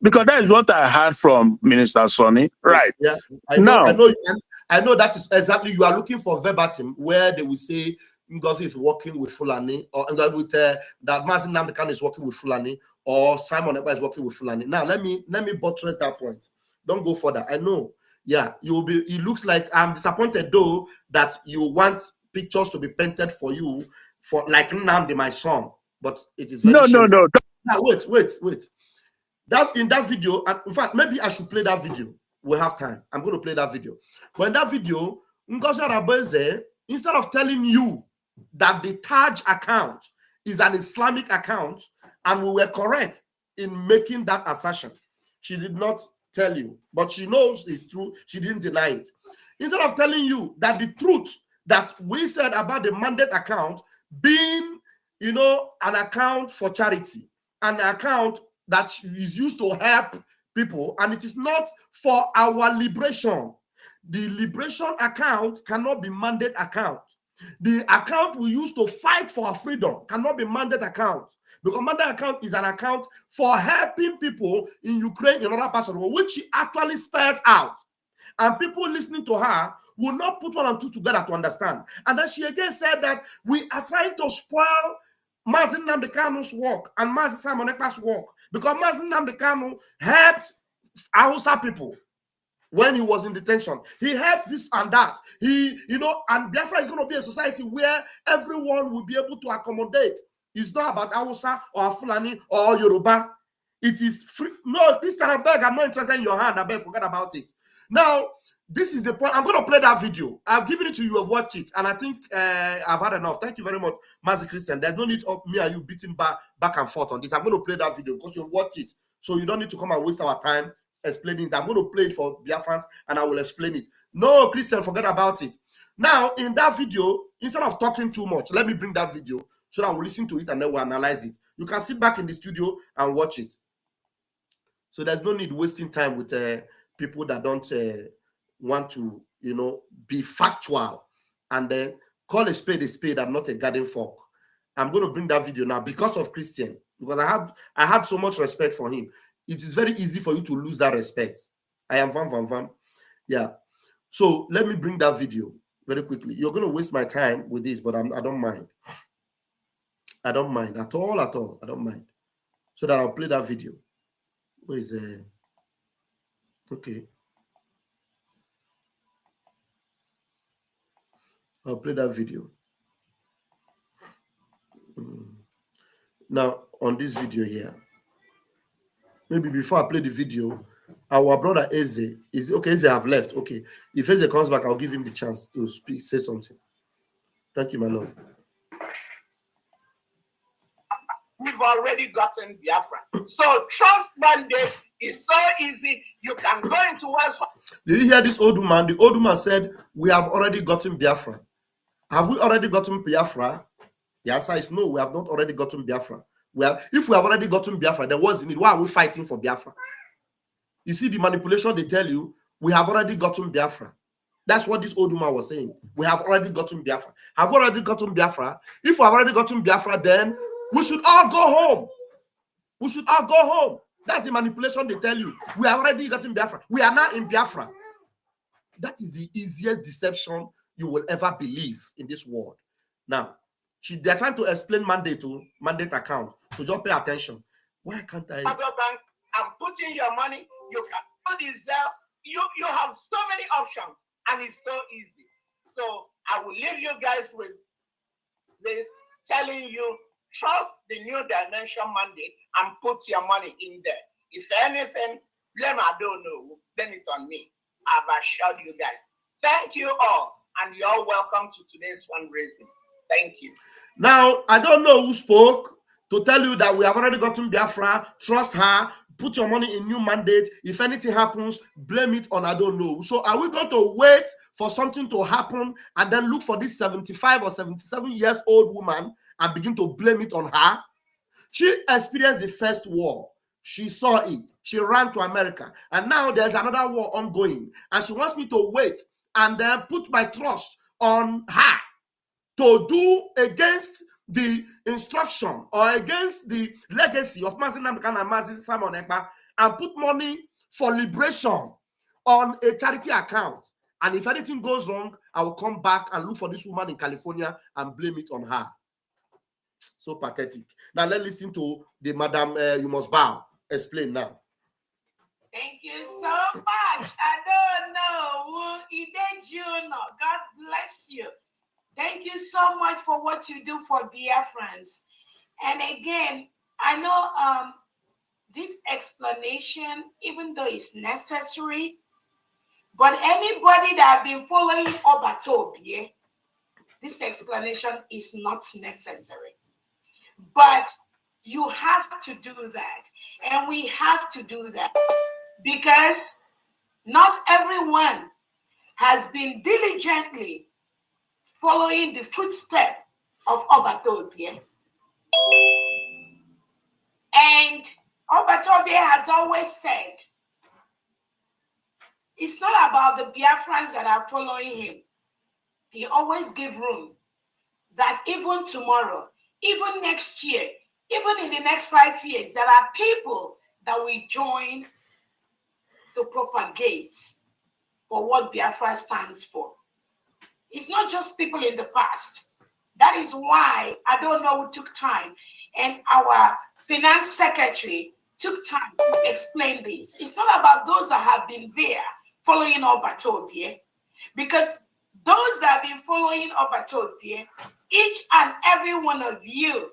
because that is what I heard from Minister Sonny, right? Yeah, I know that is exactly, you are looking for verbatim where they will say Ngozi is working with Fulani, or with that Mazi Nnamdi is working with Fulani, or Simon Ekpa is working with Fulani. Now let me buttress that point. Don't go further. I know. Yeah, you will be. It looks like I'm disappointed though that you want pictures to be painted for you for like Nnamdi, my son, but it is very shameful. No. Now wait. That in that video, in fact, maybe I should play that video. We have time. I'm going to play that video. But in that video, Ngozi Arabeze, instead of telling you that the Taj account is an Islamic account, and we were correct in making that assertion, she did not tell you, but she knows it's true. She didn't deny it. Instead of telling you that the truth that we said about the mandate account being, you know, an account for charity, an account that is used to help people, and it is not for our liberation. The liberation account cannot be mandate account. The account we use to fight for our freedom cannot be mandate account, because mandate account is an account for helping people in Ukraine, in other parts of the world, which she actually spelled out. And people listening to her will not put one and two together to understand. And then she again said that we are trying to spoil Mazin Nnamdi Kanu's work and Mazin Simon Ekpa's work, because Mazin Nnamdi Kanu helped Hausa people when he was in detention. He helped this and that. He, you know, and Biafra is going to be a society where everyone will be able to accommodate. It's not about Hausa or Fulani or Yoruba. It is free. No, Christian, I beg, I'm not interested in your hand. I beg, forget about it. Now, this is the point. I'm going to play that video. I've given it to you. You have watched it. And I think I've had enough. Thank you very much, Mazi Christian. There's no need of me and you beating back and forth on this. I'm going to play that video because you've watched it. So you don't need to come and waste our time explaining it. I'm going to play it for Biafrans and I will explain it. No, Christian, forget about it. Now, in that video, instead of talking too much, let me bring that video so that we'll listen to it and then we'll analyze it. You can sit back in the studio and watch it. So there's no need wasting time with people that don't want to, you know, be factual and then call a spade and not a garden fork. I'm going to bring that video now because of Christian, because I had so much respect for him. It is very easy for you to lose that respect. I am Vam. Yeah. So let me bring that video very quickly. You're going to waste my time with this, but I don't mind. I don't mind at all. I don't mind. So that I'll play that video. Where is it? Okay. I'll play that video. Now, on this video here, maybe before I play the video, our brother Eze is okay. Eze have left. Okay. If Eze comes back, I'll give him the chance to speak, say something. Thank you, my love. We've already gotten Biafra. So trust mandate is so easy. You can go into West. Did you hear this old woman? The old woman said, we have already gotten Biafra. Have we already gotten Biafra? The answer is no, we have not already gotten Biafra. If we have already gotten Biafra, then what's in it? Why are we fighting for Biafra? You see the manipulation they tell you, we have already gotten Biafra. That's what this old woman was saying. We have already gotten Biafra. Have we already gotten Biafra? If we have already gotten Biafra, then we should all go home. We should all go home. That's the manipulation they tell you. We have already gotten Biafra. We are now in Biafra. That is the easiest deception you will ever believe in this world. Now, they're trying to explain mandate account. So just pay attention. Why can't I? Bank and put in your money. You can do this. You have so many options, and it's so easy. So I will leave you guys with this, telling you, trust the new dimension mandate and put your money in there. If anything, blame I don't know, blame it on me. I've assured you guys. Thank you all, and you're welcome to today's fundraising. Thank you. Now, I don't know who spoke to tell you that we have already gotten Biafra. Trust her. Put your money in new mandate. If anything happens, blame it on I don't know. So are we going to wait for something to happen and then look for this 75 or 77 years old woman and begin to blame it on her? She experienced the first war. She saw it. She ran to America. And now there's another war ongoing. And she wants me to wait and then put my trust on her to do against the instruction or against the legacy of Mazin Nnamdi Kanu and Mazin Simon Ekpa and put money for liberation on a charity account. And if anything goes wrong, I will come back and look for this woman in California and blame it on her. So pathetic. Now let's listen to the Madam You Must Bow. Explain now. Thank you so much. I don't know. God bless you. Thank you so much for what you do for Biafrans. And again, I know this explanation, even though it's necessary, but anybody that have been following Obatobie, this explanation is not necessary. But you have to do that. And we have to do that because not everyone has been diligently following the footsteps of Obatobie. And Obatobie has always said, it's not about the Biafrans that are following him. He always give room that even tomorrow, even next year, even in the next 5 years, there are people that will join to propagate for what Biafra stands for. It's not just people in the past. That is why I don't know who took time, and our finance secretary took time to explain this. It's not about those that have been there following Obatobie, because those that have been following Obatobie, each and every one of you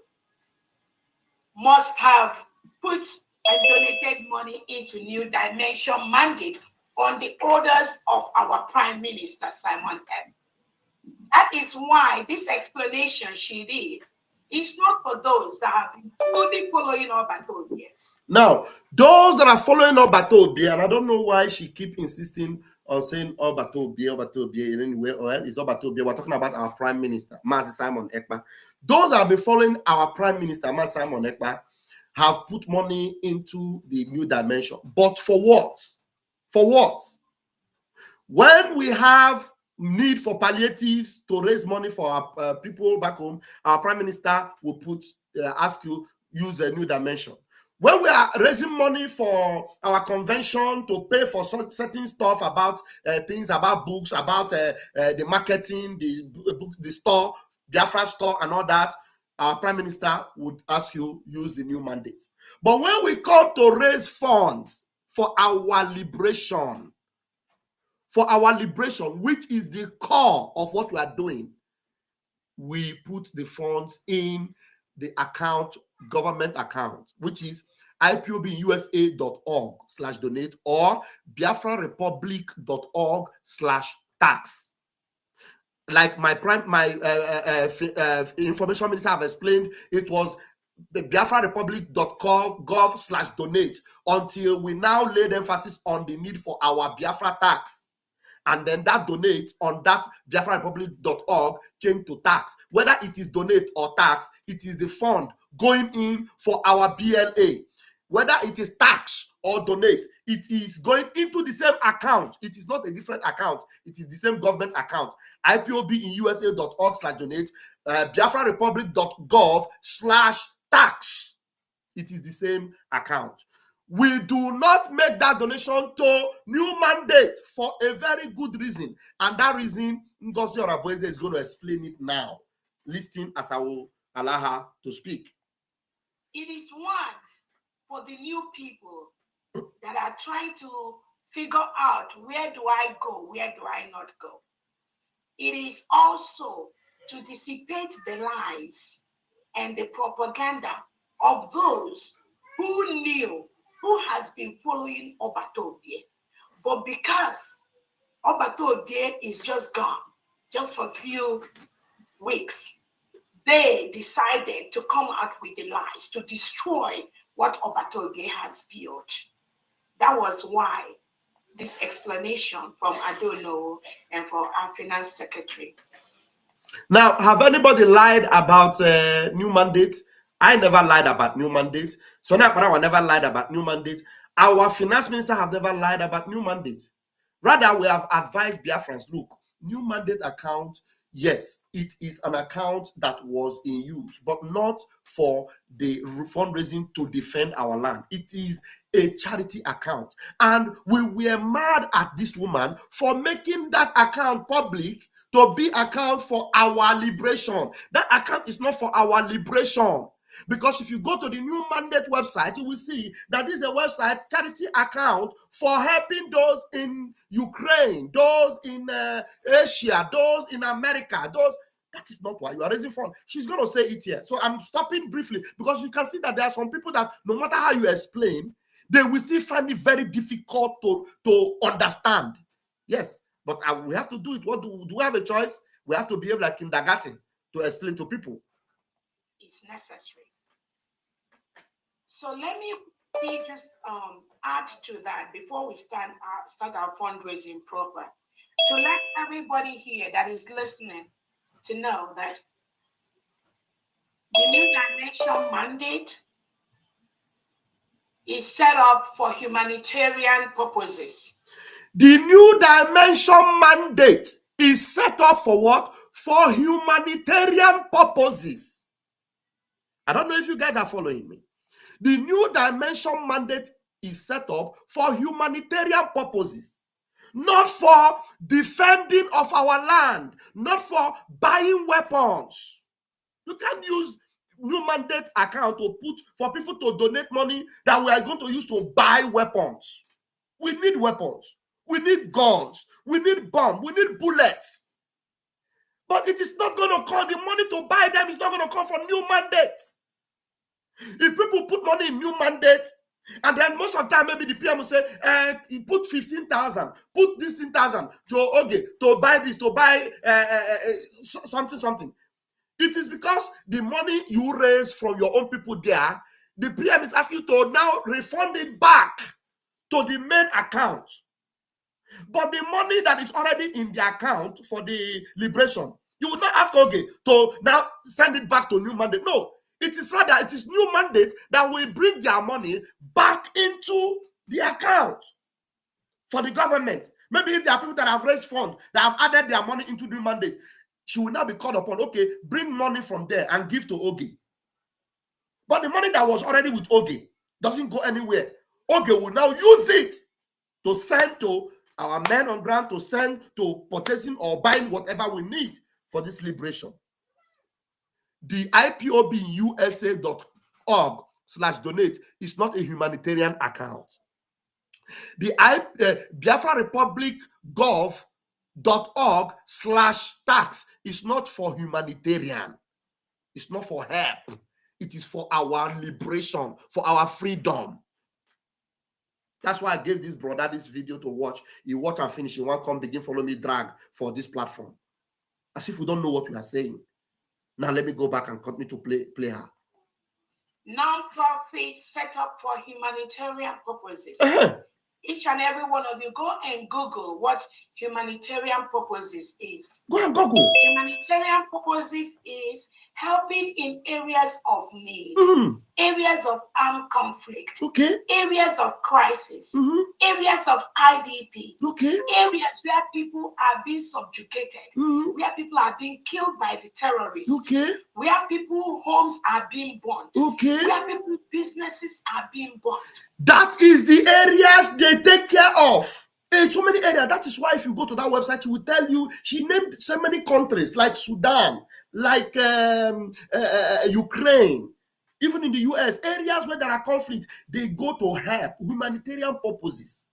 must have put and donated money into New Dimension mandate on the orders of our Prime Minister, Simon M. That is why this explanation she did is not for those that have been fully following Obatobie. Now, those that are following Obatobie, and I don't know why she keep insisting on saying Obatobie in any way, or it's Obatobie. We're talking about our Prime Minister, Mazi Simon Ekpa. Those that have been following our Prime Minister, Mazi Simon Ekpa, have put money into the New Dimension. But for what? For what? When we have need for palliatives to raise money for our people back home, our Prime Minister will put ask you use a New Dimension. When we are raising money for our convention to pay for certain stuff about things about books, about the marketing, the store, Biafra store, and all that, our Prime Minister would ask you use the new mandate. But when we come to raise funds for our liberation, which is the core of what we are doing, we put the funds in the account, government account, which is ipobusa.org/donate or biafrarepublic.org/tax. Like my information minister have explained, it was the biafrarepublic.gov/donate until we now laid emphasis on the need for our Biafra tax. And then that donate on that biafrarepublic.org change to tax. Whether it is donate or tax, it is the fund going in for our BLA. Whether it is tax or donate, it is going into the same account. It is not a different account. It is the same government account. ipobusa.org/donate, biafrarepublic.gov/tax. It is the same account. We do not make that donation to new mandate for a very good reason. And that reason, Ngozi Orabueze is going to explain it now. Listen as I will allow her to speak. It is one for the new people that are trying to figure out, where do I go, where do I not go? It is also to dissipate the lies and the propaganda of those who knew, who has been following Obatobie. But because Obatobie is just gone, just for a few weeks, they decided to come out with the lies, to destroy what Obatobie has built. That was why this explanation from Adono and from our finance secretary. Now, have anybody lied about new mandate? I never lied about new mandate. So now I never lied about new mandate. Our finance minister have never lied about new mandate. Rather, we have advised Biafrans, look, new mandate account, yes, it is an account that was in use, but not for the fundraising to defend our land. It is a charity account. And we were mad at this woman for making that account public to be account for our liberation. That account is not for our liberation. Because if you go to the new mandate website, you will see that this is a website, charity account for helping those in Ukraine, those in Asia, those in America, those. That is not why you are raising funds. She's going to say it here. So I'm stopping briefly because you can see that there are some people that no matter how you explain, they will still find it very difficult to understand. Yes, but we have to do it. What do we have a choice? We have to behave like kindergarten to explain to people. It's necessary. So let me just add to that before we start our fundraising program, to let everybody here that is listening to know that the New Dimension mandate is set up for humanitarian purposes. The New Dimension mandate is set up for what? For humanitarian purposes. I don't know if you guys are following me. The New Dimension mandate is set up for humanitarian purposes, not for defending of our land, not for buying weapons. You can't use new mandate account to put for people to donate money that we are going to use to buy weapons. We need weapons. We need guns. We need bombs. We need bullets. But it is not going to come. The money to buy them is not going to come from new mandate. If people put money in new mandate, and then most of the time maybe the PM will say, you put 15,000, put this 10,000 to buy this, to buy something. It is because the money you raise from your own people there, the PM is asking you to now refund it back to the main account. But the money that is already in the account for the liberation, you will not ask to now send it back to new mandate. No, it is rather, it is new mandate that will bring their money back into the account for the government. Maybe if there are people that have raised funds, that have added their money into the mandate, she will now be called upon, bring money from there and give to Oge. But the money that was already with Oge doesn't go anywhere. Oge will now use it to send to our men on ground, to send to purchasing or buying whatever we need for this liberation. The IPOBUSA.org/donate is not a humanitarian account. The Biafra Republic gov.org/tax is not for humanitarian. It's not for help. It is for our liberation, for our freedom. That's why I gave this brother this video to watch. He watch and finish. He won't come begin follow me drag for this platform. As if we don't know what we are saying. Now let me go back and continue to play her. Non-profit set up for humanitarian purposes. Each and every one of you, go and Google what humanitarian purposes is. Go and Google. Humanitarian purposes is helping in areas of need, areas of armed conflict, areas of crisis, areas of IDP, areas where people are being subjugated, where people are being killed by the terrorists, where people's homes are being burnt, where people's businesses are being burnt. That is the areas they take care of. In so many areas. That is why if you go to that website, she will tell you, she named so many countries like Sudan, like Ukraine, even in the US, areas where there are conflicts, they go to help humanitarian purposes.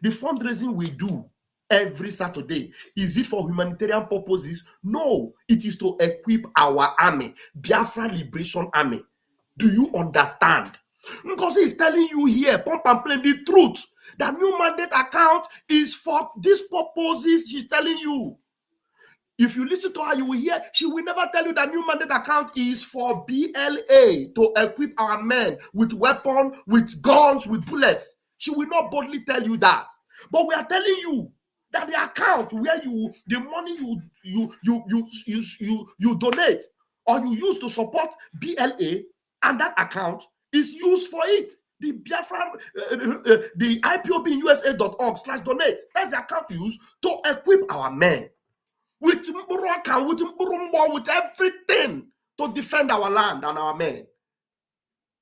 The fundraising we do every Saturday, is it for humanitarian purposes? No, it is to equip our army, Biafra Liberation Army. Do you understand? Because he's telling you here, pump and play the truth. That new mandate account is for these purposes. She's telling you. If you listen to her, you will hear she will never tell you that new mandate account is for BLA to equip our men with weapons, with guns, with bullets. She will not boldly tell you that. But we are telling you that the account where the money you donate or you use to support BLA, and that account is used for it. The Biafra, the IPOBUSA.org/donate. That's the account used to equip our men with Mburaka, with everything to defend our land and our men.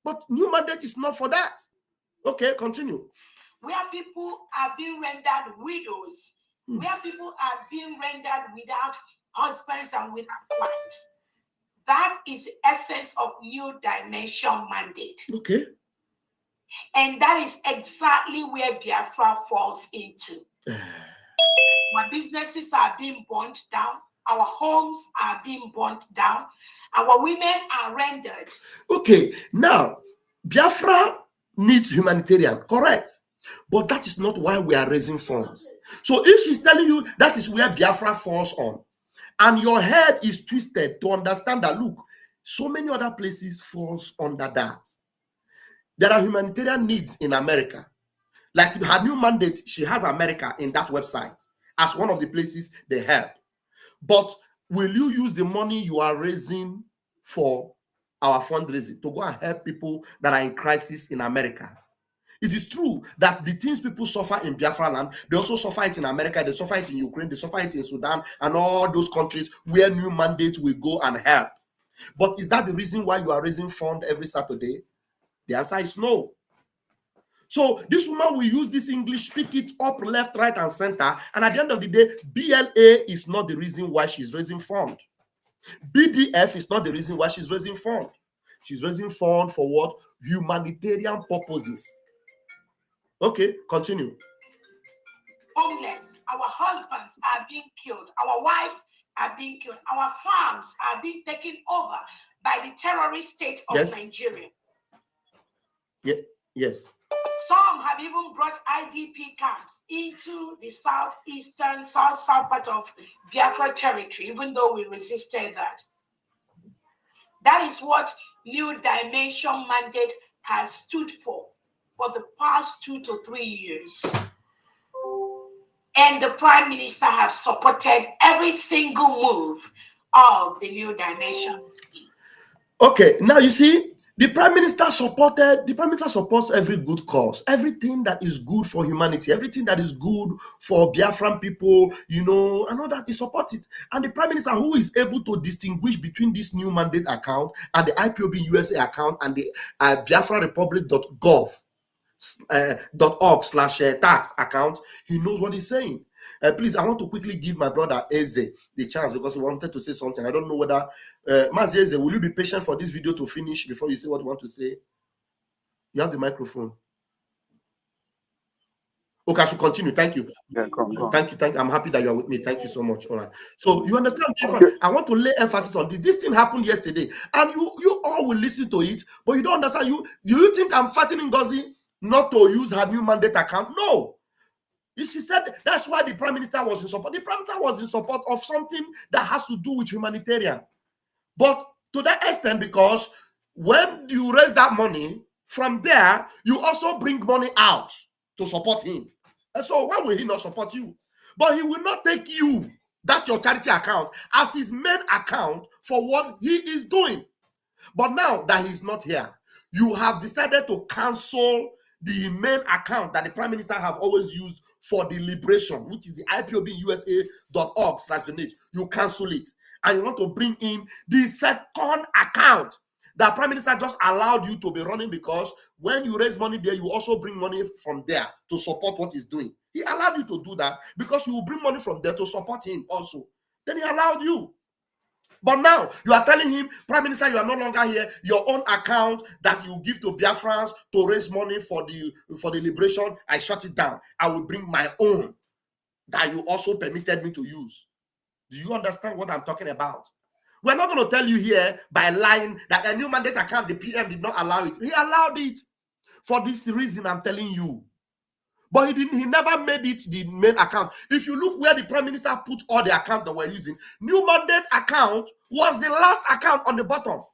But new mandate is not for that. Okay, continue. Where people are being rendered widows, where people are being rendered without husbands and without wives. That is the essence of New Dimension mandate. Okay. And that is exactly where Biafra falls into. Where businesses are being burnt down, Our homes are being burnt down. Our women are rendered. Okay, now, Biafra needs humanitarian, correct? But that is not why we are raising funds. So if she's telling you that is where Biafra falls on, and your head is twisted to understand that, look, so many other places falls under that. There are humanitarian needs in America. Like her new mandate, she has America in that website as one of the places they help. But will you use the money you are raising for our fundraising to go and help people that are in crisis in America? It is true that the things people suffer in Biafra land, they also suffer it in America, they suffer it in Ukraine, they suffer it in Sudan, and all those countries where new mandates will go and help. But is that the reason why you are raising fund every Saturday? The answer is no. So this woman will use this English, speak it up, left, right, and center. And at the end of the day, BLA is not the reason why she's raising fund. BDF is not the reason why she's raising fund. She's raising fund for what? Humanitarian purposes. Okay, continue. Homeless. Our husbands are being killed. Our wives are being killed. Our farms are being taken over by the terrorist state of Nigeria. Yeah. Yes. Some have even brought IDP camps into the southeastern, south part of Biafra territory, even though we resisted that. That is what New Dimension mandate has stood for the past 2 to 3 years. And the Prime Minister has supported every single move of the New Dimension. Okay, now you see, the Prime Minister supports every good cause, everything that is good for humanity, everything that is good for Biafran people, and all that is supported. And the Prime Minister, who is able to distinguish between this new mandate account and the IPOB USA account and the biafrarepublic.gov.org/tax account, he knows what he's saying. Please, I want to quickly give my brother Eze the chance because he wanted to say something. I don't know whether Mazi Eze, will you be patient for this video to finish before you say what you want to say? You have the microphone. Okay, I should continue. Thank you. Yeah, go on. Thank you. I'm happy that you are with me. Thank you so much. All right. So you understand? Okay. I want to lay emphasis on this. This thing happened yesterday, and you all will listen to it, but you don't understand. Do you think I'm fighting Ngozi not to use her new mandate account? No. She said that's why the Prime Minister was in support. The Prime Minister was in support of something that has to do with humanitarian. But to that extent, because when you raise that money, from there, you also bring money out to support him. And so why will he not support you? But he will not take you, that's your charity account, as his main account for what he is doing. But now that he's not here, you have decided to cancel the main account that the Prime Minister have always used for the liberation, which is the IPOBUSA.org/donate. You cancel it. And you want to bring in the second account that Prime Minister just allowed you to be running, because when you raise money there, you also bring money from there to support what he's doing. He allowed you to do that because you will bring money from there to support him also. Then he allowed you. But now you are telling him, Prime Minister, you are no longer here. Your own account that you give to Biafrans to raise money for the liberation, I shut it down. I will bring my own that you also permitted me to use. Do you understand what I'm talking about? We're not going to tell you here by lying that a new mandate account, the PM did not allow it. He allowed it for this reason I'm telling you. But he never made it the main account. If you look where the Prime Minister put all the accounts that we're using, new mandate account was the last account on the bottom.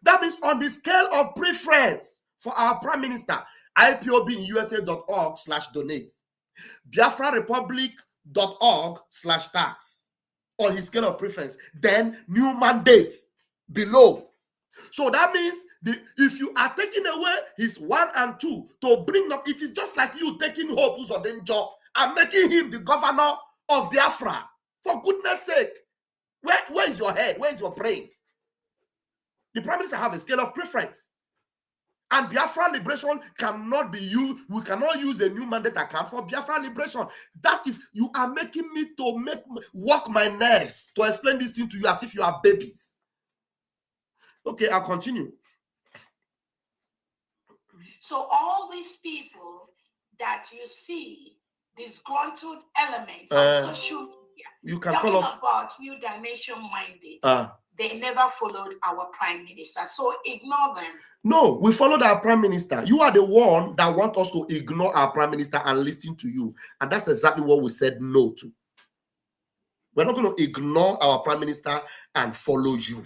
That means on the scale of preference for our Prime Minister, IPOBUSA.org/donate, BiafraRepublic.org/tax on his scale of preference, then new mandate below. So that means if you are taking away his 1 and 2 to bring up, it is just like you taking Hope Uzodinjo and making him the governor of Biafra. For goodness sake, where is your head? Where is your brain? The Prime Minister have a scale of preference. And Biafra liberation cannot be used. We cannot use a new mandate account for Biafra liberation. That is, you are making me to work my nerves to explain this thing to you as if you are babies. Okay, I'll continue. So all these people that you see, disgruntled elements on social You can Talking call us about New Dimension Minded. They never followed our prime minister, so ignore them. No, we followed our prime minister. You are the one that want us to ignore our prime minister and listen to you, and that's exactly what we said no to. We're not going to ignore our prime minister and follow you.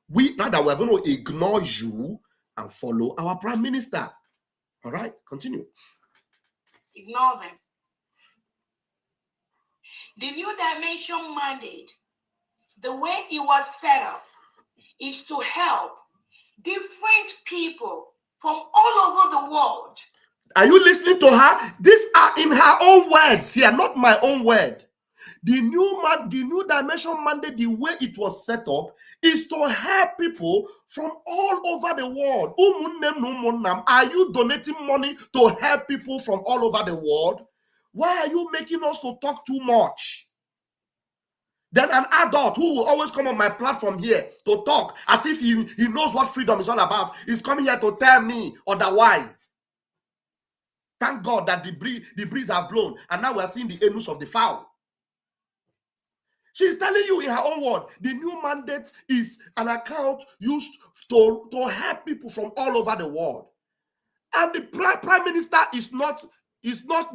We're going to ignore you and follow our prime minister. All right, continue. Ignore them. The New Dimension mandate, the way it was set up, is to help different people from all over the world. Are you listening to her? These are in her own words here, not my own word. The new dimension mandate, the way it was set up, is to help people from all over the world. Are you donating money to help people from all over the world? Why are you making us to talk too much? Then an adult who will always come on my platform here to talk as if he knows what freedom is all about is coming here to tell me otherwise. Thank God that the breeze have blown and now we are seeing the anus of the fowl. She's telling you in her own word, the new mandate is an account used to help people from all over the world. And the prime minister is not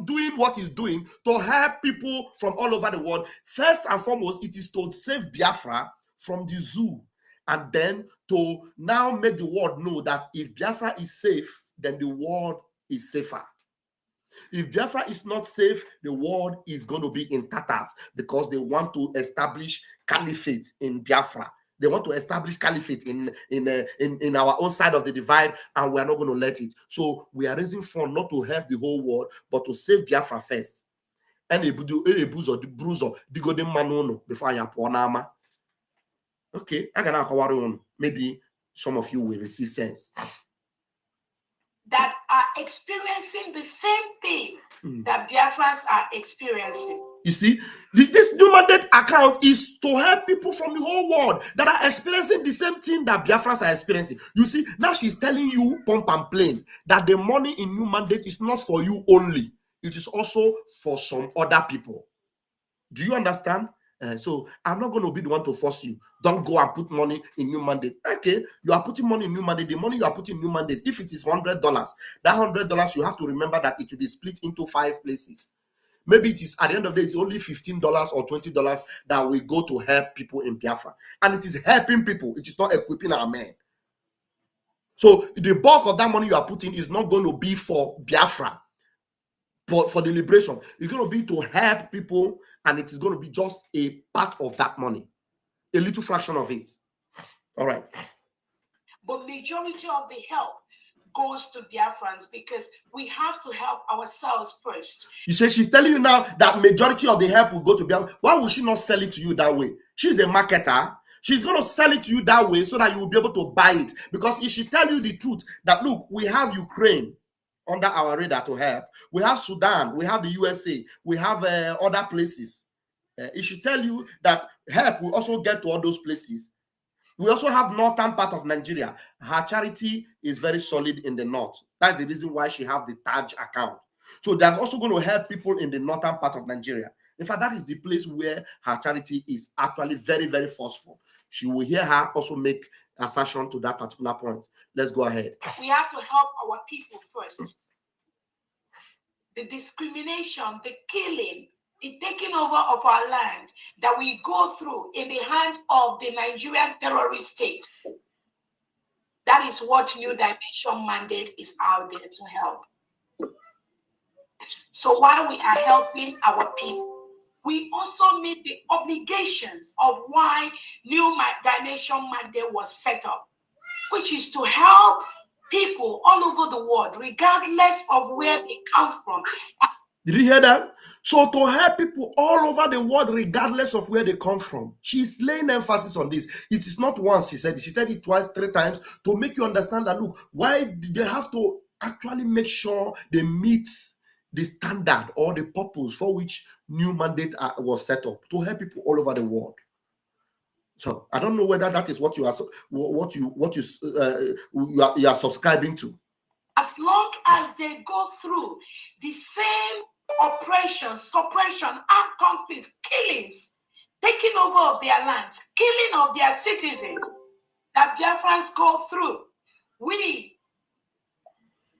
doing what he's doing to help people from all over the world. First and foremost, it is to save Biafra from the zoo. And then to now make the world know that if Biafra is safe, then the world is safer. If Biafra is not safe, the world is going to be in tatters because they want to establish caliphate in Biafra. They want to establish caliphate in our own side of the divide, and we are not going to let it. So we are raising funds not to help the whole world, but to save Biafra first. And before I am okay, I can maybe some of you will receive sense. That are experiencing the same thing that Biafrans are experiencing. You see, this new mandate account is to help people from the whole world that are experiencing the same thing that Biafrans are experiencing. You see, now she's telling you, pump and plain, that the money in new mandate is not for you only. It is also for some other people. Do you understand? So I'm not going to be the one to force you. Don't go and put money in new mandate. Okay, you are putting money in new mandate. The money you are putting in new mandate, if it is $100, that $100 you have to remember that it will be split into 5 places. Maybe it is at the end of the day, it's only $15 or $20 that will go to help people in Biafra. And it is helping people. It is not equipping our men. So the bulk of that money you are putting is not going to be for Biafra, for the liberation. It's going to be to help people, and it is going to be just a part of that money, a little fraction of it. All right. But majority of the help goes to Biafrans because we have to help ourselves first. You say she's telling you now that majority of the help will go to Biafra. Why would she not sell it to you that way? She's a marketer. She's going to sell it to you that way so that you will be able to buy it. Because if she tell you the truth, that look, we have Ukraine under our radar to help. We have Sudan. We have the USA. We have other places. If she tell you that help will also get to all those places. We also have northern part of Nigeria. Her charity is very solid in the north. That's the reason why she have the Taj account. So they're also going to help people in the northern part of Nigeria. In fact, that is the place where her charity is actually very, very forceful. She will hear her also make assertion to that particular point. Let's go ahead. We have to help our people first. The discrimination, the killing, the taking over of our land that we go through in the hand of the Nigerian terrorist state. That is what New Dimension mandate is out there to help. So while we are helping our people, we also meet the obligations of why New Dimension mandate was set up, which is to help people all over the world, regardless of where they come from. Did you hear that? So to help people all over the world, regardless of where they come from. She's laying emphasis on this. It is not once she said it. She said it twice, 3 times to make you understand that, look, why did they have to actually make sure they meet the standard or the purpose for which new mandate was set up to help people all over the world. So I don't know whether that is what you are subscribing to. As long as they go through the same oppression, suppression, armed conflict, killings taking over of their lands, killing of their citizens that Biafrans go through, we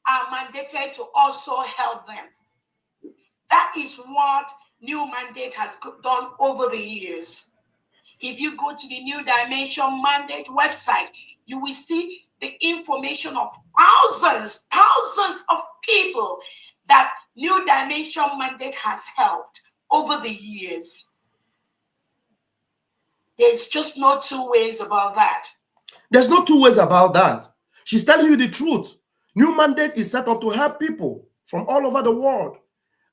are mandated to also help them. That is what New Mandate has done over the years. If you go to the New Dimension Mandate website, you will see the information of thousands of people that New Dimension Mandate has helped over the years. There's just no two ways about that. There's no two ways about that. She's telling you the truth. New Mandate is set up to help people from all over the world.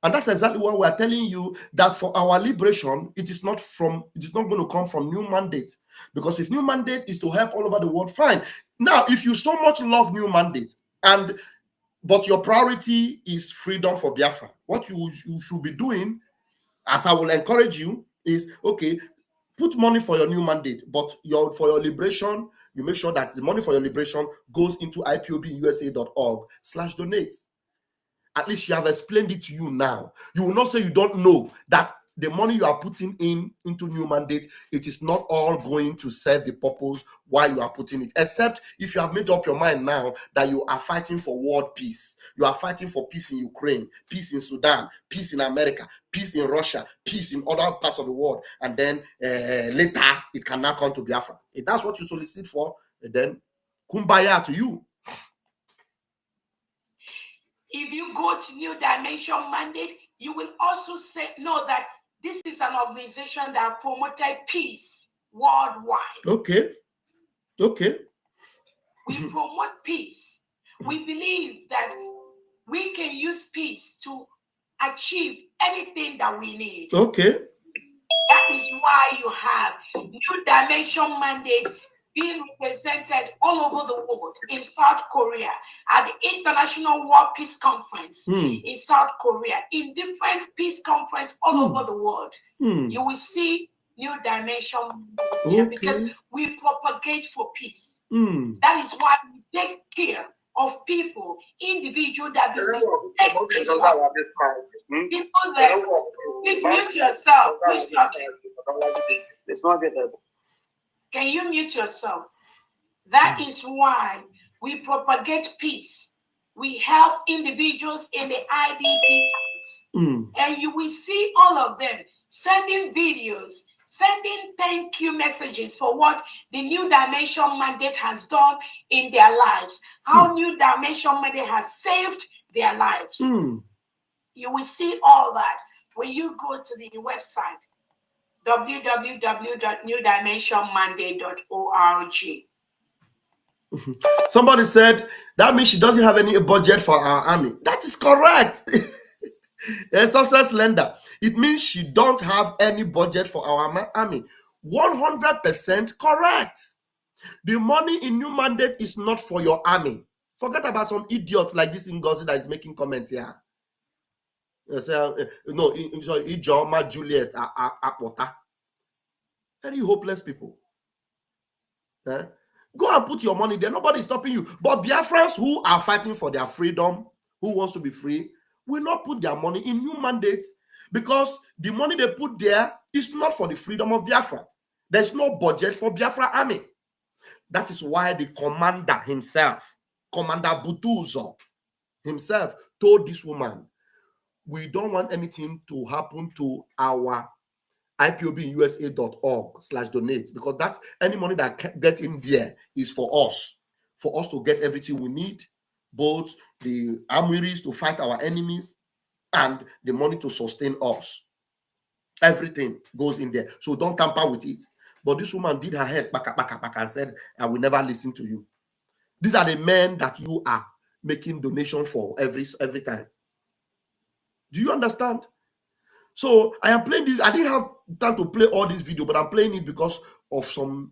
And that's exactly why we're telling you that for our liberation, it is not going to come from New Mandate. Because if New Mandate is to help all over the world, fine. Now, if you so much love New Mandate, but your priority is freedom for Biafra, what you should be doing, as I will encourage you, is, okay, put money for your New Mandate, but for your liberation, you make sure that the money for your liberation goes into ipobUSA.org/donate. At least you have explained it to you now. You will not say you don't know that the money you are putting into New Mandate, it is not all going to serve the purpose why you are putting it, except if you have made up your mind now that you are fighting for world peace. You are fighting for peace in Ukraine, peace in Sudan, peace in America, peace in Russia, peace in other parts of the world, and then later it can now come to Biafra. If that's what you solicit for, then kumbaya to you. If you go to New Dimension Mandate, you will also know that this is an organization that promoted peace worldwide. Okay. We promote peace. We believe that we can use peace to achieve anything that we need. Okay. That is why you have New Dimension Mandate being represented all over the world, in South Korea, at the International War Peace Conference in South Korea, in different peace conferences all over the world. You will see New Dimension here because we propagate for peace. That is why we take care of people, individuals that be people that please mute yourself. Please stop it. It's not good. Can you mute yourself? That is why we propagate peace. We help individuals in the IDP camps. And you will see all of them sending videos, sending thank you messages for what the New Dimension Mandate has done in their lives, how New Dimension Mandate has saved their lives. You will see all that when you go to the website, www.newdimensionmandate.org. Somebody said that means she doesn't have any budget for our army. That is correct. A success lender. It means she don't have any budget for our army. 100% correct. The money in New Mandate is not for your army. Forget about some idiots like this Ngozi that is making comments here. No, Ijoma, Juliet, Apota. Very hopeless people. Go and put your money there. Nobody is stopping you. But Biafrans who are fighting for their freedom, who wants to be free, will not put their money in New Mandate because the money they put there is not for the freedom of Biafra. There's no budget for Biafra army. That is why the commander himself, Commander Butuzo himself, told this woman, we don't want anything to happen to our ipobUSA.org/donate because that any money that get in there is for us to get everything we need, both the armories to fight our enemies and the money to sustain us. Everything goes in there, so don't tamper with it. But this woman did her head back and said, I will never listen to you. These are the men that you are making donation for every time. Do you understand? So I am playing this. I didn't have time to play all this video, but I'm playing it because of some,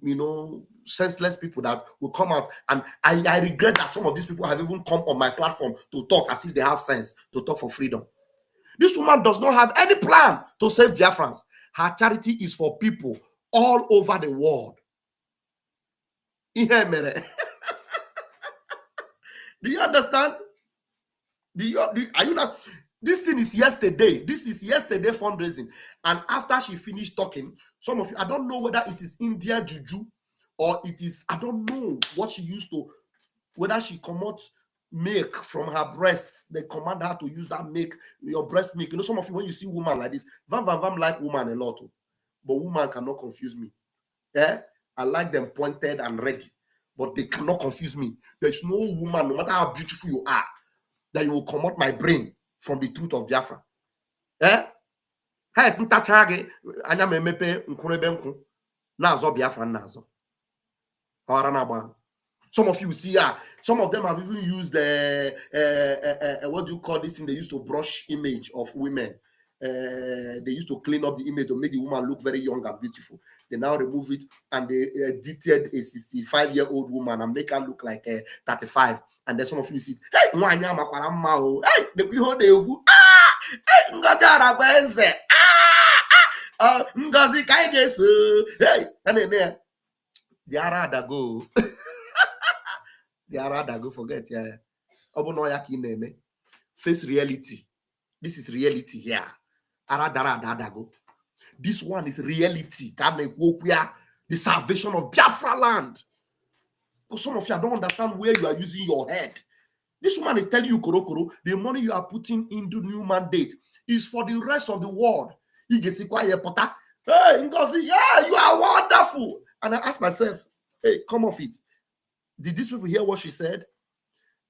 senseless people that will come out. And I regret that some of these people have even come on my platform to talk as if they have sense to talk for freedom. This woman does not have any plan to save Biafrans. Her charity is for people all over the world. Do you understand? Are you not? This thing is yesterday. This is yesterday fundraising. And after she finished talking, some of you, I don't know whether it is India juju or it is, I don't know what she used to, whether she commot milk from her breasts. They command her to use that milk, your breast milk. You know, some of you, when you see woman like this, Vam like woman a lot. But woman cannot confuse me. Yeah? I like them pointed and ready. But they cannot confuse me. There's no woman, no matter how beautiful you are, that you will come out my brain from the truth of Biafra. Eh? Ha is ntacha gị anya m emepe nkwurebe nkwu na-azọ Biafra na-azọ. Ọhara na-agba. Some of you see, some of them have even used what do you call this thing? They used to brush image of women. They used to clean up the image to make the woman look very young and beautiful. They now remove it and they edited a 65-year-old woman and make her look like 35. And then some of you see, hey, hey, the people they hey, Ngozi hey, and then there, the Arada go. The Arada go forget, yeah. Face reality. This is reality here. Go. This one is reality. The salvation of Biafra land. Because some of you don't understand where you are using your head. This woman is telling you, Korokoro, the money you are putting into new mandate is for the rest of the world. Hey, Ngozi, yeah, you are wonderful. And I ask myself, hey, come off it. Did these people hear what she said?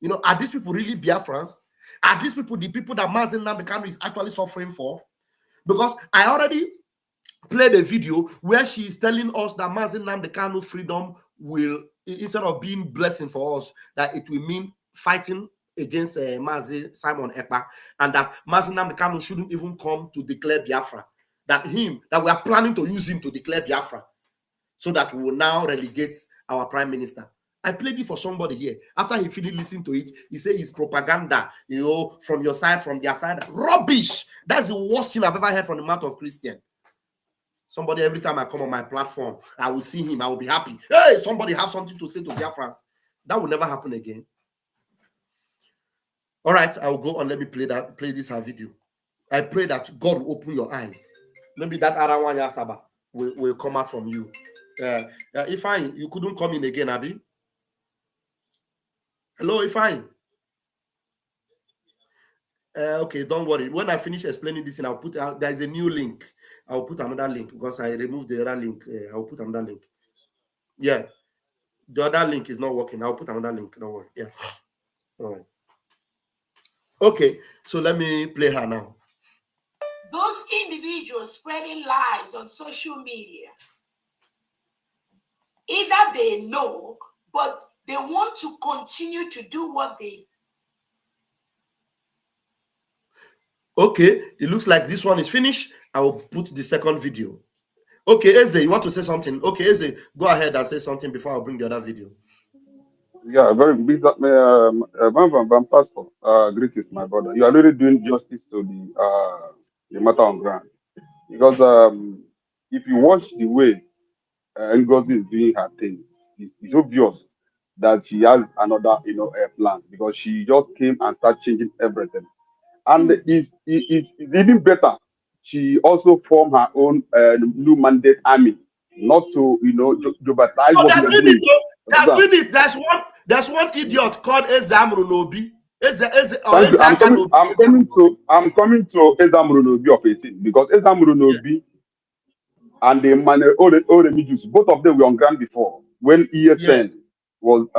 You know, are these people really Biafrans? Are these people the people that Mazen Nnamdi Kanu is actually suffering for? Because I already played a video where she is telling us that Mazen Nnamdi Kanu freedom will, instead of being blessing for us, that it will mean fighting against Mazi Simon Ekpa, and that Mazen Nnamdi Kanu shouldn't even come to declare Biafra. That we are planning to use him to declare Biafra, so that we will now relegate our prime minister. I played it for somebody here. After he finished listening to it, he said it's propaganda, you know, from your side, from their side. Rubbish! That's the worst thing I've ever heard from the mouth of Christian. Somebody, every time I come on my platform, I will see him, I will be happy. Hey, somebody have something to say to Biafrans. That will never happen again. All right, I will go on. Let me play this video. I pray that God will open your eyes. Maybe that Arawanya Saba will come out from you. Ifeanyi, you couldn't come in again, Abi? Hello, Ifeanyi. Okay, don't worry. When I finish explaining this, I'll put there's a new link. I'll put another link because I removed the other link. I'll put another link. Yeah, the other link is not working. I'll put another link. Don't worry. Yeah. All right. Okay, so let me play her now. Those individuals spreading lies on social media, either they know, but they want to continue to do what they. Okay, it looks like this one is finished. I will put the second video. Okay, Eze, you want to say something? Okay, Eze, go ahead and say something before I bring the other video. Yeah, very big. Pastor, greetings, my brother. You are really doing justice to the matter on ground, because if you watch the way Ngozi is doing her things, it's obvious that she has another, plans, because she just came and started changing everything, and it's even better. She also formed her own new mandate army, not to jeopardize Oh, what they're we are doing doing. it. They're doing it. There's one idiot called Eze Amrunobi. Thank you. I'm coming to Ezamrunobi of 18, because Ezamrunobi and the Manuel Oremijus, both of them were on ground before when ESN was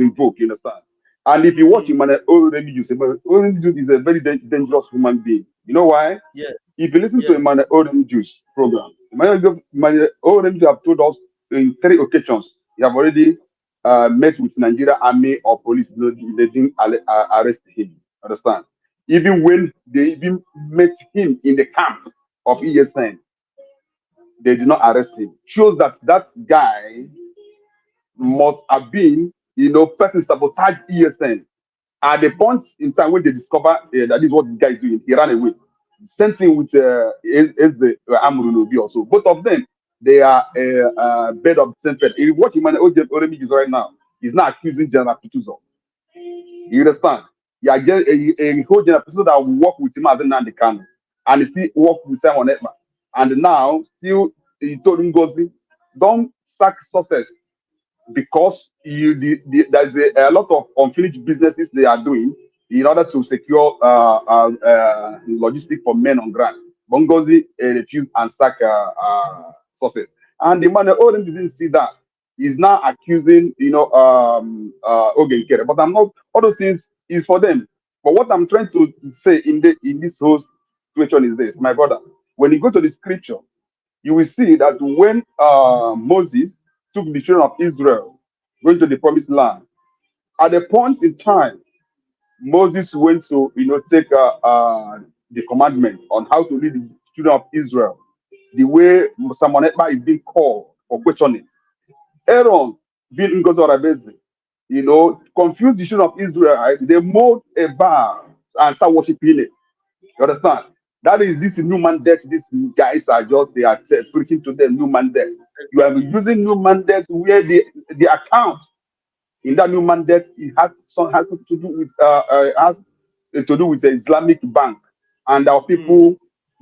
invoked, you understand? And if you watch Emmanuel Oremijus, is a very dangerous human being. You know why? Yeah. If you listen to Emmanuel Oremijus program, Emmanuel Oremijus have told us in 3 occasions he have already met with Nigeria Army or police. They didn't arrest him. Understand? Even when they even met him in the camp of ESN, they did not arrest him. Shows that guy must have been, person sabotage ESN. At the point in time when they discover that is what this guy is doing, he ran away. Same thing with the Amrunobi also. Both of them, they are bed of the same bed. If what Emmanuel Oremijus is right now, he's not accusing General Kutuzo. You understand? Yeah, just a whole generation that work with him as a Nandi Kanu, and he still work with Simon Ekpa. And now still he told him Ngozi, don't sack success because there's a lot of unfinished businesses they are doing in order to secure logistics for men on ground. Bongozi refused and sack success. And the man, oh, didn't see that. He's now accusing, Ogenkere. But I'm not, all those things is for them. But what I'm trying to say in this whole situation is this, my brother. When you go to the scripture, you will see that when Moses took the children of Israel going to the promised land, at a point in time, Moses went to take the commandment on how to lead the children of Israel, the way Simon Ekpa is being called for questioning. Aaron, being Ngozi Arabeze, confused the children of Israel. Right? They made a bar and start worshiping it. You understand? That is this new mandate. These guys are just preaching to them new mandate. You are using new mandate where the account in that new mandate it has to do with has to do with the Islamic bank, and our people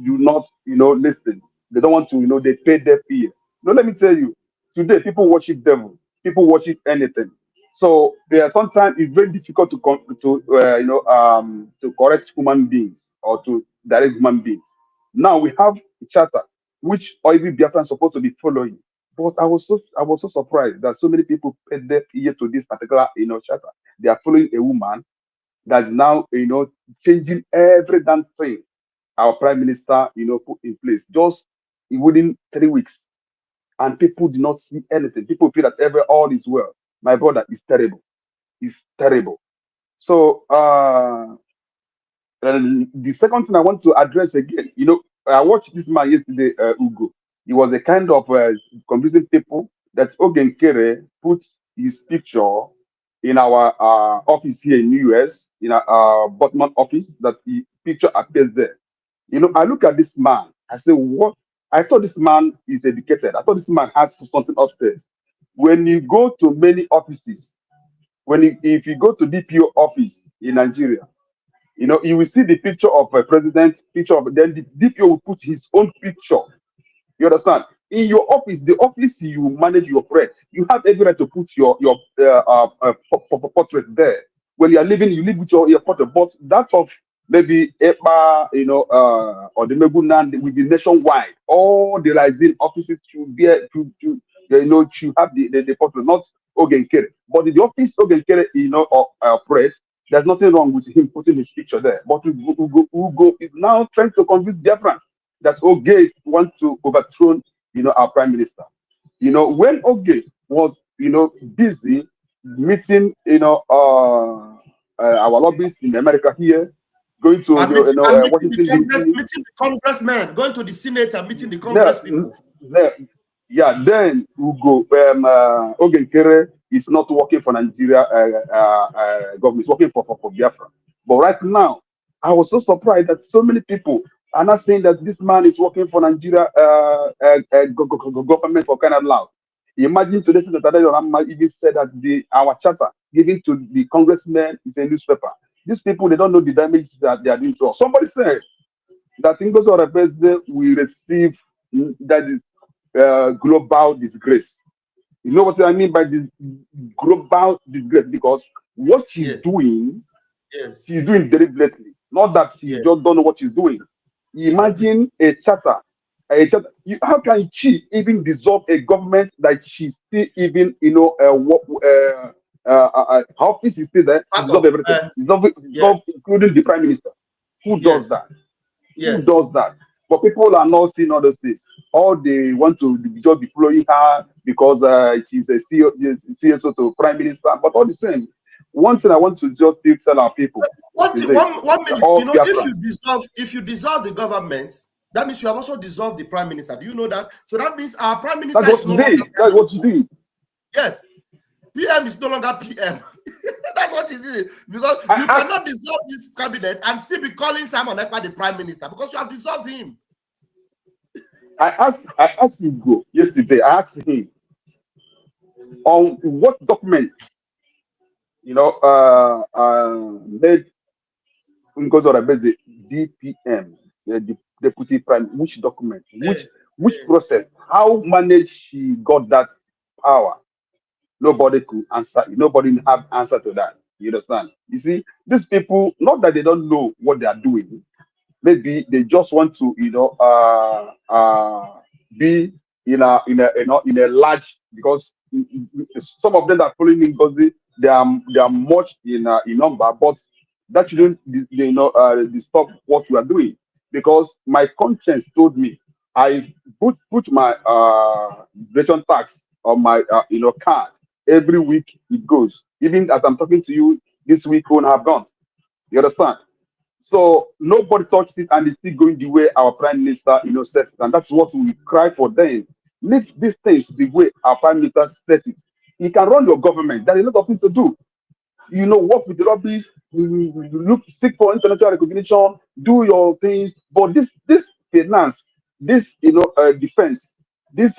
do not listen. They don't want to they pay their fee. No, let me tell you, today people worship devil, people worship anything. So there sometimes it's very difficult to correct human beings or to direct human beings. Now we have a charter which every Biafran is supposed to be following. But I was so surprised that so many people paid their ear to this particular charter. They are following a woman that's now changing every damn thing our prime minister put in place just within 3 weeks, and people do not see anything. People feel that all is well. My brother is terrible. It's terrible. So the second thing I want to address again, I watched this man yesterday, Ugo. He was a kind of convincing people that Ogenkere put his picture in our office here in the US, in our Botman office, that the picture appears there. I look at this man, I say, what? I thought this man is educated. I thought this man has something upstairs. When you go to many offices, if you go to DPO office in Nigeria, you will see the picture of a president, then the DPO will put his own picture. You understand? In your office, the office you manage your friend, you have every right to put your portrait there. When you are living, you live with your portrait. But that of maybe EPA, or the Megunan will be nationwide. All the rising offices should be should have the portrait, not Ogenkere. But the office Ogenkere, operate, there's nothing wrong with him putting his picture there. But Ugo is now trying to convince difference that Oge want to overthrow, our prime minister. When Oge was, busy meeting, our lobbyists in America here, going to, Washington DC, meeting the congressmen, going to the Senate and meeting the congress people. Then Ugo, Ogenkere is not working for Nigeria government, is working for Biafra. But right now, I was so surprised that so many people are not saying that this man is working for Nigeria government for Canada loud. Imagine today, Senator Rama even said that our charter given to the congressmen is a newspaper. These people, they don't know the damage that they are doing to us. Somebody said that Ngozi Arabeze will receive, that is global disgrace. You know what I mean by this global disgrace? Because what she's doing, she's doing deliberately. Not that she just don't know what she's doing. Imagine a charter. How can she even dissolve a government that she's still even, her office is still there, dissolve everything, dissolve, including the prime minister. Who does that? Who does that? But people are not seeing all those things. All they want to just be following her because she's a CSO to prime minister. But all the same, one thing I want to just still tell our people. One minute, if you dissolve the government, that means you have also dissolved the prime minister. Do you know that? So that means our prime minister is no longer. That's what you did. Yes. PM is no longer PM. That's what he did. Because you cannot dissolve this cabinet and still be calling Simon Ekpa the prime minister because you have dissolved him. I asked Hugo yesterday. I asked him on what document, made because of the DPM, the deputy prime, which document, which process, how managed she got that power? Nobody could answer. Nobody have answer to that. You understand? You see, these people, not that they don't know what they are doing, maybe they just want to, be in a large, because some of them that are following Ngozi, they are much in number, but that shouldn't disturb what we are doing, because my conscience told me I put my registration tax on my card every week. It goes, even as I'm talking to you this week won't have done. You understand? So nobody touched it, and it's still going the way our prime minister, set it, and that's what we cry for them. Leave these things the way our prime minister set it. You can run your government. There is a lot of things to do. Work with the lobbyists, look, seek for international recognition, do your things. But this finance, this defense, this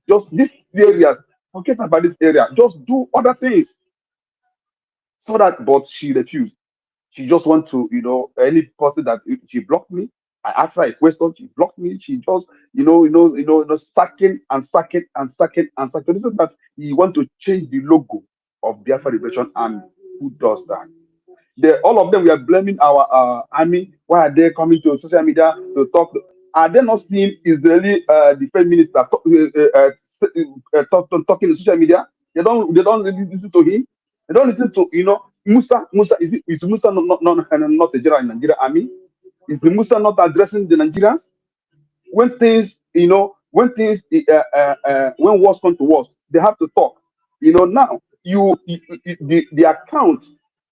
just these areas, forget about this area. Just do other things. So that, but she refused. She just wants to, any person that she blocked me. I asked her a question. She blocked me. She just, sacking and sacking and sacking and sacking. This is that he want to change the logo of Biafra Liberation Army. Who does that? All of them, we are blaming our army. Why are they coming to social media to talk? Are they not seeing Israeli defense minister talking to social media? They don't really listen to him. They don't listen to Musa. Is Musa not a general in Nigeria army? Is the Musa not addressing the Nigerians? When things when wars come to wars, they have to talk. Now the account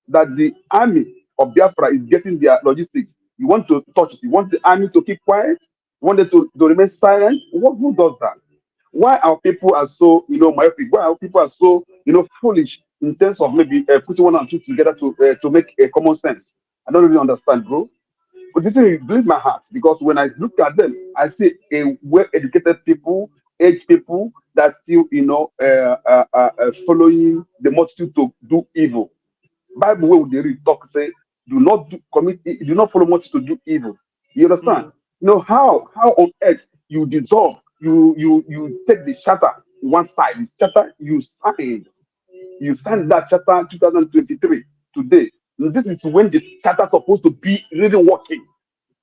that the army of Biafra is getting their logistics. You want to touch it. You want the army to keep quiet. You want them to remain silent. Who does that? Why our people are so myopic? Why our people are so foolish in terms of maybe putting one and two together to make a common sense? I don't really understand, bro. But this thing bleeds my heart, because when I look at them, I see a well-educated people, aged people that still following the multitude to do evil. Bible where they read talk say, do not follow multitude to do evil. You understand? How on earth you dissolve, you take the charter one side, this charter you signed that charter 2023 today. This is when the charter supposed to be really working.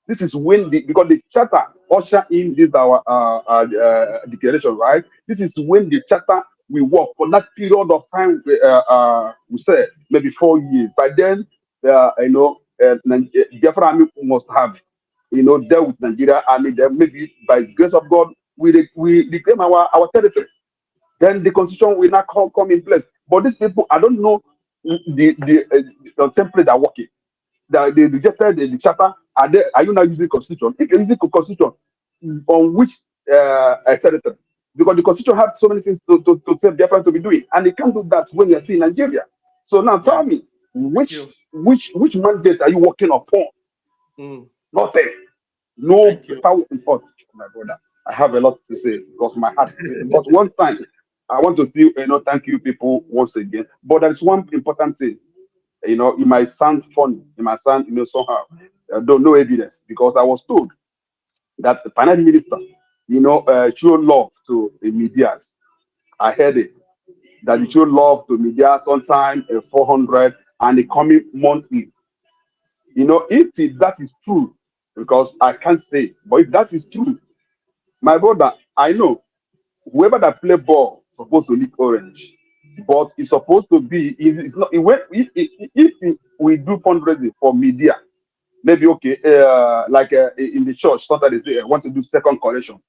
This is when because the charter usher in this our declaration, right? This is when the charter will work for that period of time. We said maybe 4 years. By then, Biafra army must have dealt with Nigeria army. Then maybe by the grace of God, we reclaim our territory. Then the constitution will not come in place. But these people, I don't know the template are working. They rejected the charter. Are you not using constitution? If you're using constitution, on which territory? Because the constitution has so many things to tell Biafra to be doing, and they can't do that when you're still in Nigeria. So now tell me, which mandate are you working upon? Nothing. No power in force, my brother. I have a lot to say because my heart. But one time, I want to still thank you people once again. But there's one important thing. It might sound funny, it might sound somehow. Don't know evidence, because I was told that the finance minister showed love to the media. I heard it that he showed love to media sometime 400 and they coming monthly. If that is true, because I can't say, but if that is true, my brother, I know whoever that play ball supposed to lick orange, but it's supposed to be. It's not. If we do fundraising for media, maybe okay. Like in the church, sometimes they say I want to do second collection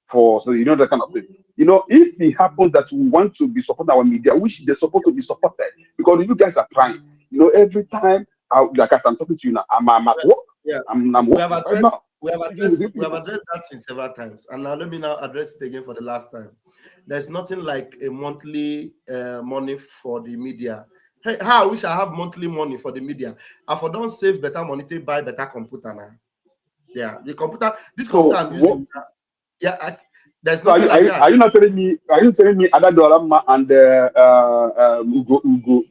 for, so that kind of thing. If it happens that we want to be supporting our media, which they're supposed to be supported, because you guys are trying. Every time, like as I'm talking to you now, I'm at work. Yeah, I'm we have working right now. addressed that thing several times, and now let me now address it again for the last time. There's nothing like a monthly money for the media. Hey, how I wish I have monthly money for the media. I for don't save better money to buy better computer now. Yeah, the computer, this computer I'm using. There's nothing like that. Are you not telling me? Are you telling me Adadorama and Ugo,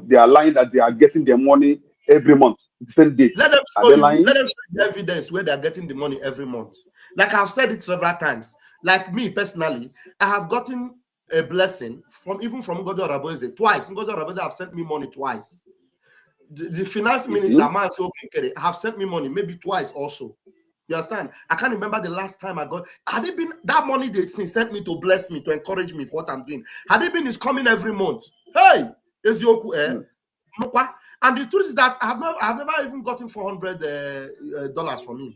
they are lying that they are getting their money every month, the same date. Let them Are show they you. lying? Let them show you the evidence where they are getting the money every month. Like I've said it several times. Like me personally, I have gotten a blessing from Ngozi Araboeze twice. Ngozi Araboeze have sent me money twice. The finance minister, Manso Kinkere, have sent me money maybe twice also. You understand? I can't remember the last time I got. Had it been that money they sent me to bless me, to encourage me for what I'm doing? Had it been, it's coming every month. Hey, Ezioku, and the truth is that I've never even gotten $400 from him.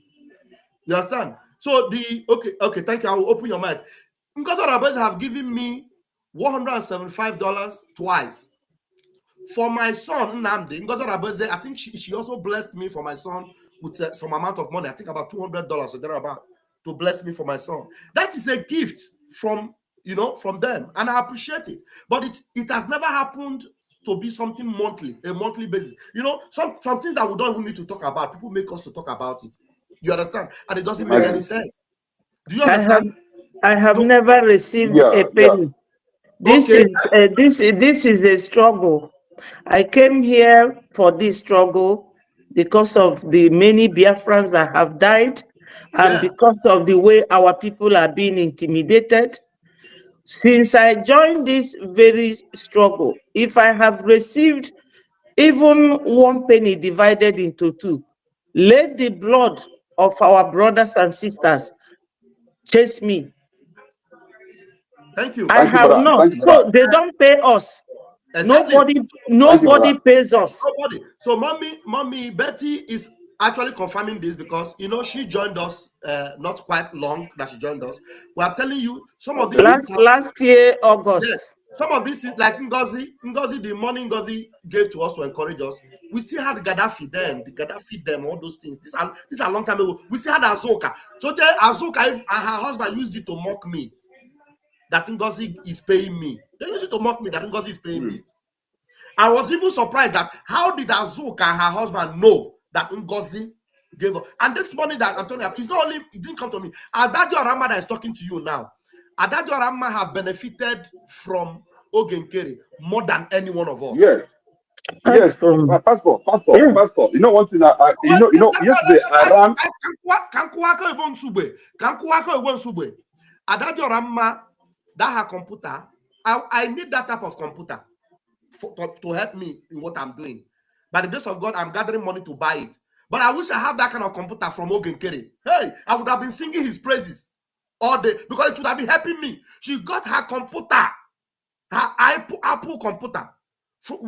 You understand? So okay, thank you. I will open your mic. Ngozi Araboeze have given me $175 twice. For my son, Nnamdi, Ngozi Araboeze, I think she also blessed me for my son with some amount of money. I think about $200 or thereabout to bless me for my son. That is a gift from them, and I appreciate it. But it has never happened to be something monthly, a monthly basis. Some things that we don't even need to talk about. People make us to talk about it. You understand? And it doesn't make any sense. Do you understand? I have never received a penny. This is a struggle. I came here for this struggle because of the many Biafrans that have died, and because of the way our people are being intimidated. Since I joined this very struggle, if I have received even 1 penny divided into 2, let the blood of our brothers and sisters chase me. Thank you. I have not. So they don't pay us. Exactly. Nobody pays us. Nobody. So mommy Betty is actually confirming this because she joined us not quite long that she joined us. We are telling you some of these last year August. Yes, some of these things like Ngozi, the money Ngozi gave to us to encourage us. We still had Gaddafi them, all those things. These are long time ago. We still had Azoka. So Azoka and her husband used it to mock me that Ngozi is paying me. They used it to mock me that Ngozi is paying me. I was even surprised that how did Azuka and her husband know that Ngozi gave up? And this money that I'm telling you, it's not only, it didn't come to me. Adadio Rama that is talking to you now. Adadio Rama have benefited from Ogenkere more than any one of us. Yes. Pastor. You know one thing yesterday I ran. Adadio Rama, that her computer, I need that type of computer to help me in what I'm doing. By the grace of God, I'm gathering money to buy it. But I wish I have that kind of computer from Ogenkere. Hey, I would have been singing his praises all day because it would have been helping me. She got her computer, her Apple computer,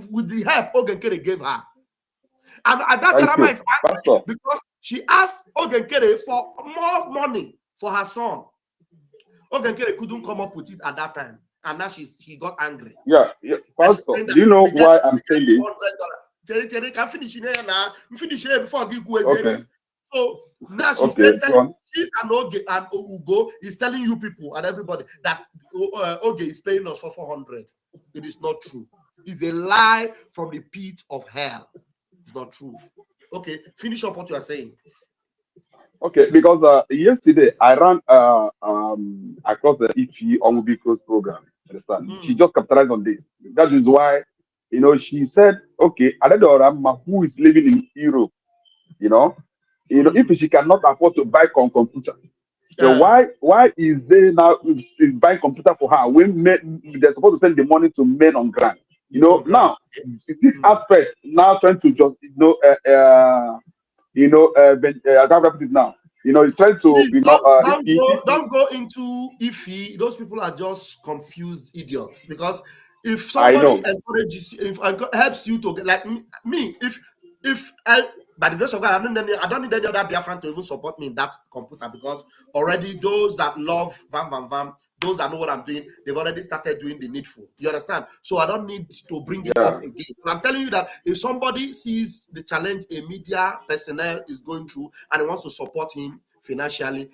with the help Ogenkere gave her. And that drama is angry because she asked Ogenkere for more money for her son. Ogenkere couldn't come up with it at that time. And now she got angry. Yeah. Pastor, do you know why I'm saying this? Jerry can finish now. Finish here before I give away. Okay. So now she's telling she and Ugo is telling you people and everybody that Oge is paying us for 400. It is not true. It's a lie from the pit of hell. It's not true. Okay, finish up what you are saying. Okay, because yesterday I ran across the EPE Omubi Close program. Understand? She just capitalized on this. That is why, she said, okay, Adedorama, who is living in Europe, if she cannot afford to buy computer, so why is they now buying computer for her when they're supposed to send the money to men on ground? Now this aspect now trying to just I can't wrap it now. He's trying to, please, don't go into iffy. Those people are just confused idiots. Because if somebody encourages, helps you to get like me, if by the grace of God, I don't need any other Biafran to even support me in that computer because already those that love Vam, those that know what I'm doing, they've already started doing the needful. You understand? So I don't need to bring it up again. But I'm telling you that if somebody sees the challenge a media personnel is going through and wants to support him financially,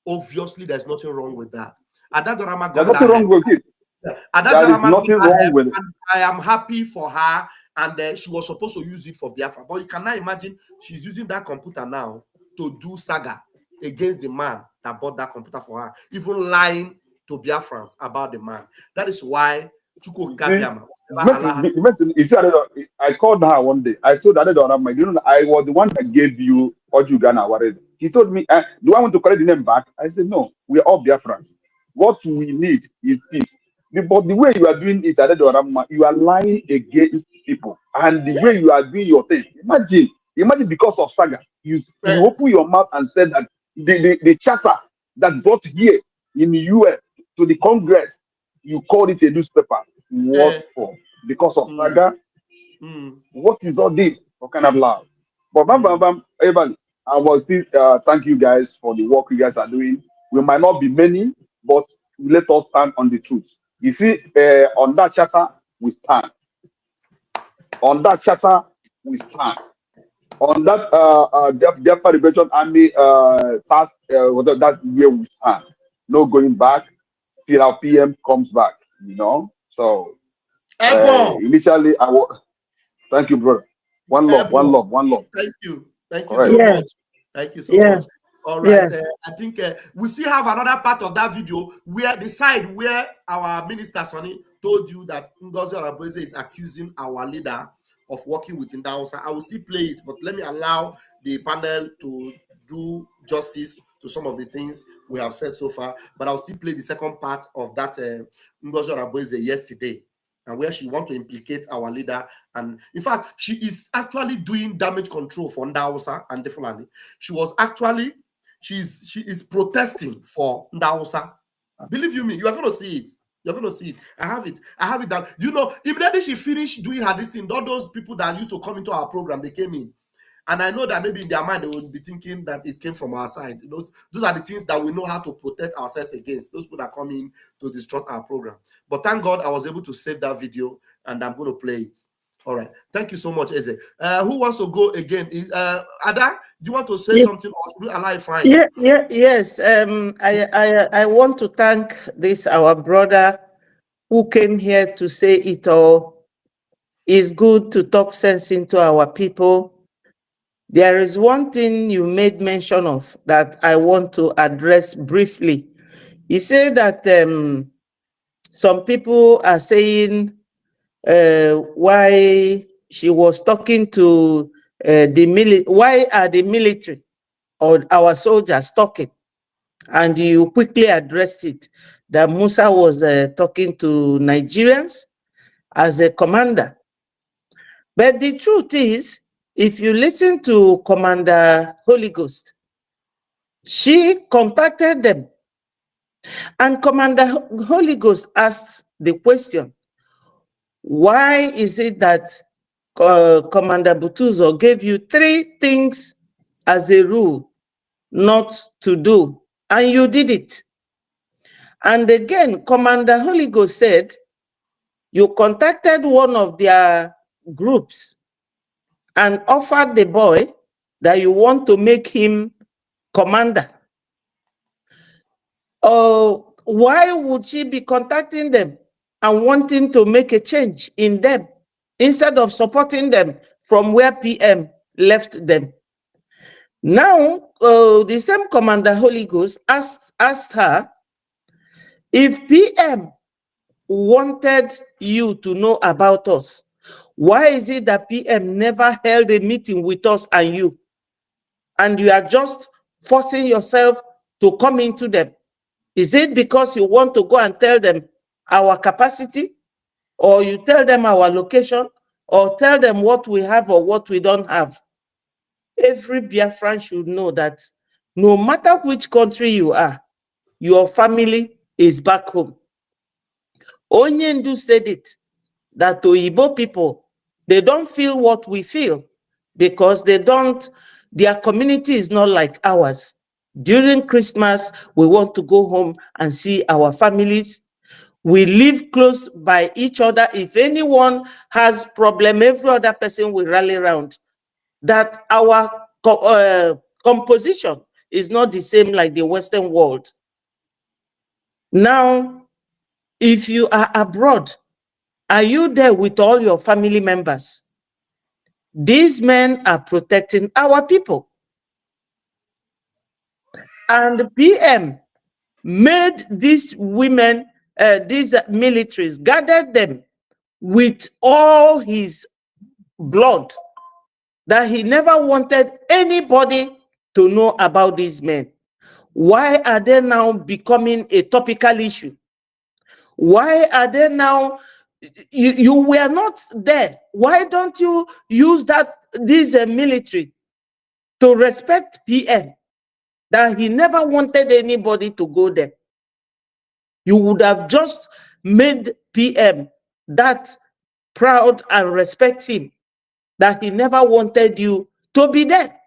obviously there's nothing wrong with that. Adadorama got nothing wrong with it. There is nothing wrong with it. And I am happy for her. And she was supposed to use it for Biafra. But you cannot imagine she's using that computer now to do saga against the man that bought that computer for her, even lying to Biafrans about the man. That is why Chuko Gabiama was You see, I called her one day. I told her, I was the one that gave you Ojugana, whatever. He told me, do I want to collect the name back? I said, no, we are all Biafrans. What we need is peace. But the way you are doing it, you are lying against people. And the way you are doing your thing, imagine because of Saga, you open your mouth and said that the charter that brought here in the US to the Congress, you called it a newspaper. What for? Because of Saga? What is all this? What kind of love? But Evan, I will still thank you guys for the work you guys are doing. We might not be many, but let us stand on the truth. You see, on that charter, we stand. On that charter, we stand. On that Biafra Liberation Army task, that year we stand. No going back till our PM comes back, So initially, thank you, brother. One love, one love, one love. Thank you. Thank you All so right. much. Thank you so much. All right. I think we still have another part of that video where the side where our minister Sonny told you that Ngozi Oronboeze is accusing our leader of working with Ndausa. I will still play it, but let me allow the panel to do justice to some of the things we have said so far. But I'll still play the second part of that Ngozi Oronboeze yesterday, and where she wants to implicate our leader. And in fact, she is actually doing damage control for Ndausa and the Fulani. She is protesting for Ndausa. Believe you me, you are going to see it. You're going to see it. I have it down. Immediately she finished doing her this thing, all those people that used to come into our program, they came in. And I know that maybe in their mind, they will be thinking that it came from our side. Those are the things that we know how to protect ourselves against. Those people that come in to disrupt our program. But thank God I was able to save that video, and I'm going to play it. All right. Thank you so much, Eze. Who wants to go again? Ada, do you want to say something, or should we allow it fine? Yes. I want to thank our brother who came here to say it all. It's good to talk sense into our people. There is one thing you made mention of that I want to address briefly. You say that some people are saying why she was talking to the military. Why are the military or our soldiers talking? And you quickly addressed it, that Musa was talking to Nigerians as a commander. But the truth is, if you listen to Commander Holy Ghost, she contacted them. And Commander Holy Ghost asked the question, why is it that Commander Butuzo gave you 3 things as a rule not to do, and you did it? And again, Commander Holy Ghost said, you contacted one of their groups and offered the boy that you want to make him commander. Why would she be contacting them and wanting to make a change in them instead of supporting them from where PM left them? Now, the same Commander Holy Ghost asked her, if PM wanted you to know about us, why is it that PM never held a meeting with us and you? And you are just forcing yourself to come into them? Is it because you want to go and tell them our capacity, or you tell them our location, or tell them what we have or what we don't have? Every Biafran should know that no matter which country you are, your family is back home. Onyendu said it, that Oyibo people, they don't feel what we feel because their community is not like ours. During Christmas, we want to go home and see our families. We live close by each other. If anyone has problem, every other person will rally around. That our composition is not the same like the Western world. Now, if you are abroad, are you there with all your family members? These men are protecting our people. And the PM made these women, these militaries, gathered them with all his blood that he never wanted anybody to know about these men. Why are they now becoming a topical issue? Why are they now? You were not there. Why don't you use this military to respect PM? That he never wanted anybody to go there. You would have just made PM that proud and respect him, that he never wanted you to be there.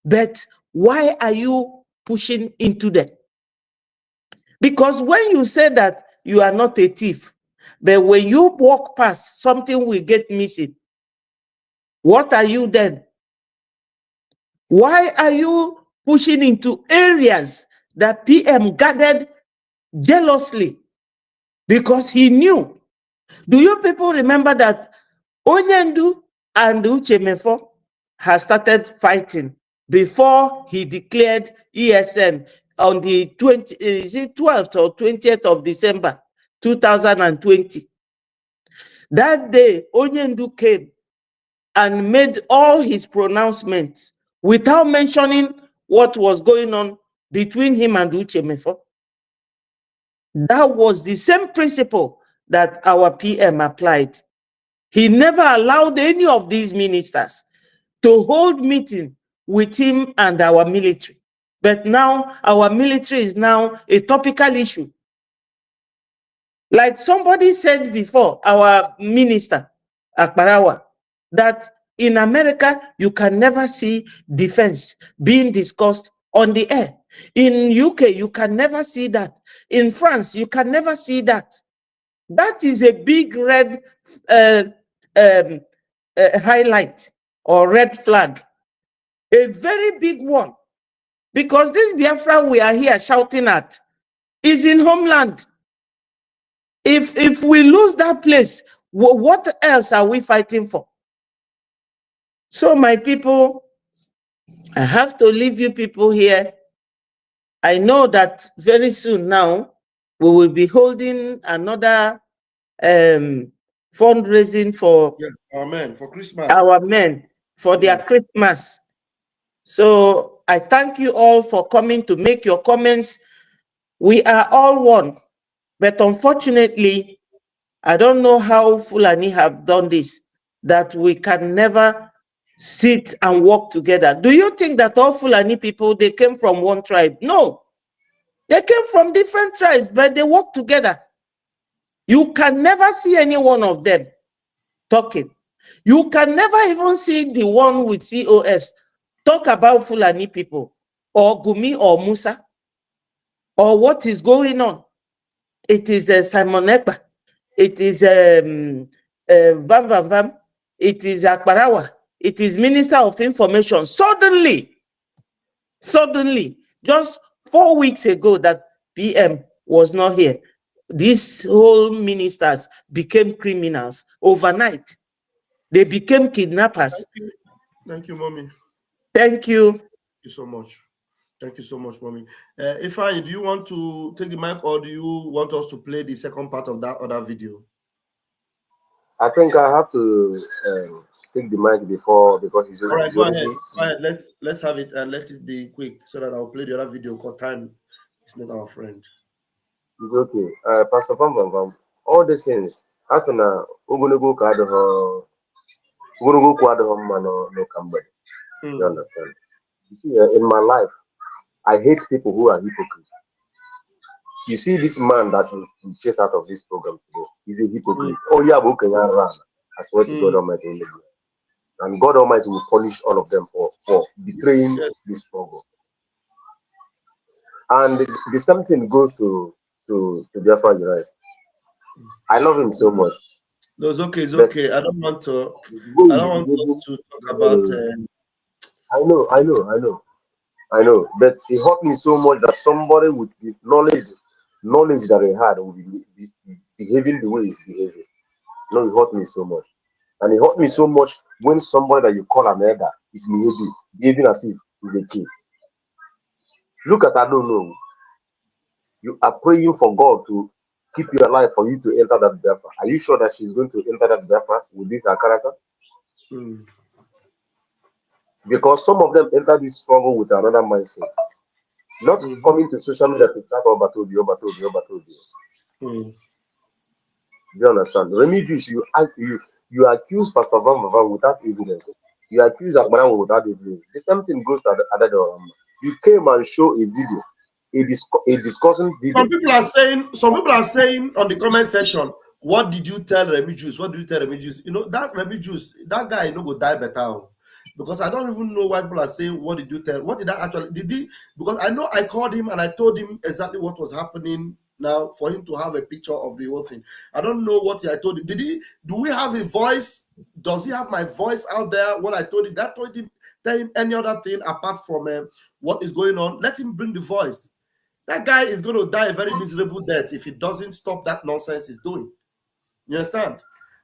But why are you pushing into that? Because when you say that you are not a thief, but when you walk past, something will get missing. What are you then? Why are you pushing into areas that PM guarded jealously? Because he knew. Do you people remember that Onyendu and Uchemefo has started fighting before he declared ESN on the 12th or 20th of December 2020? That day, Onyendu came and made all his pronouncements without mentioning what was going on between him and Uchemefo. That was the same principle that our PM applied. He never allowed any of these ministers to hold meeting with him and our military. But now our military is now a topical issue. Like somebody said before, our minister, Akbarawa, that in America, you can never see defense being discussed on the air. In UK, you can never see that. In France, you can never see that. That is a big red highlight or red flag, a very big one, because this Biafra we are here shouting at is in homeland. If we lose that place, what else are we fighting for? So my people, I have to leave you people here. I know that very soon now we will be holding another fundraising for our men for Christmas. Our men for their Christmas. So I thank you all for coming to make your comments. We are all one, but unfortunately, I don't know how Fulani have done this, that we can never sit and work together. Do you think that all Fulani people, they came from one tribe? No, they came from different tribes, but they work together. You can never see any one of them talking. You can never even see the one with COS talk about Fulani people or Gumi or Musa or what is going on. It is Simon Ekpa. It is Vam Vam Vam. It is Akbarawa. It is Minister of Information. Suddenly, just 4 weeks ago that PM was not here, these whole ministers became criminals overnight. They became kidnappers. Thank you, Mommy. Thank you. Thank you so much. Thank you so much, Mommy. Ifeanyi, do you want to take the mic or do you want us to play the second part of that other video? I think I have to take the mic because it's all right. Go ahead. Go ahead. Let's have it and let it be quick so that I'll play the other video because time is not our friend. It's okay. Pastor Bam, all these things, as an Ugunugu Kado, Ugunugu Kwado no Camber. You understand? You see, in my life, I hate people who are hypocrites. You see, this man that you chase out of this program today, he's a hypocrite. Oh, yeah, but can run? I swear to God Almighty. And God Almighty will punish all of them for betraying this struggle. And the same thing goes to Biafra Unite. I love him so much. No, it's okay. It's okay. I don't want us to talk about. I know. But it hurt me so much that somebody with the knowledge that he had would be behaving the way he's behaving. No, it hurt me so much. And it hurt me so much when somebody that you call an elder is behaving as if he's a kid. Look at, I don't know. You are praying for God to keep you alive for you to enter that Biafra? Are you sure that she's going to enter that Biafra with this her character? Because some of them enter this struggle with another mindset, not coming to social media to start Obatobi. Do you understand? Remigius, you accuse Pastor Van without evidence. You accuse Akbaran without evidence. The same thing goes to other. You came and show a video, a discussing video. Some people are saying on the comment section, what did you tell Remigius? What did you tell Remigius? You know, that Remigius, that guy no go die better. Because I don't even know why people are saying, what did you tell? What did I actually, did he? Because I know I called him and I told him exactly what was happening now for him to have a picture of the whole thing. I don't know what I told him. Do we have a voice? Does he have my voice out there? What I told him, that told him, tell him any other thing apart from what is going on. Let him bring the voice. That guy is going to die a very miserable death if he doesn't stop that nonsense he's doing. You understand?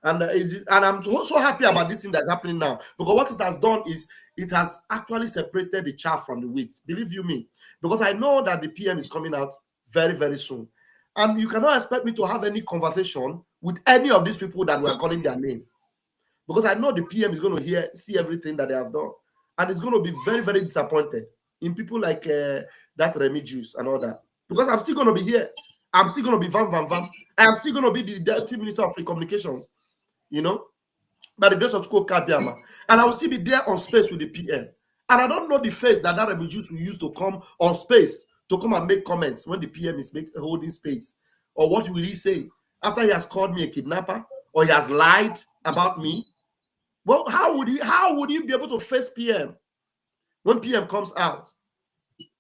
And I'm so happy about this thing that's happening now, because what it has done is it has actually separated the chaff from the wheat. Believe you me, because I know that the PM is coming out very, very soon. And you cannot expect me to have any conversation with any of these people that were calling their name, because I know the PM is going to see everything that they have done. And it's going to be very, very disappointed in people like that Remigius and all that. Because I'm still going to be here. I'm still going to be Vam. I'm still going to be the Deputy Minister of Communications, you know, by the grace of School Kabiama. And I will still be there on space with the PM. And I don't know the face that Remigius will use to come on space to come and make comments when the PM is holding space. Or what will he say after he has called me a kidnapper or he has lied about me? Well, how would he be able to face PM when PM comes out?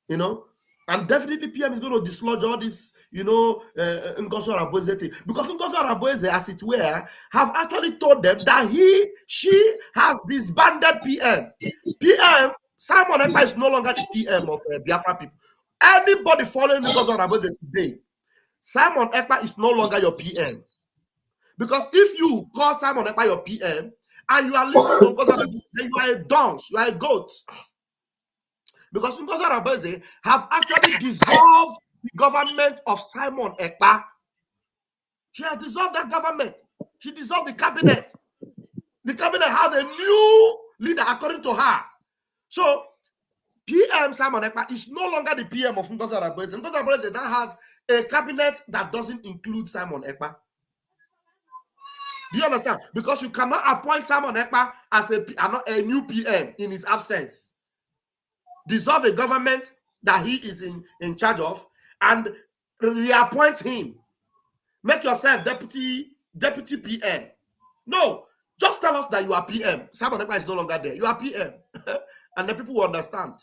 You know, and definitely PM is going to dislodge all this, you know, Ngozi Araboeze thing, because Ngozi Araboeze, as it were, have actually told them that she has disbanded PM. Simon Ekpa is no longer the PM of Biafra people. Anybody following Ngozi Araboeze today, Simon Ekpa is no longer your PM. Because if you call Simon Ekpa your PM, and you are listening to Ngozi Araboeze, then you are a dunce, you are a goat. Because Ngozi Araboeze have actually dissolved the government of Simon Ekpa. She has dissolved that government. She dissolved the cabinet. The cabinet has a new leader according to her. So PM Simon Ekpa is no longer the PM of Ngozi Araboeze. Ngozi Araboeze now have a cabinet that doesn't include Simon Ekpa. Do you understand? Because you cannot appoint Simon Ekpa as a new PM in his absence. Dissolve a government that he is in charge of and reappoint him. Make yourself deputy PM. No, just tell us that you are PM. Simon Ekpa is no longer there. You are PM. And the people will understand.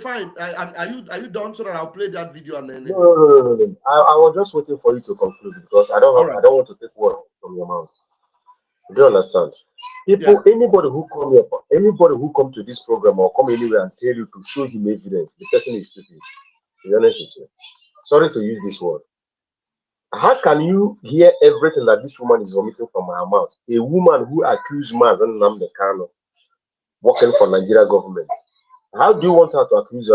Fine. Are you done so that I'll play that video and then? No. I was just waiting for you to conclude, because I don't want to take words from your mouth. Do you understand? People, anybody who come to this program or come anywhere and tell you to show him evidence, the person is stupid. To be honest with you. Sorry to use this word. How can you hear everything that this woman is vomiting from her mouth? A woman who accused Mazen Nnamdi Kanu working for Nigeria government. How do you want her to accuse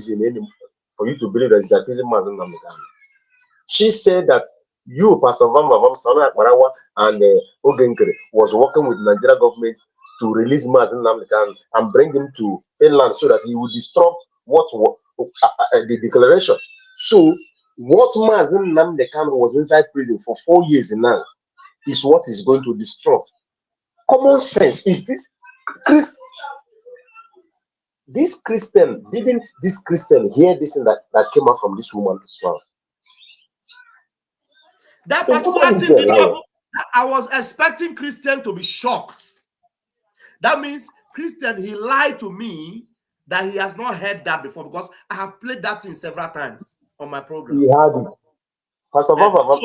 him for you to believe that she's accusing Mazen Nnamdi Kanu? She said that you, Pastor Vam, Marawa, and Ogenkere was working with the Nigeria government to release Mazen Nnamdi Kanu and bring him to Finland so that he would disrupt the declaration. So, what Mazen Nnamdi Kanu was inside prison for 4 years now is what is going to disrupt. Common sense is this. Didn't this Christian hear this thing that came out from this woman's mouth? That particular thing, I was expecting Christian to be shocked. That means Christian, he lied to me that he has not heard that before, because I have played that thing several times on my program. He had it. Pastor So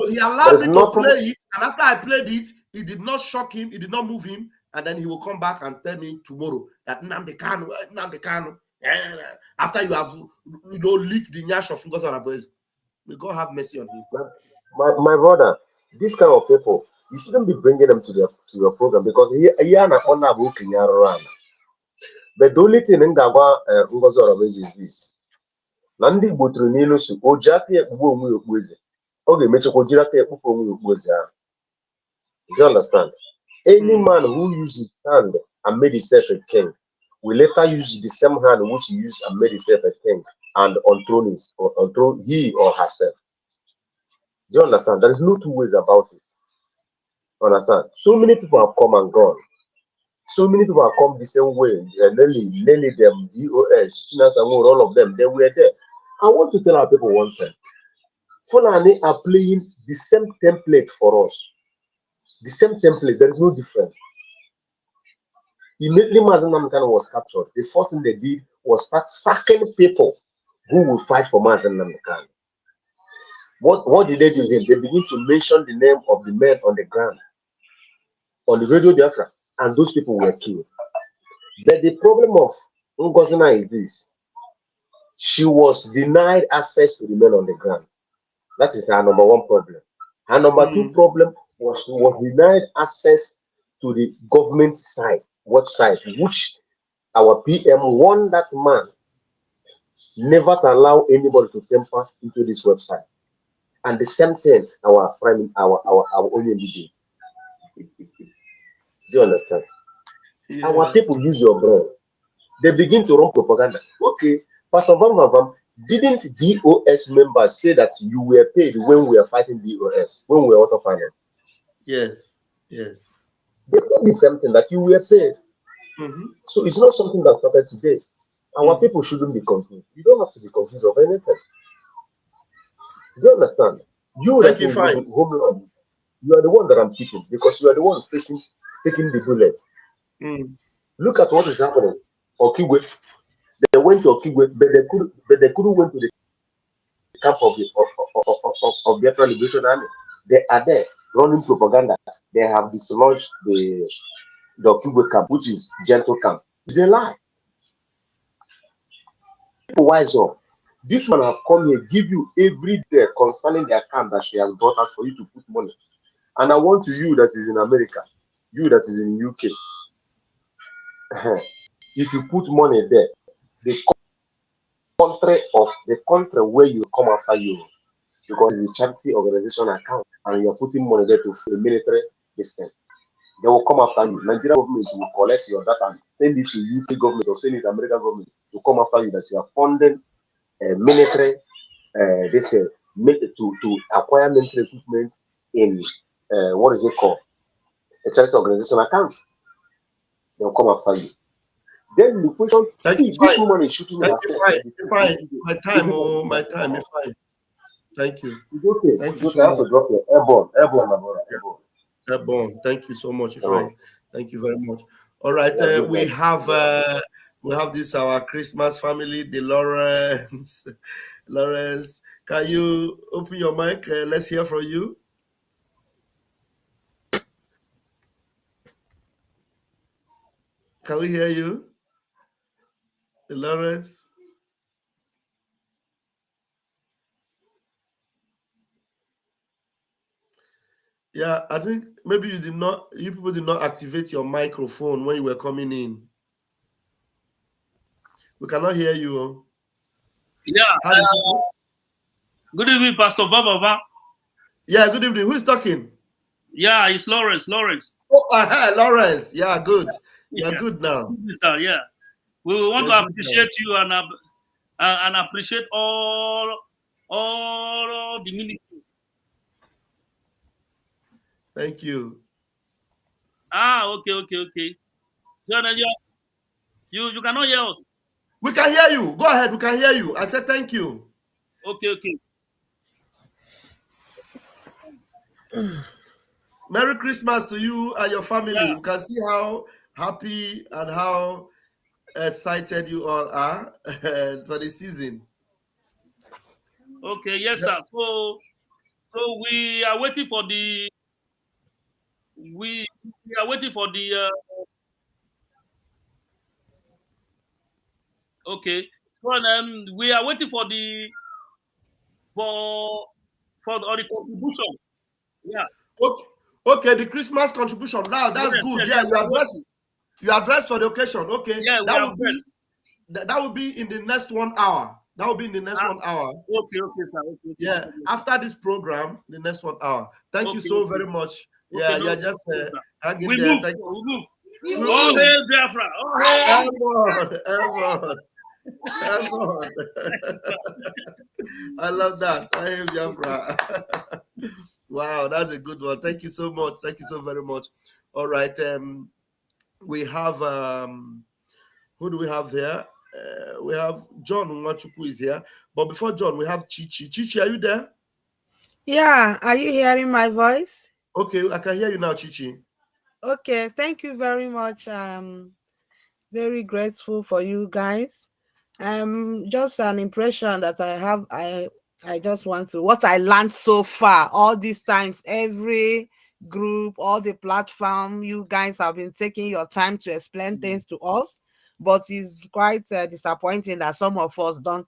he allowed me to play it, and after I played it, it did not shock him, it did not move him, and then he will come back and tell me tomorrow that Nnamdi Kanu, after you have leaked the nyash of Ngozi Araboeze. May God have mercy on him. My brother, this kind of people, you shouldn't be bringing them to your program, because here na honor book in your run. But the only thing in Ngozi Araboeze is this: Na ndị Igbo tụrụ n'ilu si o ji aka ya ekpugbu onwe ya okpueze, ọ ga-emechakwa o jiri aka ya ekpufu onwe ya okpueze ahụ. Do you understand? Any man who uses his hand and made himself a king will later use the same hand which he used and made himself a king and unthrone he or herself. Do you understand? There is no two ways about it. Understand? So many people have come and gone. So many people have come the same way. Nelly them, DOS, Chinas and all of them, they were there. I want to tell our people one thing. Fulani are playing the same template for us. The same template, there is no difference. Immediately Mazen Namdekan was captured, the first thing they did was start sacking people who will fight for Mazen Namdekan. What did they do then? They begin to mention the name of the men on the ground, on the radio Biafra, and those people were killed. But the problem of Ngozina is this. She was denied access to the men on the ground. That is her number one problem. Her number two problem was she was denied access to the government site, website, which our PM warned that man never to allow anybody to tamper into this website. And the same thing our Only did. Do you understand? Yeah. Our people use your brain. They begin to run propaganda. Okay, Pastor Vam, didn't DOS members say that you were paid when we were fighting DOS, when we were autofinanced? Yes, yes. They said the same thing, that you were paid. So it's not something that started today. Our people shouldn't be confused. You don't have to be confused of anything. Do you understand? You that in homeland, you are the one that I'm teaching because you are the one taking the bullets. Look at what is happening. Okigwe, they went to Okigwe, but they couldn't went to the camp of Biafra Liberation Army. They are there running propaganda. They have dislodged the Okigwe camp, which is gentle camp. It's a lie. People wise up. This man have come here, give you every day concerning the account that she has brought us for you to put money. And I want you that is in America, you that is in UK. If you put money there, the country where you come after you, because it's a charity organization account and you're putting money there to the military distance. They will come after you. Nigerian government will collect your data and send it to UK government or send it to American government to come after you that you are funding military to acquire military equipment in what is it called? A charity organization account. They'll come after you. Then the question, if this woman is shooting herself. My time is fine. Thank you. It's okay. Thank you so much. I have to drop your airborne, my brother. Airborne. Thank you so much. Thank you very much. All right. We have this our Christmas family, the Lawrence. Lawrence, can you open your mic? Let's hear from you. Can we hear you, Lawrence? Yeah, I think maybe you people did not activate your microphone when you were coming in. We cannot hear you. Yeah. Good evening, Pastor Baba. Yeah, good evening. Who's talking? Yeah, it's Lawrence. Oh, Lawrence. Yeah, good. You're good now. Good, sir. Yeah. We want to appreciate you and appreciate all the ministers. Thank you. Okay. So you cannot hear us. We can hear you. Go ahead. We can hear you. I said thank you. Okay. Merry Christmas to you and your family. Yeah. You can see how happy and how excited you all are for the season. Okay, yes, sir. So we are waiting for the okay. So we are waiting for the contribution. Yeah. Okay, the Christmas contribution. Now that's good. Yeah, you address for the occasion. Okay. Yeah, that will be in the next 1 hour. That will be in the next 1 hour. Okay, sir. Okay. Yeah, after this program, the next 1 hour. Thank you so very much. Yeah, no, just hanging we there. move. Thank you. We move. All hail Biafra. All hail. Everyone. I love that. I am Biafra. Wow, that's a good one. Thank you so much. Thank you so very much. All right. We have who do we have here? We have John Nwachukwu is here. But before John, we have Chichi. Chichi, are you there? Yeah, are you hearing my voice? Okay, I can hear you now, Chichi. Okay, thank you very much. Very grateful for you guys. Just an impression that I have. I just want to what I learned so far. All these times, every group, all the platform, you guys have been taking your time to explain things to us. But it's quite disappointing that some of us don't.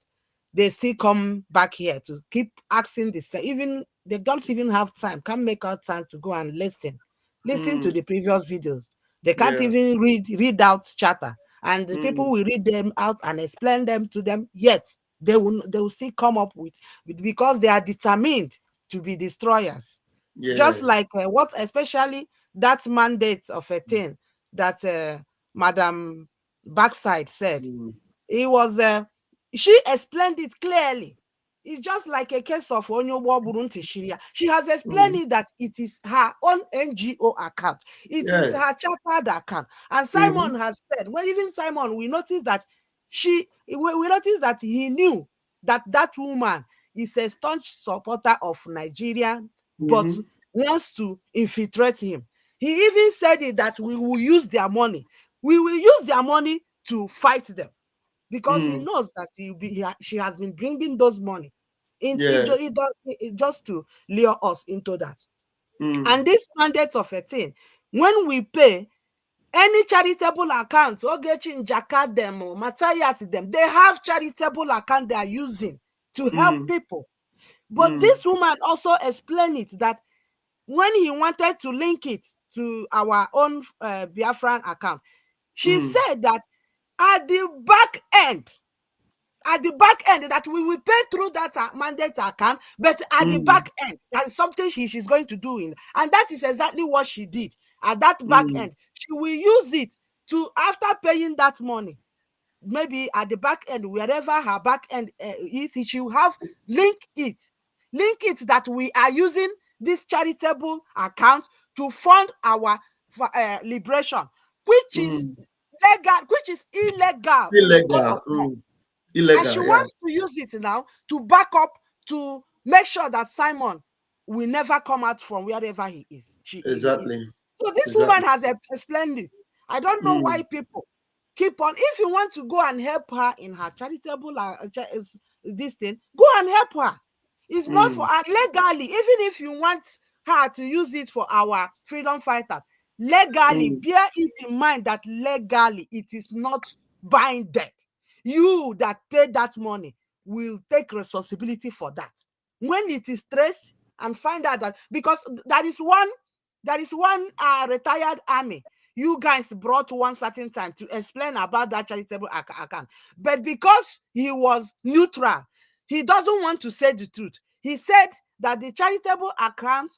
They still come back here to keep asking the same. Even they don't even have time. Can't make out time to go and listen to the previous videos. They can't even read out chatter, and the people will read them out and explain them to them. Yet they will still come up with because they are determined to be destroyers. Just like what especially that mandate of a thing that Madam Backside said. It was she explained it clearly. It's just like a case of Onyobo Burunti Shiria. She has explained it that it is her own NGO account. It is her chartered account. And Simon has said, well, even Simon, we noticed that we noticed that he knew that that woman is a staunch supporter of Nigeria, but wants to infiltrate him. He even said it that we will use their money. We will use their money to fight them. Because he knows that she has been bringing those money just to lure us into that. And this mandate of a thing, when we pay any charitable account, Ogechi Njaka them or Matthias them, they have charitable account they are using to help people. But this woman also explained it that when he wanted to link it to our own Biafran account, she said that at the back end, that we will pay through that mandate account, but at the back end, that is something she's going to do and that is exactly what she did. At that back end, she will use it to, after paying that money, maybe at the back end, wherever her back end is, she will have link it that we are using this charitable account to fund our liberation, which is legal, which is illegal in the court of law. And she wants to use it now to back up, to make sure that Simon will never come out from wherever he is. He is. So this woman has explained it. I don't know why people keep on. If you want to go and help her in her charitable this thing, go and help her. It's not for her legally. Even if you want her to use it for our freedom fighters, legally, bear it in mind that legally it is not binded. You that pay that money will take responsibility for that. When it is traced and find out that, because that is one retired army you guys brought one certain time to explain about that charitable account. But because he was neutral, he doesn't want to say the truth. He said that the charitable account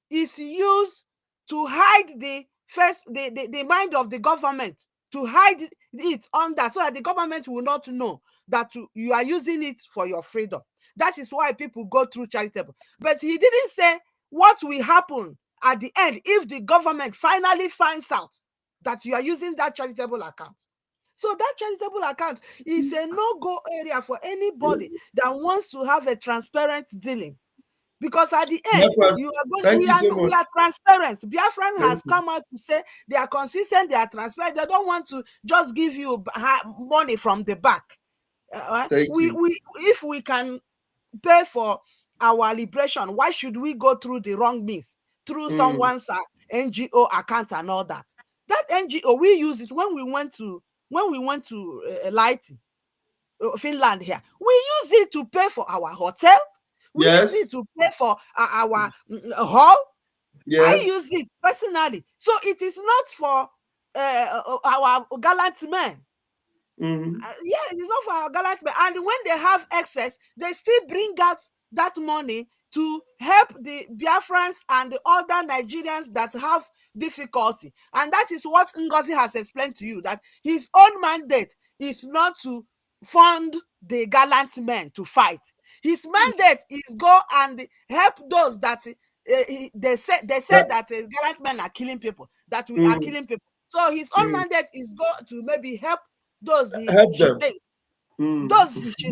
is used to hide the mind of the government, to hide it under, so that the government will not know that you are using it for your freedom. That is why people go through charitable. But he didn't say what will happen at the end if the government finally finds out that you are using that charitable account. So that charitable account is a no-go area for anybody that wants to have a transparent dealing. Because at the end, we are transparent. Biafran has come out to say they are consistent, they are transparent. They don't want to just give you money from the back. If we can pay for our liberation, why should we go through the wrong means, through someone's NGO account and all that? That NGO, we use it when we went to Finland here. We use it to pay for our hotel. We use it to pay for our hall. I use it personally. So it is not for our gallant men. Yeah, it's not for our gallant men. And when they have excess, they still bring out that money to help the Biafrans and the other Nigerians that have difficulty. And that is what Ngozi has explained to you, that his own mandate is not to fund the gallant men to fight. His mandate is go and help those that they said that gallant men are killing people, that we are killing people. So his own mandate is go to maybe help those she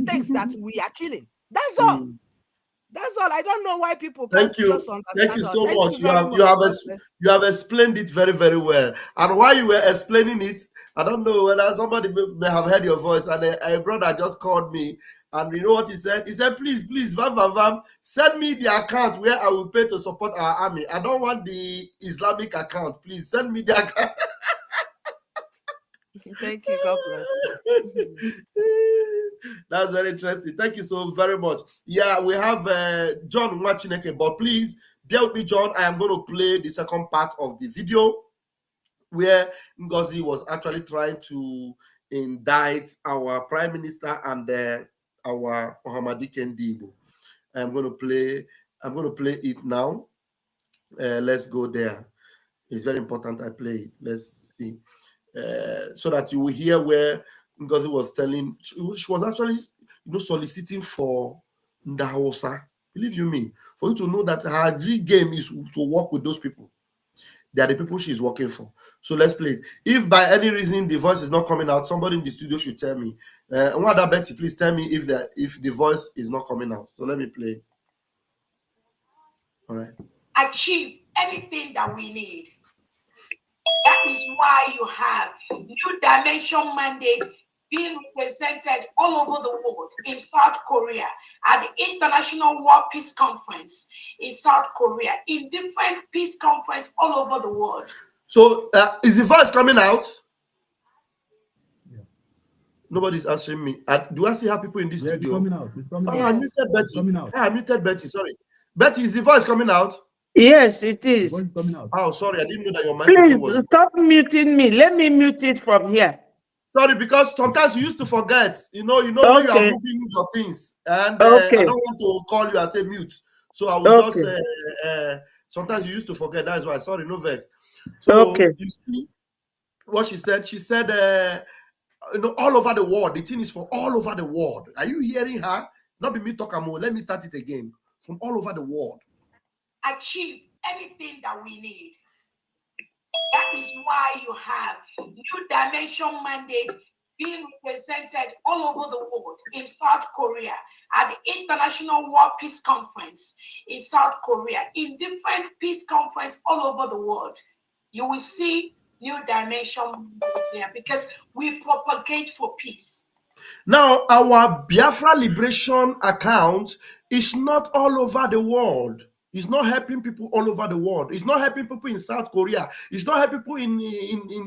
thinks that we are killing. That's all. That's all. I don't know why people can't just understand. Thank you us. so Thank much. you very much. You have explained it very, very well. And while you were explaining it, I don't know whether somebody may have heard your voice, and a brother just called me, and you know what he said? He said, please, Vam, send me the account where I will pay to support our army. I don't want the Islamic account. Please send me the account. Thank you. God bless. That's very interesting. Thank you so very much. Yeah, we have John Machineke, but please bear with me, John. I am going to play the second part of the video where Ngozi was actually trying to indict our Prime Minister and our Muhammadi Kendibo. I'm going to play it now. Let's go there. It's very important I play it. Let's see. So that you will hear where Ngozi was telling, she was actually, soliciting for Ndahosa. Believe you me, for you to know that her real game is to work with those people. They are the people she's working for. So let's play it. If by any reason the voice is not coming out, somebody in the studio should tell me. Betty, please tell me if the voice is not coming out. So let me play it. All right. Achieve anything that we need. That is why you have New Dimension mandate being represented all over the world, in South Korea, at the International War Peace Conference in South Korea, in different peace conferences all over the world. So is the voice coming out? Yeah. Nobody's answering me. Do I still have people in this studio? It's coming out. It's coming out. I muted Betty. I muted Betty. Sorry. Betty, is the voice coming out? Yes, it is. The voice coming out. Oh, sorry. I didn't know that your microphone was. Please stop muting me. Let me mute it from here. Sorry, because sometimes you used to forget. You know when you are moving your things, and I don't want to call you and say mute. So I will just sometimes you used to forget. That's why. Sorry, no vex. So you see what she said? She said, all over the world. The thing is for all over the world. Are you hearing her? Not be me talking more. Let me start it again. From all over the world. Achieve anything that we need. That is why you have New Dimension mandate being represented all over the world, in South Korea, at the International War Peace Conference in South Korea, in different peace conferences all over the world. You will see New Dimension there because we propagate for peace. Now, our Biafra Liberation account is not all over the world. It's not helping people all over the world. It's not helping people in South Korea. It's not helping people in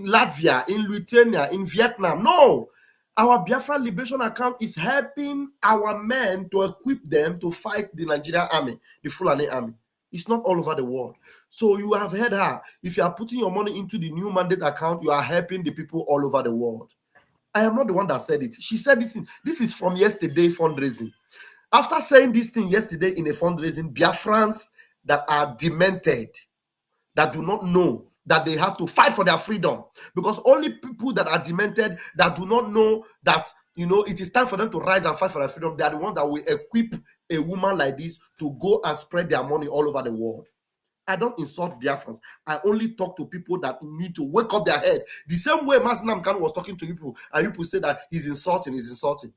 Latvia, in Lithuania, in Vietnam. No. Our Biafra Liberation account is helping our men to equip them to fight the Nigerian army, the Fulani army. It's not all over the world. So you have heard her. If you are putting your money into the new mandate account, you are helping the people all over the world. I am not the one that said it. She said this. This is from yesterday fundraising. After saying this thing yesterday in a fundraising, Biafrans that are demented, that do not know that they have to fight for their freedom, because only people that are demented, that do not know that it is time for them to rise and fight for their freedom, they are the ones that will equip a woman like this to go and spread their money all over the world. I don't insult Biafrans. I only talk to people that need to wake up their head. The same way Masinam Khan was talking to people, and people say that he's insulting.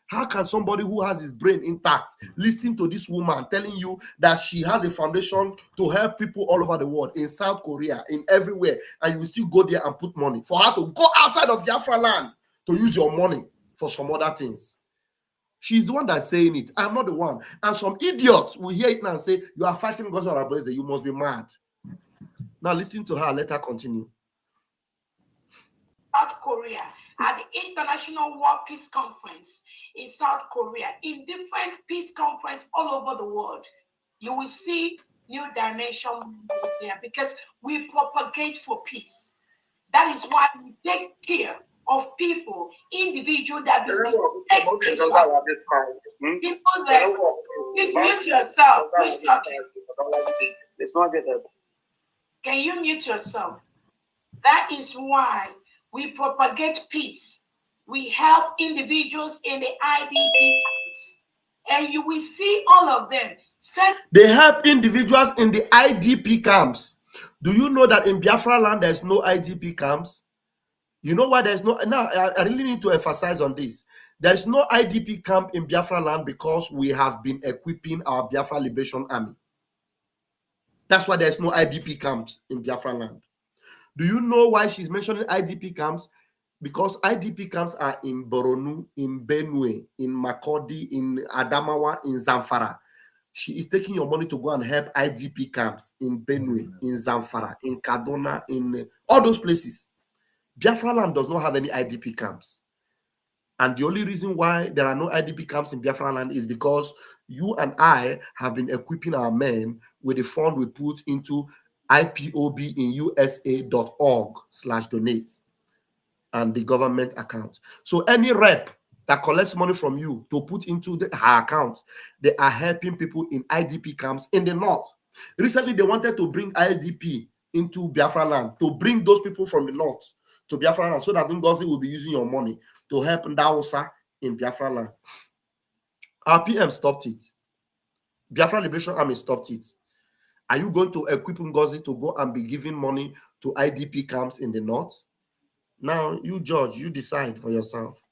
How can somebody who has his brain intact listen to this woman telling you that she has a foundation to help people all over the world, in South Korea, in everywhere, and you will still go there and put money for her to go outside of Biafra land to use your money for some other things? She's the one that's saying it. I'm not the one. And some idiots will hear it now and say, you are fighting because of Araboese. You must be mad. Now listen to her. Let her continue. South Korea, at the International War Peace Conference in South Korea, in different peace conferences all over the world. You will see New Dimension there because we propagate for peace. That is why we take care of people, individuals that be people that please mute yourself. Please talking. Can you mute yourself? That is why we propagate peace. We help individuals in the IDP camps, and you will see all of them. They help individuals in the IDP camps. Do you know that in Biafra land there's no IDP camps? You know why there's no? Now I really need to emphasize on this. There's no IDP camp in Biafra land because we have been equipping our Biafra Liberation Army. That's why there's no IDP camps in Biafra land. Do you know why she's mentioning IDP camps? Because IDP camps are in Boronu, in Benue, in Makurdi, in Adamawa, in Zamfara. She is taking your money to go and help IDP camps in Benue, in Zamfara, in Kaduna, in all those places. Biafra land does not have any IDP camps. And the only reason why there are no IDP camps in Biafra land is because you and I have been equipping our men with the fund we put into ipobinusa.org/donate and the government account. So any rep that collects money from you to put into her account, they are helping people in IDP camps in the north. Recently, they wanted to bring IDP into Biafra land, to bring those people from the north to Biafra land, so that Ngozi will be using your money to help Ndausa in Biafra land. Our PM stopped it. Biafra Liberation Army stopped it. Are you going to equip Ngozi to go and be giving money to IDP camps in the north? Now, you judge, you decide for yourself.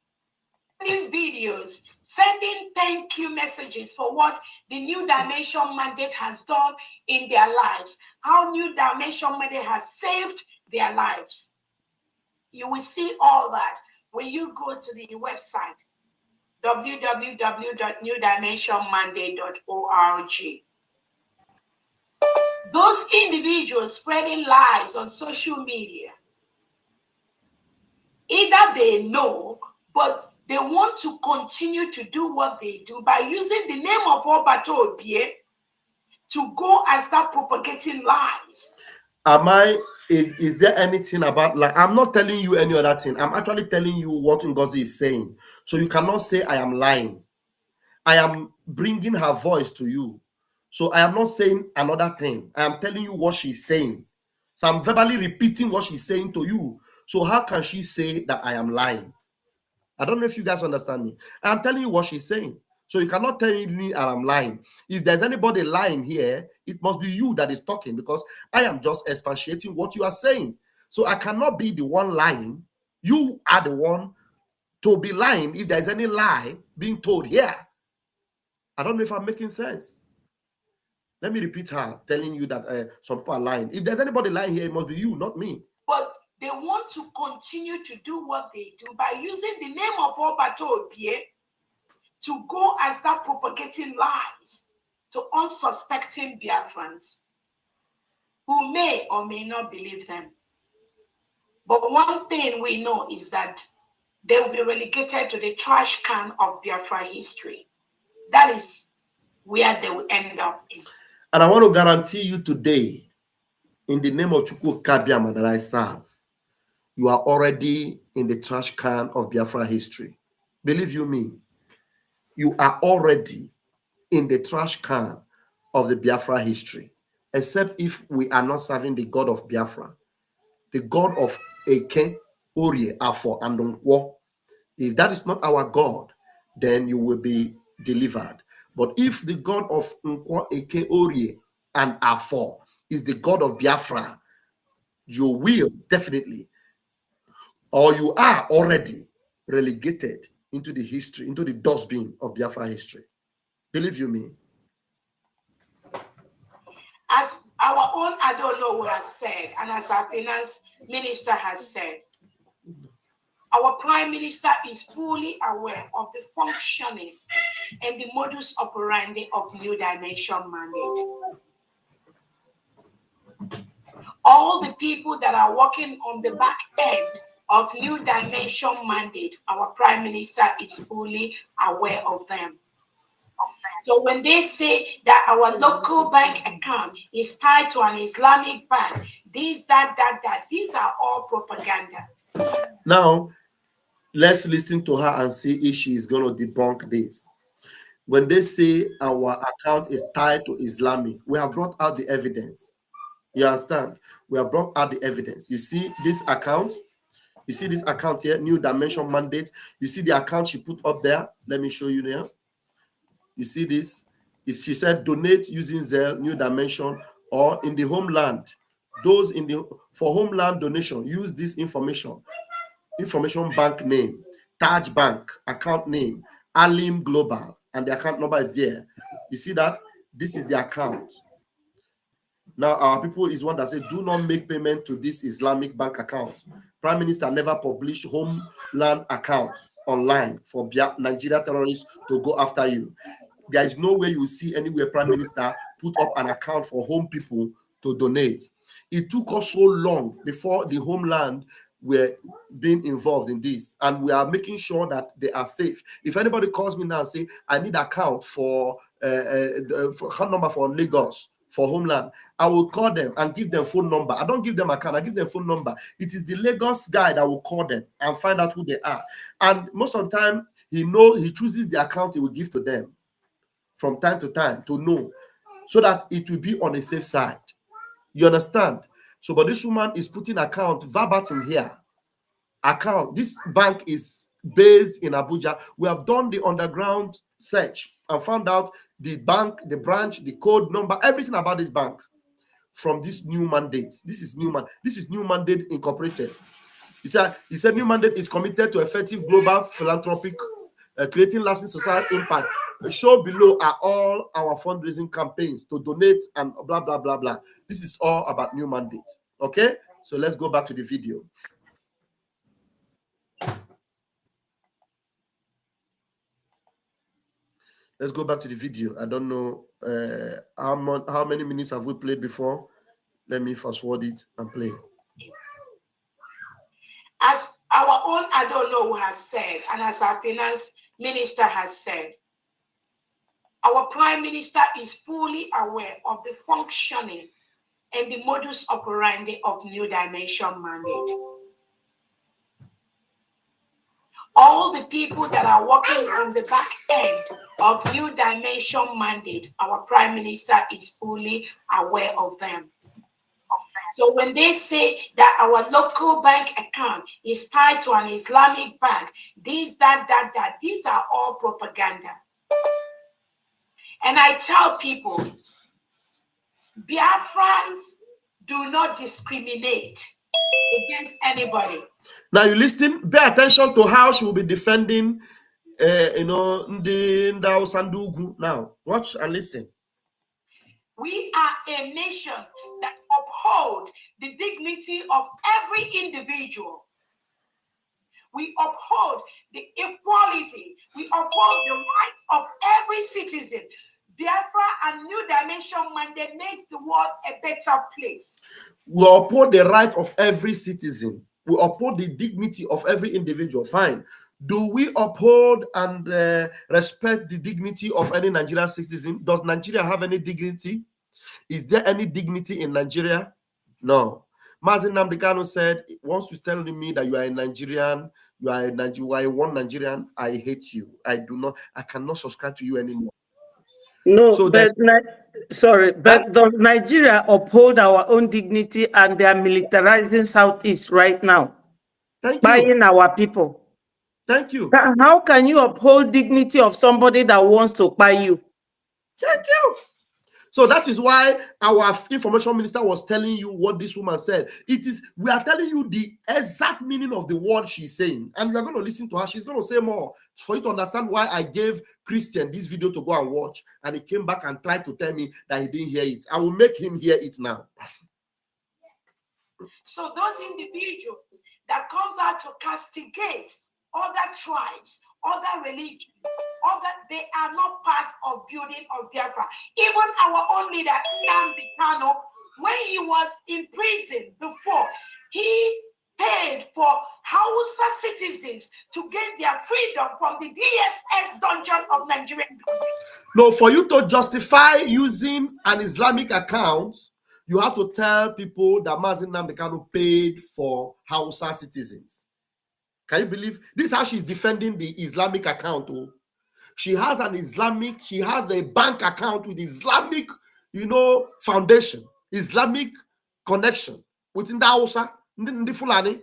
Sending videos, sending thank you messages for what the New Dimension Mandate has done in their lives, how New Dimension Mandate has saved their lives. You will see all that when you go to the website, www.newdimensionmandate.org. Those individuals spreading lies on social media, either they know, but they want to continue to do what they do by using the name of Obato Obie to go and start propagating lies. Is there anything about, like, I'm not telling you any other thing. I'm actually telling you what Ngozi is saying. So you cannot say I am lying. I am bringing her voice to you. So I am not saying another thing. I am telling you what she's saying. So I'm verbally repeating what she's saying to you. So how can she say that I am lying? I don't know if you guys understand me. I'm telling you what she's saying. So you cannot tell me I'm lying. If there's anybody lying here, it must be you that is talking, because I am just expatiating what you are saying. So I cannot be the one lying. You are the one to be lying if there's any lie being told here. I don't know if I'm making sense. Let me repeat her telling you that some people are lying. If there's anybody lying here, it must be you, not me. But they want to continue to do what they do by using the name of Obato Obie to go and start propagating lies to unsuspecting Biafrans who may or may not believe them. But one thing we know is that they will be relegated to the trash can of Biafra history. That is where they will end up in. And I want to guarantee you today, in the name of Chukwu Kabiama that I serve, you are already in the trash can of Biafra history. Believe you me, you are already in the trash can of the Biafra history, except if we are not serving the God of Biafra, the God of Eke, Orie, Afo, and Nkwo. If that is not our God, then you will be delivered. But if the God of Nkwo, Eke, Orie, and Afo is the God of Biafra, you will definitely, or you are already relegated into the history, into the dustbin of Biafra history. Believe you me. As our own Adolo has said, and as our finance minister has said, our prime minister is fully aware of the functioning and the modus operandi of New Dimension Mandate. All the people that are working on the back end of New Dimension Mandate, our prime minister is fully aware of them. So when they say that our local bank account is tied to an Islamic bank, these are all propaganda. Now, Let's listen to her and see if she is going to debunk this. When they say our account is tied to Islamic, we have brought out the evidence. You understand? We have brought out the evidence. You see this account? You see this account here, New Dimension Mandate. You see the account she put up there? Let me show you there. You see this? She said donate using Zelle, New Dimension, or in the homeland. Those in the for homeland donation, use this information bank name, Taj Bank, account name, Alim Global, and the account number is there. You see that? This is the account. Now, our people is one that said, do not make payment to this Islamic bank account. Prime Minister never published homeland accounts online for Nigeria terrorists to go after you. There is no way you will see anywhere Prime Minister put up an account for home people to donate. It took us so long before the homeland were being involved in this, and we are making sure that they are safe. If anybody calls me now and say, I need account for account number for Lagos, for homeland, I will call them and give them phone number. I don't give them account, I give them phone number. It is the Lagos guy that will call them and find out who they are. And most of the time, he chooses the account he will give to them from time to time to know, so that it will be on a safe side. You understand? So, but this woman is putting account verbatim here. Account. This bank is based in Abuja. We have done the underground search and found out the bank, the branch, the code number, everything about this bank from this new mandate. This is New Mandate Incorporated. He said New Mandate is committed to effective global philanthropic, creating lasting social impact. Show below are all our fundraising campaigns to donate and blah, blah, blah, blah. This is all about New Mandate. Okay? So let's go back to the video. Let's go back to the video. I don't know how many minutes have we played before. Let me fast forward it and play. As our own I don't know who has said, and as our finance minister has said, our prime minister is fully aware of the functioning and the modus operandi of New Dimension Mandate. All the people that are working on the back end of New Dimension Mandate, our prime minister is fully aware of them. So when they say that our local bank account is tied to an Islamic bank, these are all propaganda. And I tell people, Biafrans do not discriminate against anybody. Now you listen, pay attention to how she will be defending, the Sandugu. Now watch and listen. We are a nation that uphold the dignity of every individual. We uphold the equality. We uphold the rights of every citizen. Biafra and New Dimension Mandate makes the world a better place. We uphold the right of every citizen. We uphold the dignity of every individual. Fine. Do we uphold and respect the dignity of any Nigerian citizen? Does Nigeria have any dignity? Is there any dignity in Nigeria? No. Mazin Nnamdi Kanu said, once you tell me that you are a Nigerian, you are one Nigerian, I hate you. I cannot subscribe to you anymore. No, so but does Nigeria uphold our own dignity, and they are militarizing Southeast right now? Thank buying you. Our people. Thank you. How can you uphold dignity of somebody that wants to buy you? Thank you. So that is why our information minister was telling you what this woman said. We are telling you the exact meaning of the word she's saying, and we are going to listen to her. She's going to say more for you to understand why I gave Christian this video to go and watch, and he came back and tried to tell me that he didn't hear it. I will make him hear it now. So those individuals that comes out to castigate other tribes, other religions, they are not part of building of Biafra. Even our own leader, Nnamdi Kanu, when he was in prison before, he paid for Hausa citizens to gain their freedom from the DSS dungeon of Nigerian government. No, for you to justify using an Islamic account, you have to tell people that Mazin Nnamdi Kanu paid for Hausa citizens. Can you believe this? Is how she's defending the Islamic account. Oh, she has a bank account with Islamic, foundation, Islamic connection within the Hausa, the Fulani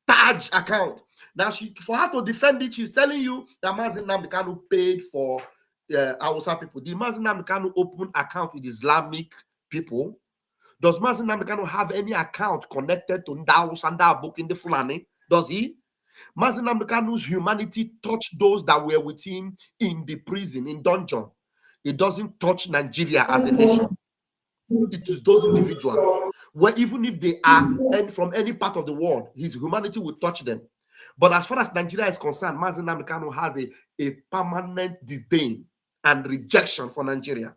Taj account. Now, for her to defend it, she's telling you that Mazi Nnamdi Kanu paid for Hausa people. Did Mazi Nnamdi Kanu open account with Islamic people? Does Mazi Nnamdi Kanu have any account connected to Ndao Sanda book in the Fulani? Does he? Mazi Nnamdi Kanu's humanity touched those that were with him in the prison, in dungeon. It doesn't touch Nigeria as a nation. It is those individuals where even if they are from any part of the world, his humanity will touch them. But as far as Nigeria is concerned, Mazi Nnamdi Kanu has a permanent disdain and rejection for Nigeria.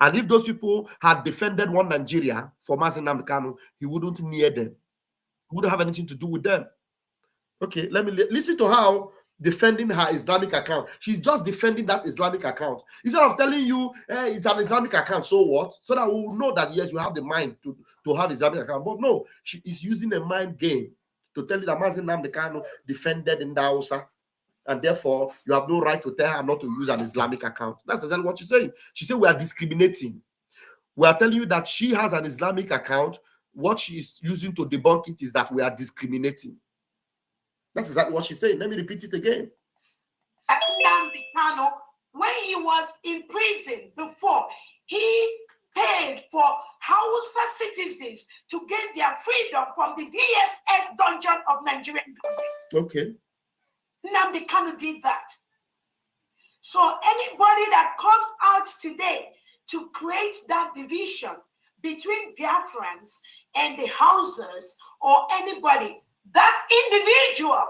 And if those people had defended one Nigeria for Mazi Nnamdi Kanu, he wouldn't near them. He wouldn't have anything to do with them. Okay, let me listen to how defending her Islamic account. She's just defending that Islamic account. Instead of telling you, hey, it's an Islamic account, so what? So that we will know that, yes, you have the mind to have Islamic account. But no, she is using a mind game to tell you that Mazi Nnamdi Kanu defended in Hausa, and therefore you have no right to tell her not to use an Islamic account. That's exactly what she's saying. She said we are discriminating. We are telling you that she has an Islamic account. What she is using to debunk it is that we are discriminating. That's exactly what she's saying. Let me repeat it again. Nnamdi Kanu, when he was in prison before, he paid for Hausa citizens to get their freedom from the DSS dungeon of Nigerian government. Okay. Nnamdi Kanu did that. So anybody that comes out today to create that division between Biafrans and the Hausas or anybody, that individual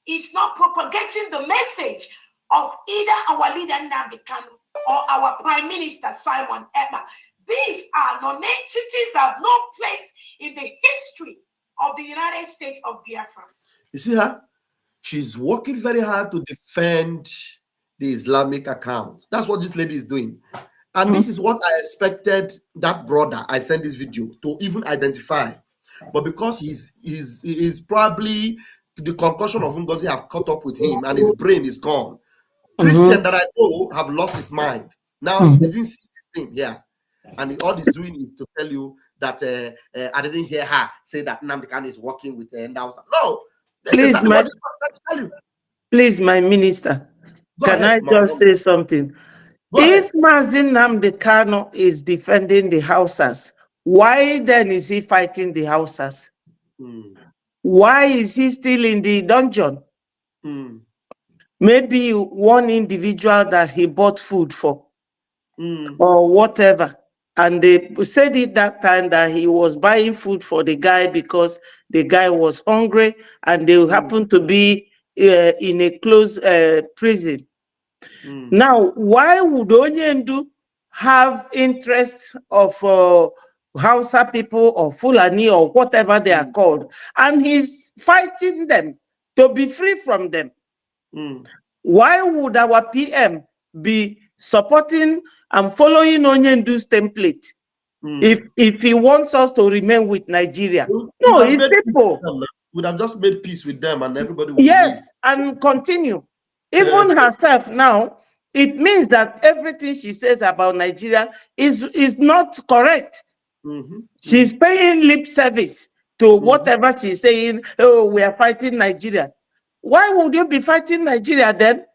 is not propagating the message of either our leader Nnamdi Kanu or our Prime Minister Simon Ekpa. These are non-entities have no place in the history of the United States of Biafra. You see her? She's working very hard to defend the Islamic account. That's what this lady is doing. And this is what I expected that brother I sent this video to even identify. But because he's probably the concussion of Ngozi have caught up with him and his brain is gone. Christian that I know have lost his mind. Now he didn't see this thing here. And all he's doing is to tell you that I didn't hear her say that Nnamdi Kanu is working with Ndausa. No, this is exactly what this man is tell you. Please, my minister, can I just say something? If Mazi Nnamdi Kanu is defending the Hausas, why then is he fighting the Hausas? Why is he still in the dungeon? Maybe one individual that he bought food for or whatever. And they said it that time that he was buying food for the guy because the guy was hungry and they happened to be in a closed prison. Now, why would Onyendu have interests of Hausa people or Fulani or whatever they are called, and he's fighting them to be free from them? Why would our PM be supporting and following Onyendu's template if he wants us to remain with Nigeria? No, it's simple. Would have just made peace with them and everybody would leave. And continue. Even herself now, it means that everything she says about Nigeria is not correct. She's paying lip service to whatever she's saying. Oh, we are fighting Nigeria. Why would you be fighting Nigeria then?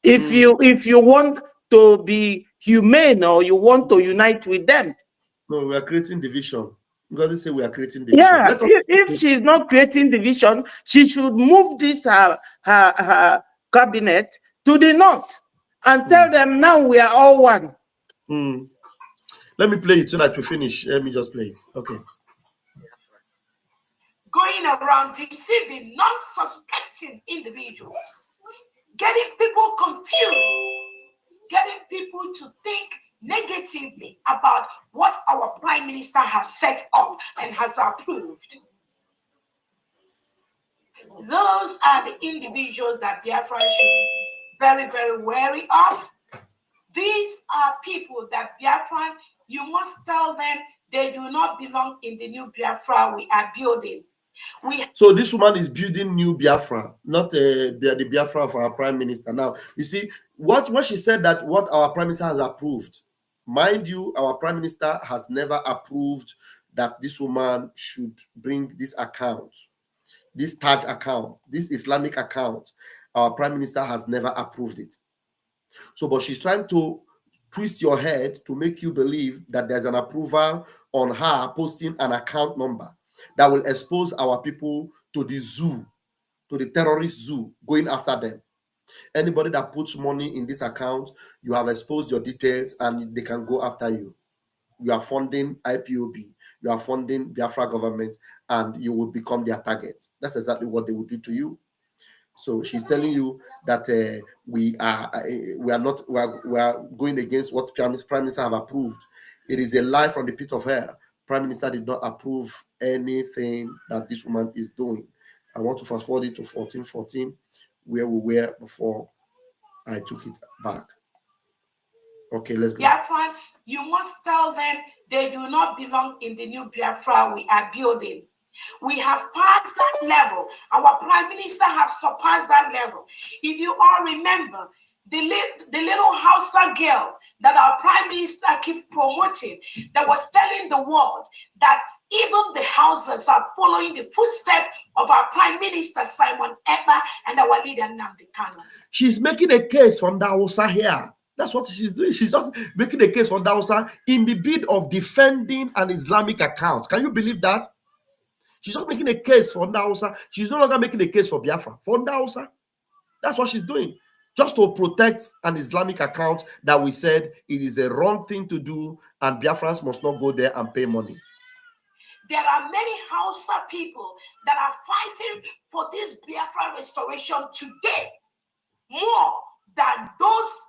If you want to be humane or you want to unite with them? No, we are creating division. Because they say we are creating division. Yeah, if she's not creating division, she should move this her cabinet to the north and tell them now we are all one. Let me play it so that we finish. Let me just play it. Okay. Going around deceiving non-suspecting individuals, getting people confused, getting people to think negatively about what our Prime Minister has set up and has approved. Those are the individuals that Biafra should be very, very wary of. These are people that Biafra, you must tell them they do not belong in the new Biafra we are building. So this woman is building new Biafra, not the Biafra of our prime minister. Now, you see, what she said that what our prime minister has approved, mind you, our prime minister has never approved that this woman should bring this account, this Taj account, this Islamic account. Our prime minister has never approved it. So, but she's trying to twist your head to make you believe that there's an approval on her posting an account number that will expose our people to the zoo, to the terrorist zoo, going after them. Anybody that puts money in this account, you have exposed your details and they can go after you. You are funding IPOB, you are funding Biafra government, and you will become their target. That's exactly what they will do to you. So she's telling you that we are going against what Prime Minister have approved. It is a lie from the pit of hell. Prime Minister did not approve anything that this woman is doing. I want to fast forward it to 1414, where we were before I took it back. Okay, let's go. Biafra, you must tell them they do not belong in the new Biafra we are building. We have passed that level. Our prime minister has surpassed that level. If you all remember, the little Hausa girl that our prime minister keeps promoting, that was telling the world that even the Hausas are following the footsteps of our prime minister Simon Ekpa and our leader Nnamdi Kanu. She's making a case from the Hausa here. That's what she's doing. She's just making a case for Hausa in the bid of defending an Islamic account. Can you believe that? She's not making a case for Hausa. She's no longer making a case for Biafra. For Hausa. That's what she's doing. Just to protect an Islamic account that we said it is a wrong thing to do and Biafrans must not go there and pay money. There are many Hausa people that are fighting for this Biafra restoration today more than those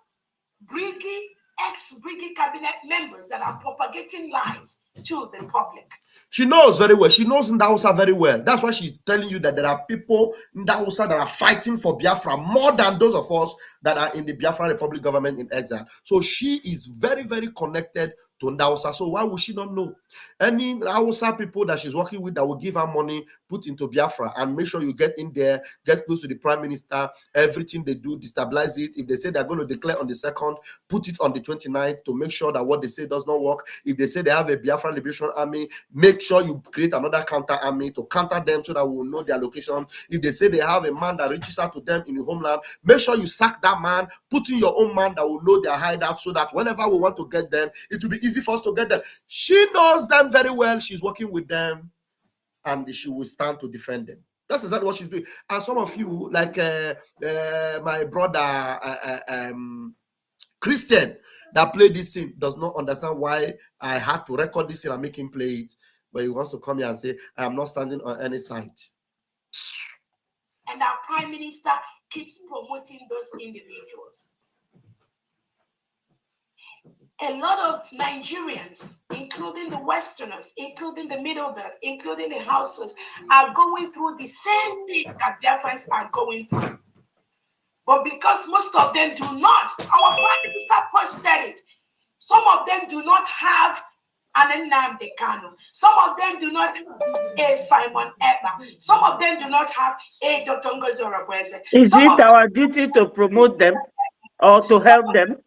ex-Briggy cabinet members that are propagating lies to the public. She knows very well. She knows Ndausa very well. That's why she's telling you that there are people in Ndausa that are fighting for Biafra more than those of us that are in the Biafra Republic government in exile. So she is very, very connected to Ndausa. So why would she not know? Any Ndausa people that she's working with that will give her money, put into Biafra and make sure you get in there, get close to the prime minister, everything they do, destabilize it. If they say they're going to declare on the 2nd, put it on the 29th to make sure that what they say does not work. If they say they have a Biafra Liberation Army, make sure you create another counter army to counter them so that we will know their location. If they say they have a man that reaches out to them in the homeland, make sure you sack that man, put in your own man that will know their hideout so that whenever we want to get them, it will be easy for us to get them. She knows them very well. She's working with them and she will stand to defend them. That's exactly what she's doing. And some of you, like my brother Christian, that played this thing, does not understand why I had to record this thing and make him play it. But he wants to come here and say, I am not standing on any side. And our prime minister keeps promoting those individuals. A lot of Nigerians, including the Westerners, including the Middle Belt, including the Hausas, are going through the same thing that Biafrans are going through. But because most of them do not, our prime minister posted it. Some of them do not have an Nnamdi Kanu. Some of them do not have a Simon Ekpa. Some of them do not have a Dr. Ngozi Orebeze. Is it our duty to promote them or to help them?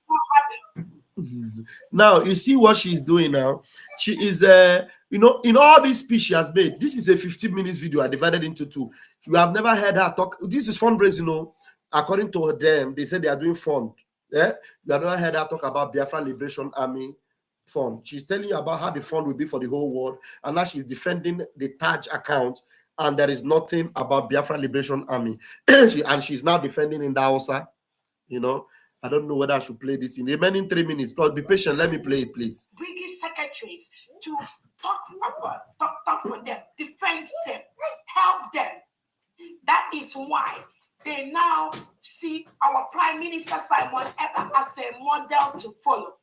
Now, you see what she's doing now. She is, in all this speech she has made, this is a 15 minutes video. I divided into two. You have never heard her talk. This is fundraising, according to them, they said they are doing fund. Yeah? You have never heard her talk about Biafra Liberation Army fund. She's telling you about how the fund will be for the whole world, and now she's defending the Taj account, and there is nothing about Biafra Liberation Army. She's now defending in Hausa. I don't know whether I should play this in the remaining 3 minutes. Please be patient. Let me play it, please. British secretaries to talk for them, defend them, help them. That is why they now see our Prime Minister Simon Ekpa as a model to follow.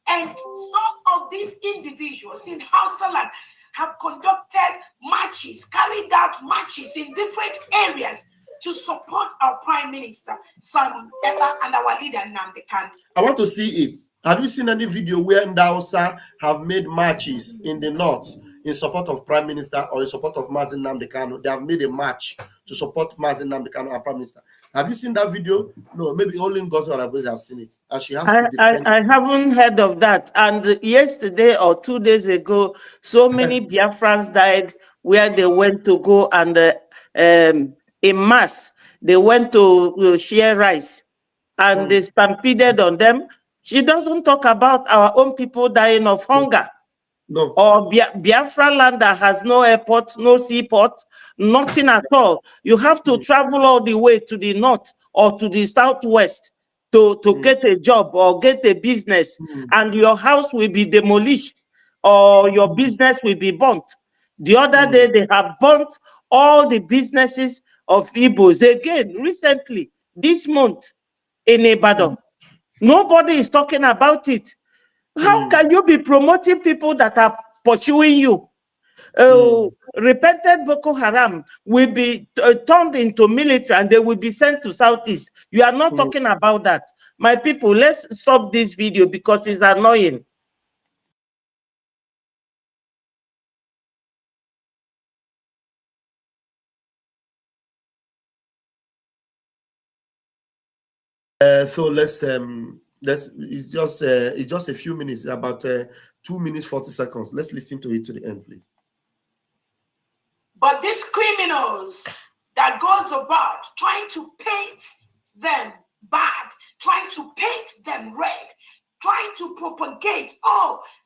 And some of these individuals in Hausaland have conducted marches, carried out marches in different areas to support our Prime Minister, Simon Ekpa, and our leader, Nnamdi Kanu. I want to see it. Have you seen any video where Ndausa have made marches in the north in support of Prime Minister or in support of Mazin Nnamdi Kanu? They have made a march to support Mazin Nnamdi Kanu, our Prime Minister. Have you seen that video? No, maybe only Ngozi Oraveze have seen it. And she has to defend. I haven't heard of that. And yesterday or 2 days ago, so many Biafrans died where they went to go and in mass, they went to share rice and they stampeded on them. She doesn't talk about our own people dying of hunger. No. Or Biafra land that has no airport, no seaport, nothing at all. You have to travel all the way to the north or to the southwest to get a job or get a business, and your house will be demolished or your business will be burnt. The other day, they have burnt all the businesses of Igbos again recently, this month in Ibadan. Nobody is talking about it. How can you be promoting people that are pursuing you? Repented Boko Haram will be turned into military and they will be sent to Southeast. You are not talking about that. My people, let's stop this video because it's annoying. So it's just a few minutes, about 2 minutes 40 seconds. Let's listen to it to the end, please. But these criminals that goes about trying to paint them bad, trying to paint them red, trying to propagate,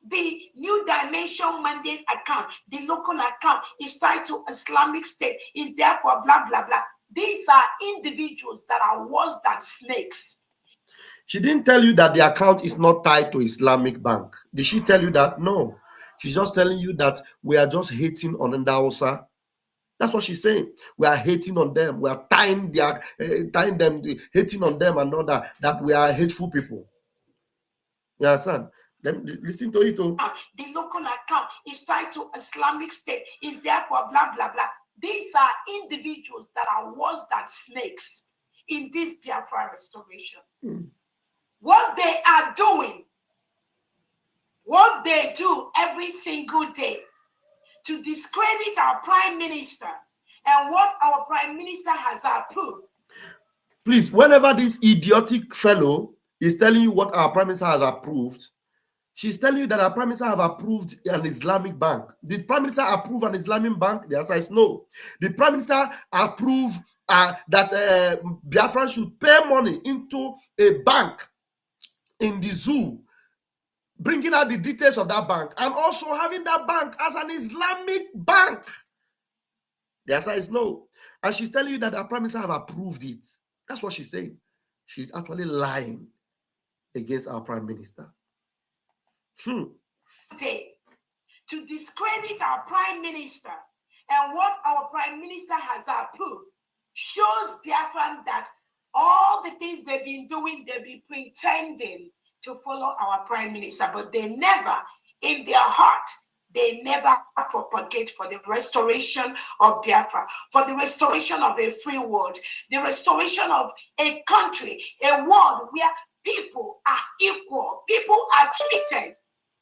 the New Dimension Mandate account, the local account is tied to Islamic State, is there for blah, blah, blah. These are individuals that are worse than snakes. She didn't tell you that the account is not tied to Islamic Bank. Did she tell you that? No. She's just telling you that we are just hating on Ndausa. That's what she's saying. We are hating on them. We are tying them, hating on them and all that we are hateful people. You understand? Listen to it. The local account is tied to Islamic State, is there for blah, blah, blah. These are individuals that are worse than snakes in this Biafra restoration. What they are doing, what they do every single day to discredit our Prime Minister and what our Prime Minister has approved. Please, whenever this idiotic fellow is telling you what our Prime Minister has approved, she's telling you that our Prime Minister have approved an Islamic bank. Did Prime Minister approve an Islamic bank? The answer is no. The Prime Minister approve that Biafra should pay money into a bank in the zoo, bringing out the details of that bank and also having that bank as an Islamic bank? The answer is no. And she's telling you that our Prime Minister have approved it. That's what she's saying. She's actually lying against our Prime Minister. To discredit our Prime Minister and what our Prime Minister has approved shows Biafran that all the things they've been doing, they've been pretending to follow our Prime Minister, but they never, in their heart, they never propagate for the restoration of Biafra, for the restoration of a free world, the restoration of a country, a world where people are equal, people are treated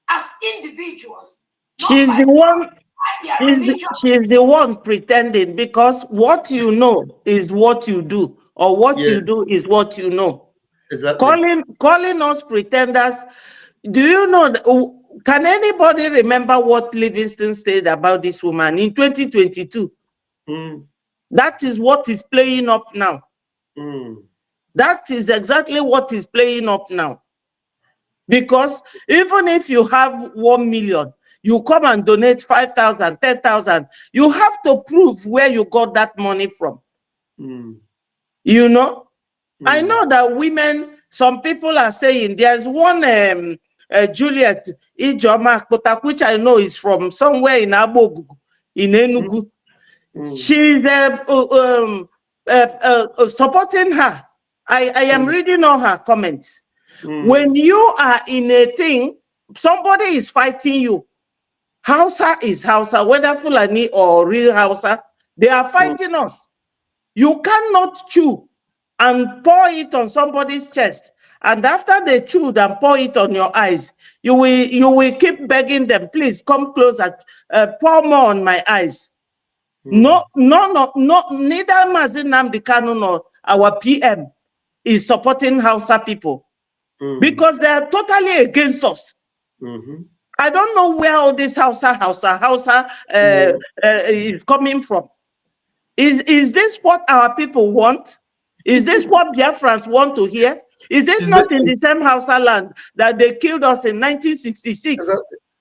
as individuals. She's the one. She's the one pretending, because what you know is what you do, or what you do is what you know. Exactly. Calling us pretenders. Do you know? Can anybody remember what Livingston said about this woman in 2022? That is what is playing up now. That is exactly what is playing up now. Because even if you have 1 million, you come and donate 5,000, 10,000, you have to prove where you got that money from. You know? I know that women, some people are saying, there's one Juliet Ijoma, which I know is from somewhere in Abogugu, in Enugu. She's supporting her. I am reading all her comments. When you are in a thing, somebody is fighting you. Hausa is Hausa, whether Fulani or real Hausa, they are fighting us. You cannot chew and pour it on somebody's chest. And after they chewed and pour it on your eyes, you will keep begging them, please come closer, pour more on my eyes. No, neither Mazin Nnamdi Kanu nor our PM is supporting Hausa people because they are totally against us. I don't know where all this Hausa is coming from. Is this what our people want? Is this what Biafrans want to hear? Is it not in the same Hausa land that they killed us in 1966?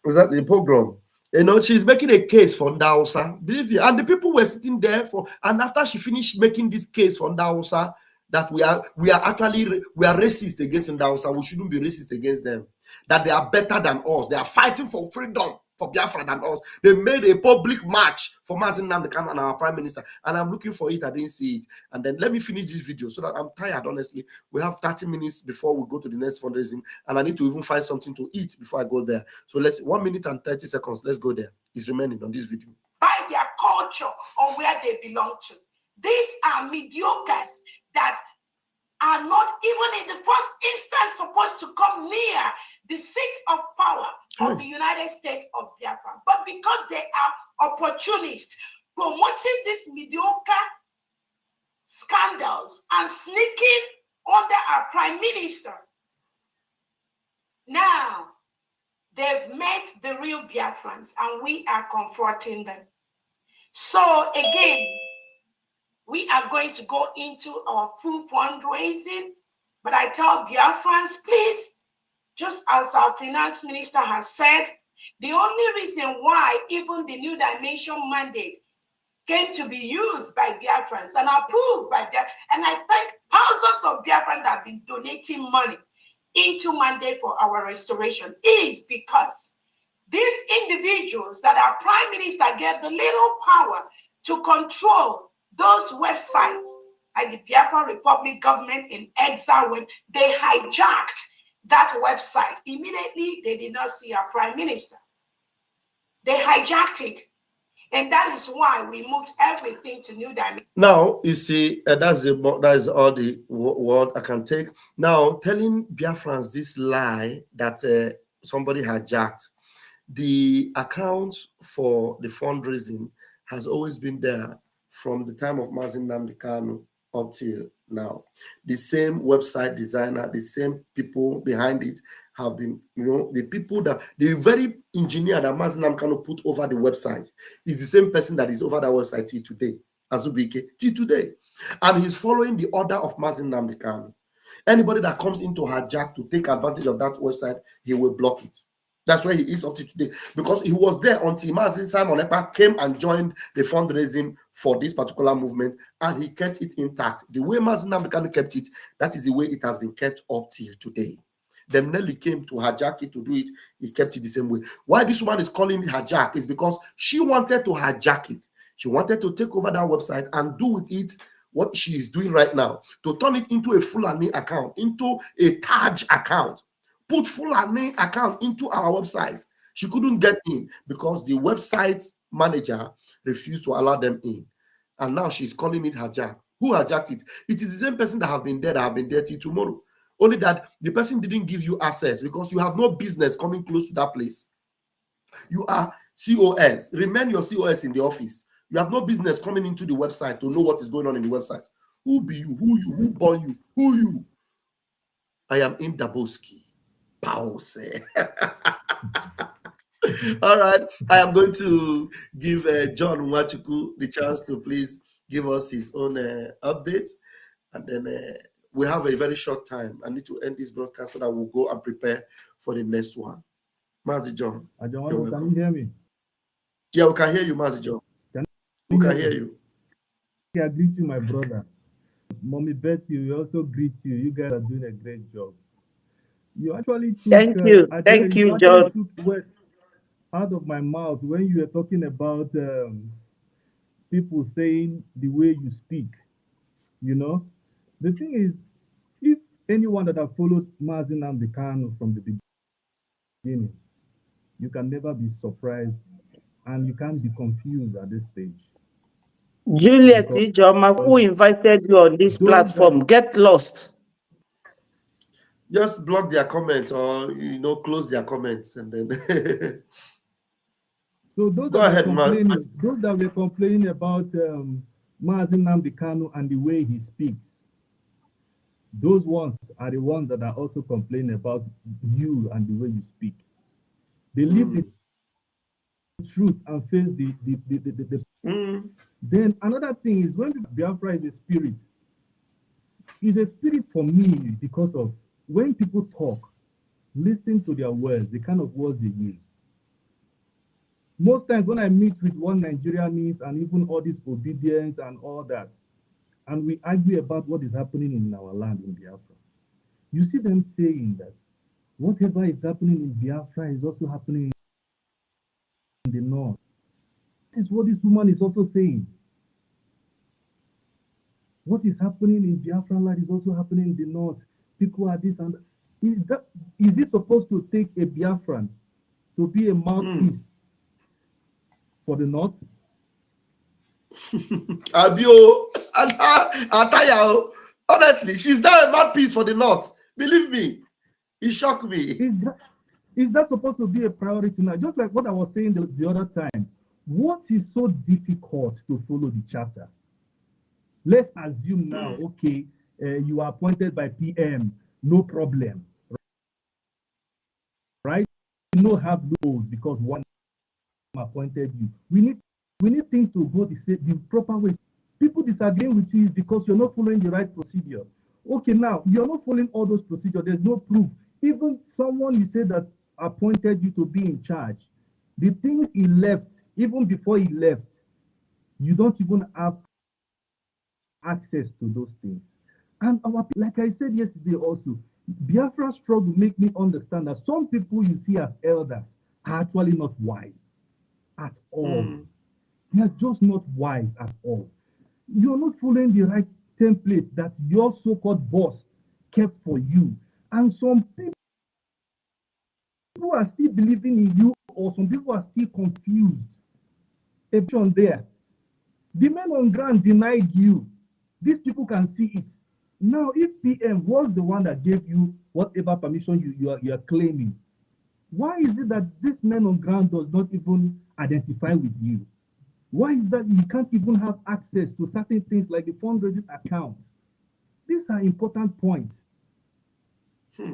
Exactly, pogrom. You know, she's making a case for Ndausa. Believe you, and the people were sitting there for. And after she finished making this case for Ndausa, that we are racist against Ndausa, we shouldn't be racist against them. That they are better than us. They are fighting for freedom for Biafra than us. They made a public march for Mazin Nnamdi Kanu and our prime minister. And I'm looking for it. I didn't see it. And then let me finish this video so that I'm tired, honestly. We have 30 minutes before we go to the next fundraising. And I need to even find something to eat before I go there. So let's 1 minute and 30 seconds. Let's go there. It's remaining on this video. By their culture or where they belong to. These are mediocres that are not even in the first instance supposed to come near the seat of power of the United States of Biafra. But because they are opportunists promoting these mediocre scandals and sneaking under our prime minister, now they've met the real Biafrans and we are confronting them. So again, we are going to go into our full fundraising, but I tell Biafrans, please, just as our finance minister has said, the only reason why even the New Dimension mandate came to be used by Biafrans and approved by Biafrans, and I thank thousands of Biafrans that have been donating money into mandate for our restoration, is because these individuals that our prime minister gave the little power to control those websites, like the Biafra Republic government in exile, when they hijacked that website, immediately they did not see our prime minister. They hijacked it. And that is why we moved everything to New Dimension. Now, you see, that is all the word I can take. Now, telling Biafrans this lie that somebody hijacked, the account for the fundraising has always been there from the time of Mazin Nnamdi Kanu up till now. The same website designer, the same people behind it have been, the people that, the very engineer that Mazin Nnamdi Kanu put over the website is the same person that is over that website till today, Azubike, till today. And he's following the order of Mazin Nnamdi Kanu. Anybody that comes into hijack to take advantage of that website, he will block it. That's where he is up to today, because he was there until Mazin Simon Ekpa came and joined the fundraising for this particular movement, and he kept it intact. The way Mazin Nnamdi Kanu kept it, that is the way it has been kept up till today. Then Nelly came to hijack it, to do it, he kept it the same way. Why this woman is calling it hijack is because she wanted to hijack it. She wanted to take over that website and do with it what she is doing right now, to turn it into a Fulani account, into a Taj account. Put Fulani account into our website. She couldn't get in because the website manager refused to allow them in. And now she's calling it hijack. Who hijacked it? It is the same person that have been there till tomorrow. Only that the person didn't give you access because you have no business coming close to that place. You are COS. Remain your COS in the office. You have no business coming into the website to know what is going on in the website. Who be you? Who you? Who born you? Who you? I am in Daboski. Pause. All right. I am going to give John Nwachukwu the chance to please give us his own update. And then we have a very short time. I need to end this broadcast so that we'll go and prepare for the next one. Mazi John. Can you hear me? Yeah, we can hear you, Mazi John. We can hear you. I greet you, my brother. Mommy Betty, we also greet you. You guys are doing a great job. You actually took, thank you, John. Took words out of my mouth when you were talking about people saying the way you speak. The thing is, if anyone that have followed Mazin Nnamdi Kanu from the beginning, you can never be surprised and you can't be confused at this stage. Juliet Ijoma, who invited you on this platform, get lost. Just block their comments or, close their comments and then. So those Go that ahead, those that were complaining about Mazi Nnamdi Kanu and the way he speaks, those ones are the ones that are also complaining about you and the way you speak. They leave the truth and face the Then another thing is, when Biafra is a spirit for me, because of when people talk, listen to their words, the kind of words they use. Most times when I meet with one Nigerianese and even all this obedience and all that, and we argue about what is happening in our land in Biafra, you see them saying that whatever is happening in Biafra is also happening in the north. That's what this woman is also saying. What is happening in Biafra land is also happening in the north. People are this and that. Is it supposed to take a Biafran to be a mouthpiece for the north? Abio, Ataya, honestly, she's not a mouthpiece for the north. Believe me, it shocked me. Is that supposed to be a priority now? Just like what I was saying the other time. What is so difficult to follow the charter? Let's assume now, okay, you are appointed by PM, no problem, right? You don't have laws because one appointed you. We need things to go the proper way. People disagreeing with you is because you're not following the right procedure. Okay, now you're not following all those procedures. There's no proof. Even someone you say that appointed you to be in charge, the things he left, even before he left, you don't even have access to those things. And like I said yesterday also, Biafra struggle make me understand that some people you see as elders are actually not wise at all. They are just not wise at all. You're not following the right template that your so-called boss kept for you. And some people are still believing in you, or some people are still confused. There. The men on ground denied you. These people can see it. Now, if PM was the one that gave you whatever permission you are claiming, why is it that this man on ground does not even identify with you? Why is that you can't even have access to certain things like the fundraising account? These are important points.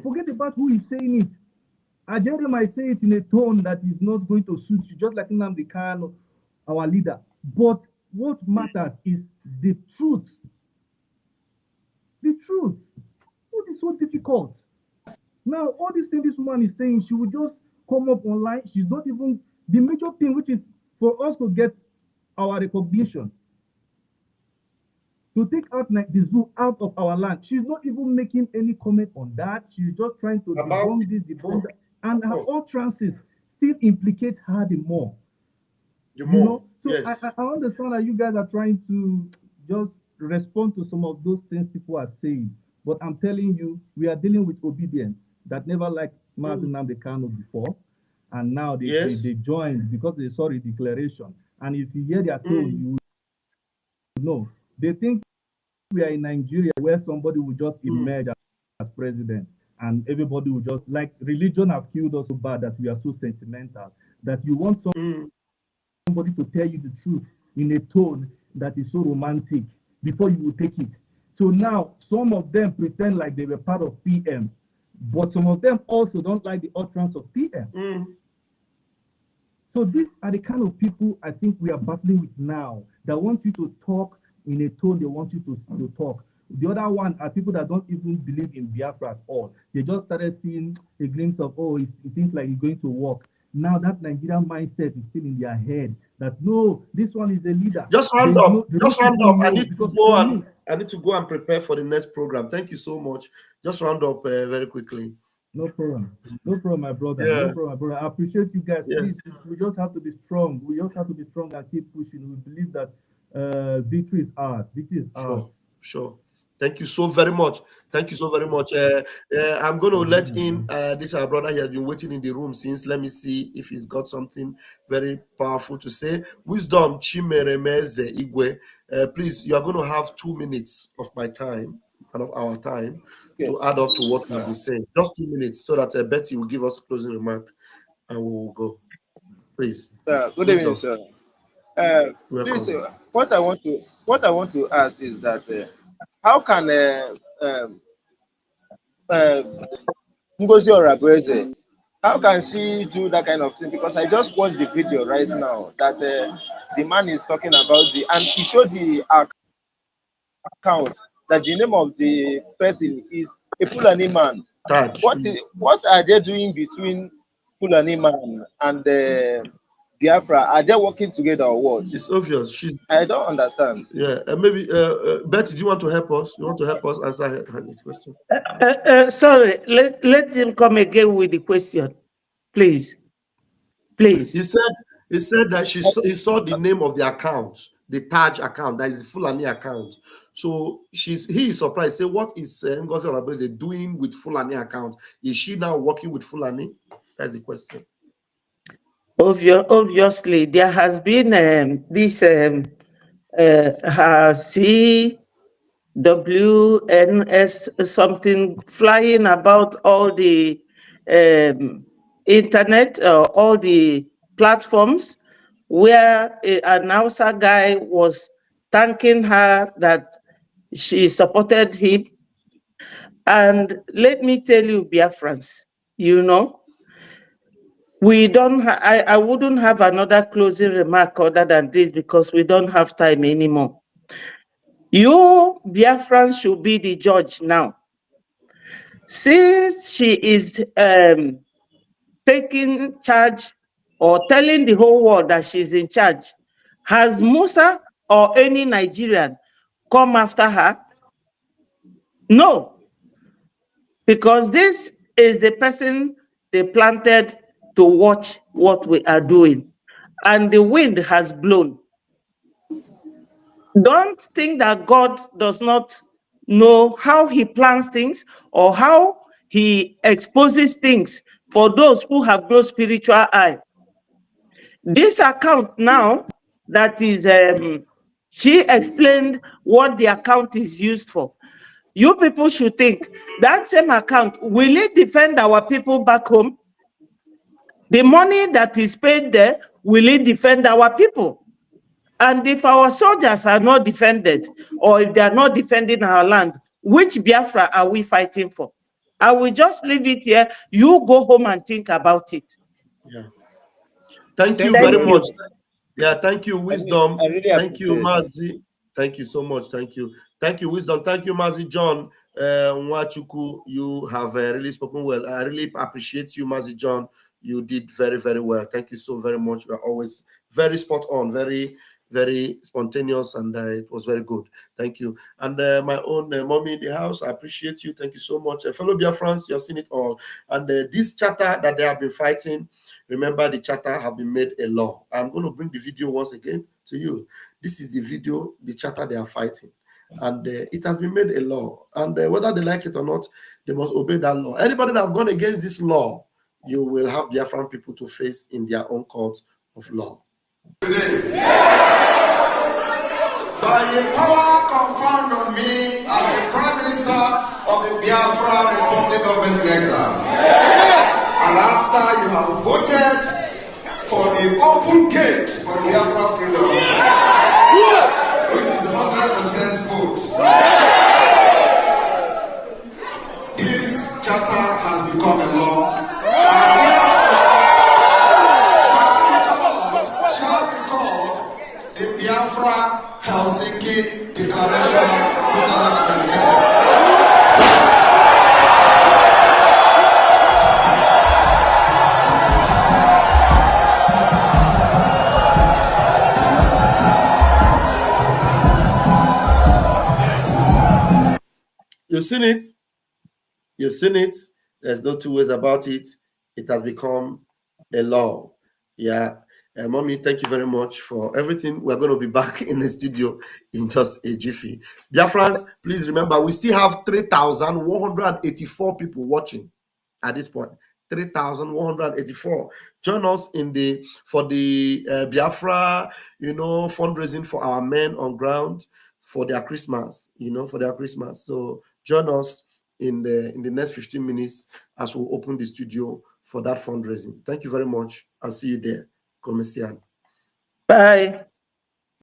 Forget about who is saying it. Ajere might say it in a tone that is not going to suit you, just like Nnamdi Kanu, our leader. But what matters is the truth. The truth. What is so difficult? Now, all these things this woman is saying, she will just come up online. She's not even the major thing, which is for us to get our recognition, to take out the zoo out of our land. She's not even making any comment on that. She's just trying to debunk this, debunk that, and her utterances still implicate her the more. So yes. I understand that you guys are trying to just respond to some of those things people are saying, but I'm telling you, we are dealing with obedience that never liked Mazi Nnamdi Kanu before, and now they joined because they saw the declaration. And if you hear their tone, you know they think we are in Nigeria where somebody will just emerge as president, and everybody will just, like, religion have killed us so bad that we are so sentimental that you want somebody to tell you the truth in a tone that is so romantic before you will take it. So now some of them pretend like they were part of PM, but some of them also don't like the utterance of PM. So these are the kind of people I think we are battling with now, that want you to talk in a tone they want you to talk. The other one are people that don't even believe in Biafra at all. They just started seeing a glimpse of, it seems like it's going to work. Now that Nigerian mindset is still in their head that no, this one is a leader. Just round up. I need to go and prepare for the next program. Thank you so much. Just round up very quickly. No problem. No problem, my brother. Yeah. No problem, my brother. I appreciate you guys. Yeah. Please, we just have to be strong. We just have to be strong and keep pushing. We believe that victory is ours. Victory is ours. Sure. Thank you so very much. Thank you so very much. I'm going to let in this our brother. He has been waiting in the room since. Let me see if he's got something very powerful to say. Wisdom Chimeremeze Igwe. Please, you are going to have 2 minutes of my time and of our time to add up to what we have been saying. Just 2 minutes, so that Betty will give us a closing remark and we will go. Please. Good evening, sir. Please, what I want to ask is that how can Ngozi Orabueze, how can she do that kind of thing? Because I just watched the video right now that the man is talking about and he showed the account that the name of the person is a Fulani man. What are they doing between Fulani man and Biafra? Are they working together or what? It's obvious. I don't understand. Yeah, maybe Betty, do you want to help us? You want to help us answer his question? Sorry, let him come again with the question, please. Please. He said that he saw the name of the account, the Taj account, that is the Fulani account. So he is surprised. Say, what is Ngozi Orabueze doing with Fulani account? Is she now working with Fulani? That's the question. Obviously, there has been this CWNS something flying about all the internet, all the platforms, where an Hausa guy was thanking her that she supported him. And let me tell you, Biafrans, you know, we don't. I wouldn't have another closing remark other than this, because we don't have time anymore. You Biafrans should be the judge now. Since she is taking charge or telling the whole world that she's in charge, has Musa or any Nigerian come after her? No, because this is the person they planted to watch what we are doing, and the wind has blown. Don't think that God does not know how he plans things or how he exposes things for those who have no spiritual eye. This account now, that is, she explained what the account is used for. You people should think that same account, will it defend our people back home? The money that is paid there, will it defend our people? And if our soldiers are not defended, or if they are not defending our land, which Biafra are we fighting for? I will just leave it here. You go home and think about it. Yeah. Thank you very much. Yeah, thank you, Wisdom. I really thank you, Mazi. Thank you so much. Thank you. Thank you, Wisdom. Thank you, Mazi John. Nwachuku, you have really spoken well. I really appreciate you, Mazi John. You did very, very well. Thank you so very much. You are always very spot on, very, very spontaneous, and it was very good. Thank you. And my own mommy in the house, I appreciate you. Thank you so much. Fellow Biafrans, you have seen it all. And this charter that they have been fighting, remember, the charter have been made a law. I'm going to bring the video once again to you. This is the video, the charter they are fighting. And it has been made a law. And whether they like it or not, they must obey that law. Anybody that have gone against this law, you will have Biafran people to face in their own court of law. Today, by the power conferred on me as the Prime Minister of the Biafra Republic of Exile, and after you have voted for the open gate for the Biafra freedom, which is 100% vote, this charter has become a law. The Biafra Helsinki Declaration 2024. You've seen it. You've seen it. There's no two ways about it. It has become a law. Yeah. Mommy, thank you very much for everything. We're going to be back in the studio in just a jiffy. Biafrans, please remember, we still have 3,184 people watching at this point. 3,184. Join us for the Biafra, fundraising for our men on ground for their Christmas, So join us in the next 15 minutes as we open the studio for that fundraising. Thank you very much. I'll see you there. Commercial. Bye.